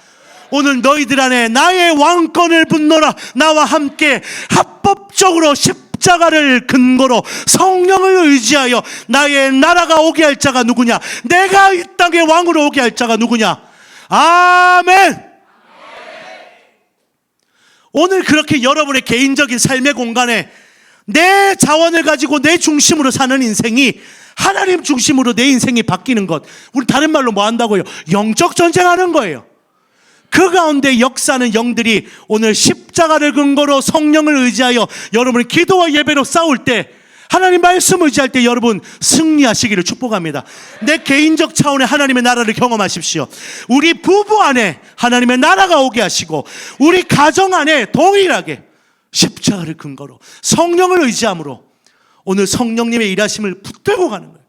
오늘 너희들 안에 나의 왕권을 분노라. 나와 함께 합법적으로 십자가를 근거로 성령을 의지하여 나의 나라가 오게 할 자가 누구냐? 내가 이 땅의 왕으로 오게 할 자가 누구냐? 아멘. 오늘 그렇게 여러분의 개인적인 삶의 공간에 내 자원을 가지고 내 중심으로 사는 인생이 하나님 중심으로 내 인생이 바뀌는 것, 우리 다른 말로 뭐 한다고요? 영적 전쟁하는 거예요. 그 가운데 역사하는 영들이 오늘 십자가를 근거로 성령을 의지하여 여러분의 기도와 예배로 싸울 때, 하나님 말씀 의지할 때 여러분 승리하시기를 축복합니다. 내 개인적 차원의 하나님의 나라를 경험하십시오. 우리 부부 안에 하나님의 나라가 오게 하시고 우리 가정 안에 동일하게 십자가를 근거로 성령을 의지함으로 오늘 성령님의 일하심을 붙들고 가는 거예요.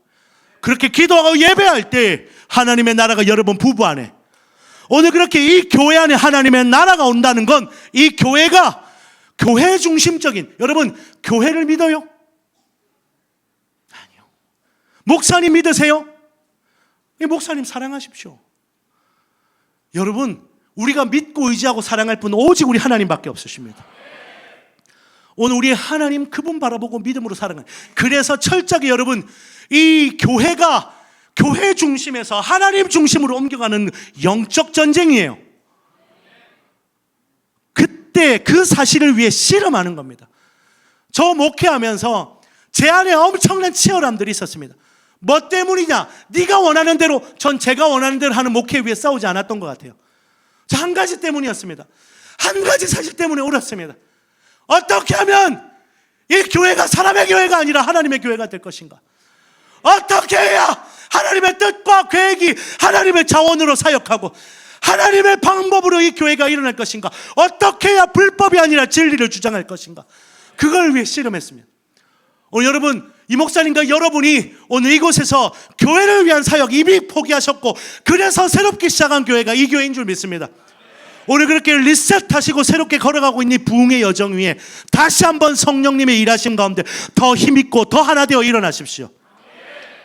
그렇게 기도하고 예배할 때 하나님의 나라가 여러분 부부 안에, 오늘 그렇게 이 교회 안에 하나님의 나라가 온다는 건 이 교회가 교회 중심적인, 여러분 교회를 믿어요? 아니요. 목사님 믿으세요? 이 목사님 사랑하십시오. 여러분 우리가 믿고 의지하고 사랑할 분 오직 우리 하나님밖에 없으십니다. 오늘 우리 하나님 그분 바라보고 믿음으로 사랑해요. 그래서 철저하게 여러분 이 교회가 교회 중심에서 하나님 중심으로 옮겨가는 영적 전쟁이에요. 그때 그 사실을 위해 씨름하는 겁니다. 저 목회하면서 제 안에 엄청난 치열함들이 있었습니다. 뭐 때문이냐? 네가 원하는 대로, 전 제가 원하는 대로 하는 목회 위해 싸우지 않았던 것 같아요. 저 한 가지 때문이었습니다. 한 가지 사실 때문에 울었습니다. 어떻게 하면 이 교회가 사람의 교회가 아니라 하나님의 교회가 될 것인가? 어떻게 해야 하나님의 뜻과 계획이 하나님의 자원으로 사역하고 하나님의 방법으로 이 교회가 일어날 것인가? 어떻게 해야 불법이 아니라 진리를 주장할 것인가? 그걸 위해 씨름했습니다. 오늘 여러분, 이 목사님과 여러분이 오늘 이곳에서 교회를 위한 사역 이미 포기하셨고 그래서 새롭게 시작한 교회가 이 교회인 줄 믿습니다. 오늘 그렇게 리셋하시고 새롭게 걸어가고 있는 이 부흥의 여정 위에 다시 한번 성령님의 일하심 가운데 더 힘있고 더 하나 되어 일어나십시오.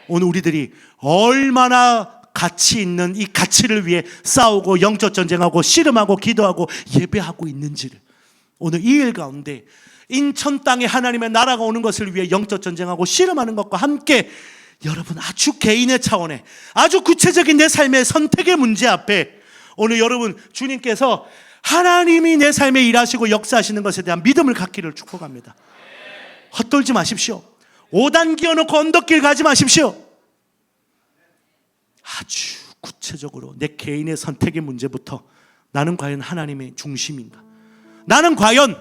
오늘 우리들이 얼마나 가치 있는 이 가치를 위해 싸우고 영적 전쟁하고 씨름하고 기도하고 예배하고 있는지를, 오늘 이 일 가운데 인천 땅에 하나님의 나라가 오는 것을 위해 영적 전쟁하고 씨름하는 것과 함께 여러분 아주 개인의 차원에 아주 구체적인 내 삶의 선택의 문제 앞에 오늘 여러분 주님께서 하나님이 내 삶에 일하시고 역사하시는 것에 대한 믿음을 갖기를 축복합니다. 헛돌지 마십시오. 5단 기어놓고 언덕길 가지 마십시오. 아주 구체적으로 내 개인의 선택의 문제부터 나는 과연 하나님의 중심인가? 나는 과연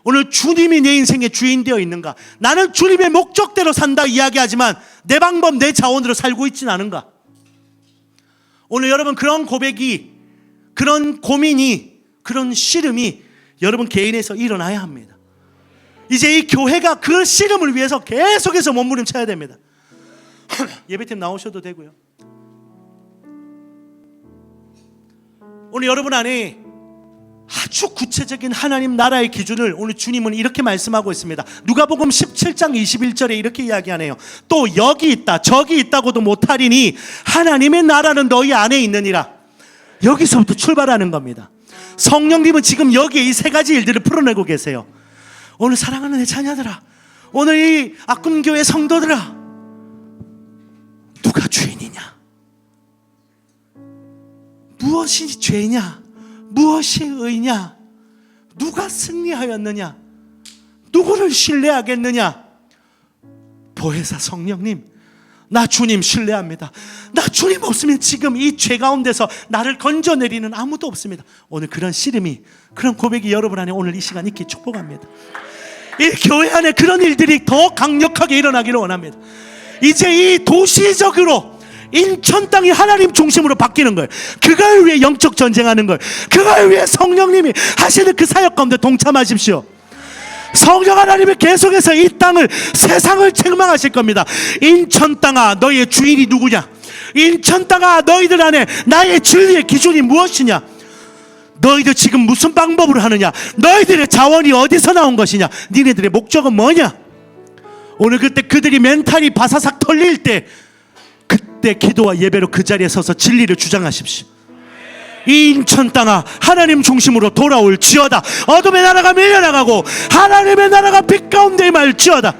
오늘 주님이 내 인생의 주인 되어 있는가? 나는 주님의 목적대로 산다 이야기하지만 내 방법, 내 자원으로 살고 있지는 않은가? 오늘 여러분 그런 고백이, 그런 고민이, 그런 씨름이 여러분 개인에서 일어나야 합니다. 이제 이 교회가 그 씨름을 위해서 계속해서 몸부림쳐야 됩니다. 예배팀 나오셔도 되고요. 오늘 여러분 안에 아주 구체적인 하나님 나라의 기준을 오늘 주님은 이렇게 말씀하고 있습니다. 누가복음 17장 21절에 이렇게 이야기하네요. 또 여기 있다 저기 있다고도 못하리니 하나님의 나라는 너희 안에 있느니라. 여기서부터 출발하는 겁니다. 성령님은 지금 여기에 이 세 가지 일들을 풀어내고 계세요. 오늘 사랑하는 내 자녀들아, 오늘 이 아꿈교회 성도들아, 누가 주인이냐? 무엇이 죄냐? 무엇이 의냐? 누가 승리하였느냐? 누구를 신뢰하겠느냐? 보혜사 성령님, 나 주님 신뢰합니다. 나 주님 없으면 지금 이 죄 가운데서 나를 건져내리는 아무도 없습니다. 오늘 그런 씨름이, 그런 고백이 여러분 안에 오늘 이 시간 있게 축복합니다. 이 교회 안에 그런 일들이 더 강력하게 일어나기를 원합니다. 이제 이 도시적으로 인천 땅이 하나님 중심으로 바뀌는 거예요. 그걸 위해 영적 전쟁하는 거예요. 그걸 위해 성령님이 하시는 그 사역 가운데 동참하십시오. 성령 하나님이 계속해서 이 땅을, 세상을 책망하실 겁니다. 인천 땅아, 너희의 주인이 누구냐? 인천 땅아, 너희들 안에 나의 진리의 기준이 무엇이냐? 너희들 지금 무슨 방법으로 하느냐? 너희들의 자원이 어디서 나온 것이냐? 니네들의 목적은 뭐냐? 오늘 그때 그들이 멘탈이 바사삭 털릴 때, 그때 기도와 예배로 그 자리에 서서 진리를 주장하십시오. 이 인천 땅아, 하나님 중심으로 돌아올지어다. 어둠의 나라가 밀려나가고 하나님의 나라가 빛 가운데 임할지어다.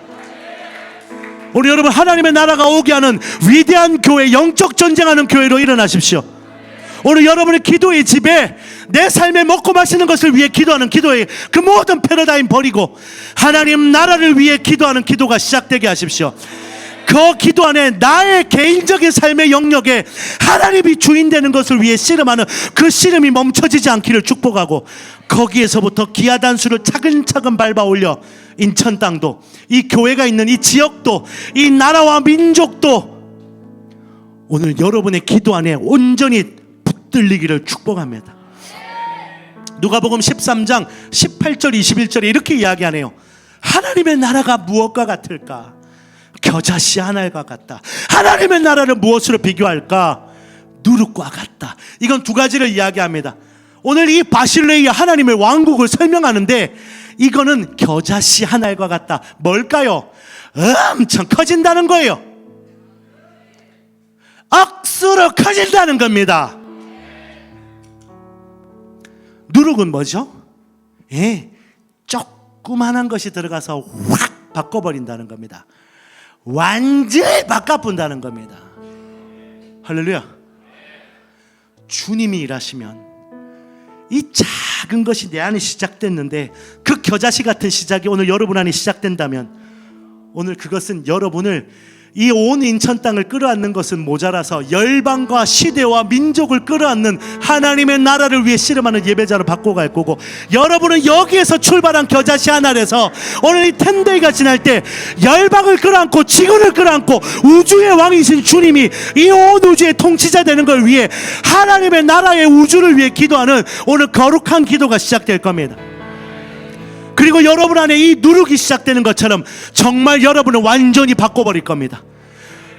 우리 여러분 하나님의 나라가 오게 하는 위대한 교회, 영적 전쟁하는 교회로 일어나십시오. 오늘 여러분의 기도의 집에 내 삶에 먹고 마시는 것을 위해 기도하는 기도의 그 모든 패러다임 버리고 하나님 나라를 위해 기도하는 기도가 시작되게 하십시오. 그 기도 안에 나의 개인적인 삶의 영역에 하나님이 주인 되는 것을 위해 씨름하는 그 씨름이 멈춰지지 않기를 축복하고, 거기에서부터 기하단수를 차근차근 밟아 올려 인천 땅도, 이 교회가 있는 이 지역도, 이 나라와 민족도 오늘 여러분의 기도 안에 온전히 붙들리기를 축복합니다. 누가복음 13장 18절 21절에 이렇게 이야기하네요. 하나님의 나라가 무엇과 같을까? 겨자씨 하나가 같다. 하나님의 나라를 무엇으로 비교할까? 누룩과 같다. 이건 두 가지를 이야기합니다. 오늘 이 바실레이아 하나님의 왕국을 설명하는데 이거는 겨자씨 하나가 같다. 뭘까요? 엄청 커진다는 거예요. 억수로 커진다는 겁니다. 누룩은 뭐죠? 조그만한 것이 들어가서 확 바꿔버린다는 겁니다. 완전히 바꿔본다는 겁니다. 할렐루야. 주님이 일하시면 이 작은 것이 내 안에 시작됐는데 그 겨자씨 같은 시작이 오늘 여러분 안에 시작된다면 오늘 그것은 여러분을, 이 온 인천 땅을 끌어안는 것은 모자라서 열방과 시대와 민족을 끌어안는 하나님의 나라를 위해 씨름하는 예배자로 바꿔갈 거고, 여러분은 여기에서 출발한 겨자씨 하나에서 오늘 이 텐데이가 지날 때 열방을 끌어안고 지구를 끌어안고 우주의 왕이신 주님이 이 온 우주의 통치자 되는 걸 위해 하나님의 나라의 우주를 위해 기도하는 오늘 거룩한 기도가 시작될 겁니다. 그리고 여러분 안에 이 누룩이 시작되는 것처럼 정말 여러분을 완전히 바꿔버릴 겁니다.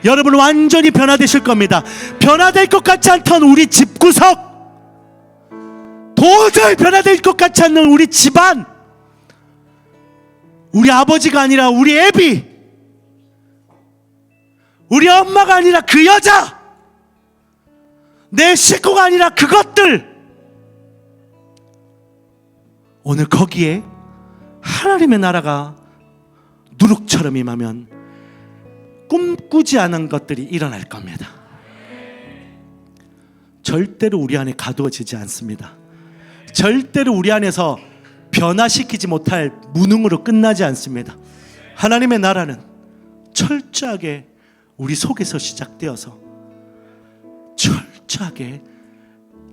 여러분은 완전히 변화되실 겁니다. 변화될 것 같지 않던 우리 집구석, 도저히 변화될 것 같지 않는 우리 집안, 우리 아버지가 아니라 우리 애비, 우리 엄마가 아니라 그 여자, 내 식구가 아니라 그것들, 오늘 거기에 하나님의 나라가 누룩처럼 임하면 꿈꾸지 않은 것들이 일어날 겁니다. 절대로 우리 안에 가두어지지 않습니다. 절대로 우리 안에서 변화시키지 못할 무능으로 끝나지 않습니다. 하나님의 나라는 철저하게 우리 속에서 시작되어서 철저하게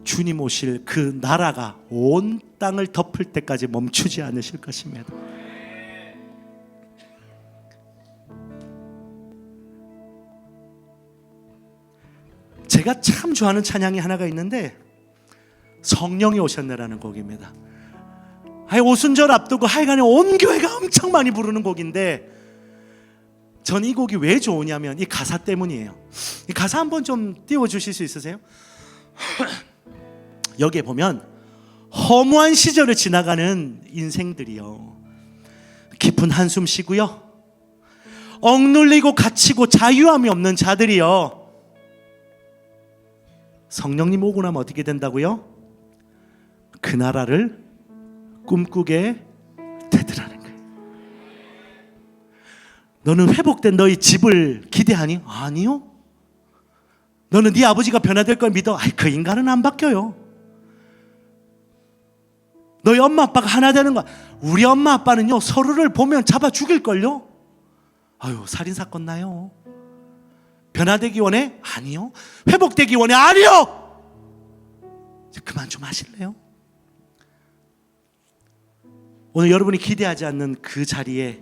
주님 오실 그 나라가 온 땅을 덮을 때까지 멈추지 않으실 것입니다. 제가 참 좋아하는 찬양이 하나가 있는데 성령이 오셨네라는 곡입니다. 오순절 앞두고 하여간에 온 교회가 엄청 많이 부르는 곡인데 전 이 곡이 왜 좋으냐면 이 가사 때문이에요. 이 가사 한번 좀 띄워주실 수 있으세요? 여기에 보면 허무한 시절을 지나가는 인생들이요, 깊은 한숨 쉬고요, 억눌리고 갇히고 자유함이 없는 자들이요, 성령님 오고 나면 어떻게 된다고요? 그 나라를 꿈꾸게 되더라는 거예요. 너는 회복된 너희 집을 기대하니? 아니요. 너는 네 아버지가 변화될 걸 믿어? 그 인간은 안 바뀌어요. 너희 엄마 아빠가 하나 되는 거야. 우리 엄마 아빠는요, 서로를 보면 잡아 죽일걸요. 살인사건 나요. 변화되기 원해? 아니요. 회복되기 원해? 아니요. 그만 좀 하실래요? 오늘 여러분이 기대하지 않는 그 자리에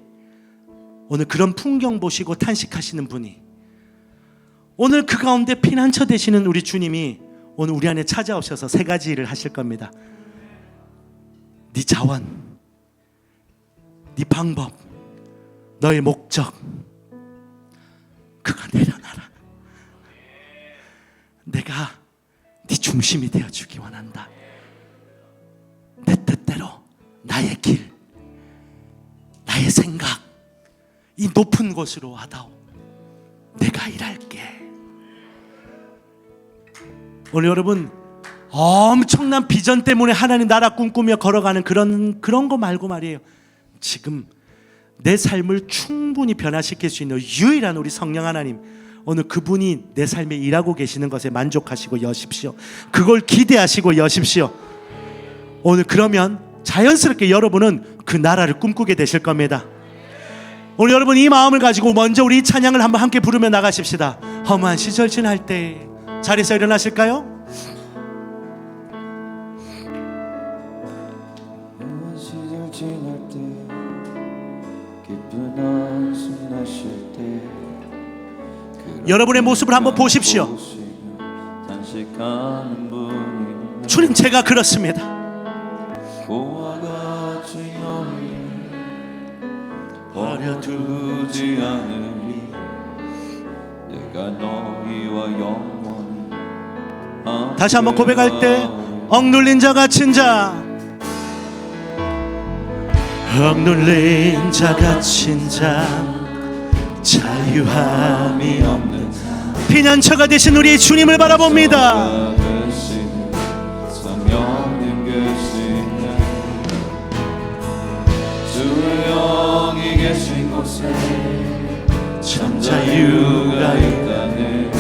오늘 그런 풍경 보시고 탄식하시는 분이, 오늘 그 가운데 피난처 되시는 우리 주님이 오늘 우리 안에 찾아오셔서 세 가지 일을 하실 겁니다. 네 자원, 네 방법, 너의 목적, 그거 내려놔라. 내가 네 중심이 되어주기 원한다. 내 뜻대로, 나의 길, 나의 생각, 이 높은 곳으로 와다오. 내가 일할게. 오늘 여러분 엄청난 비전 때문에 하나님 나라 꿈꾸며 걸어가는 그런 거 말고 말이에요, 지금 내 삶을 충분히 변화시킬 수 있는 유일한 우리 성령 하나님, 오늘 그분이 내 삶에 일하고 계시는 것에 만족하시고 여십시오. 그걸 기대하시고 여십시오. 오늘 그러면 자연스럽게 여러분은 그 나라를 꿈꾸게 되실 겁니다. 오늘 여러분 이 마음을 가지고 먼저 우리 이 찬양을 한번 함께 부르며 나가십시다. 험한 시절 지날 때. 자리에서 일어나실까요? 험한 시절 지날 때, 깊은 한숨 나쉴 때, 여러분의 모습을 한번 보십시오. 단식하는 분이 주님, 제가 그렇습니다. 고와 같이 너를 버려두지 않으리. 내가 너희와 영원히 다시 한번 고백할 때, 억눌린 자 갇힌 자, 억눌린 자 갇힌 자, 자유함이 없는 피난처가 되신 우리 주님을 바라봅니다. 성령님 계시네. 주 영이 계신 곳에 참 자유가 있다네.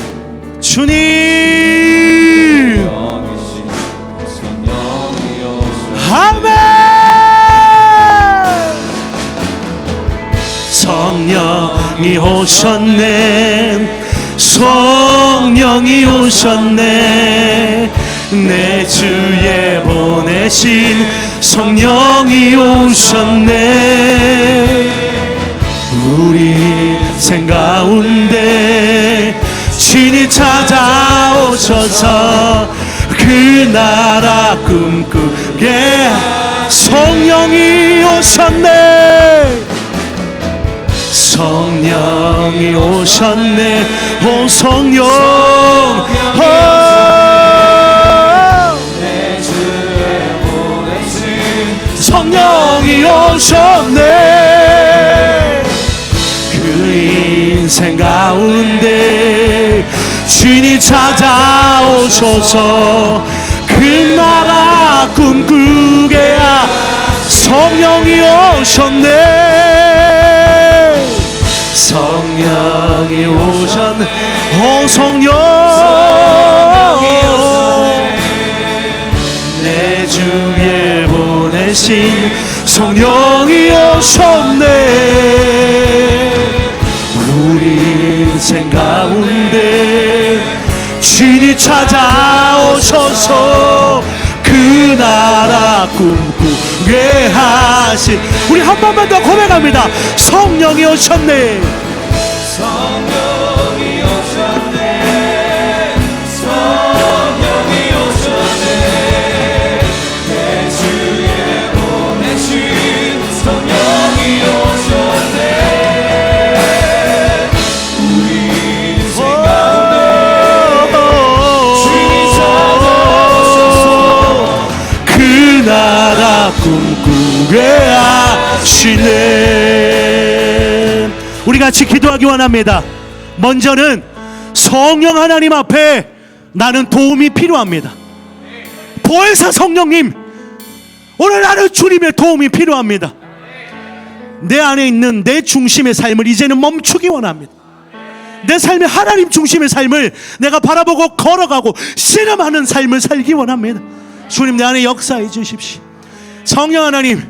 주님, 영이신 성령이 오셔. 아멘. 성령이 오셨네. 성령이 오셨네. 내 주에 보내신 성령이 오셨네. 우리 생 가운데 신이 찾아오셔서 그 나라 꿈꾸게. 성령이 오셨네. 성령이 오셨네. 오 성령, 내 주에 보내신 성령이 오셨네. 그 인생 가운데 주인이 찾아오셔서 그 나라 꿈꾸게 성령이 오셨네. 성령이 오셨네. 오 성령 내 주에 보내신 성령이 오셨네. 우리 인생 가운데 주인이 찾아오셔서 그 나라 꿈꾸게 하신 우리 한 번만 더 고백합니다. 성령이 오셨네. 성령이 오셨네. 성령이 오셨네. 내 주에 보내신 성령이 오셨네. 우리 인생 가운데 주인이 찾아오셔서 그 나라 꿈꾸게 하시네. 우리 같이 기도하기 원합니다. 먼저는 성령 하나님 앞에 나는 도움이 필요합니다. 보혜사 성령님, 오늘 나는 주님의 도움이 필요합니다. 내 안에 있는 내 중심의 삶을 이제는 멈추기 원합니다. 내 삶의 하나님 중심의 삶을 내가 바라보고 걸어가고 씨름하는 삶을 살기 원합니다. 주님 내 안에 역사해 주십시오. 성령 하나님,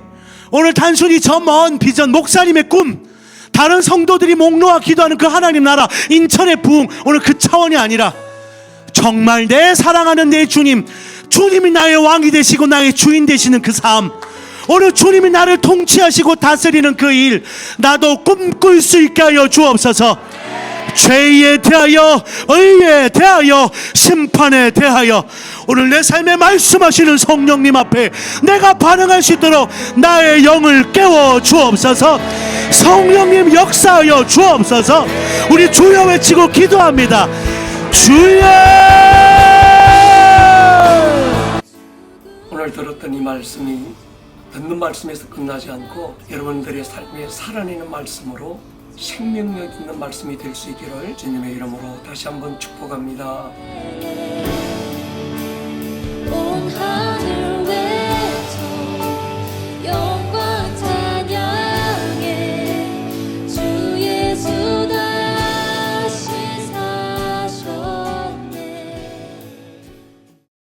오늘 단순히 저 먼 비전 목사님의 꿈, 다른 성도들이 목 놓아 기도하는 그 하나님 나라 인천의 부흥, 오늘 그 차원이 아니라 정말 내 사랑하는 내 주님, 주님이 나의 왕이 되시고 나의 주인 되시는 그 삶, 오늘 주님이 나를 통치하시고 다스리는 그 일, 나도 꿈꿀 수 있게 하여 주옵소서. 죄에 대하여, 의에 대하여, 심판에 대하여 오늘 내 삶에 말씀하시는 성령님 앞에 내가 반응할 수 있도록 나의 영을 깨워 주옵소서. 성령님 역사하여 주옵소서. 우리 주여 외치고 기도합니다. 주여. 오늘 들었던 이 말씀이 듣는 말씀에서 끝나지 않고 여러분들의 삶에 살아내는 말씀으로 생명력 있는 말씀이 될 수 있기를 주님의 이름으로 다시 한번 축복합니다. 온 하늘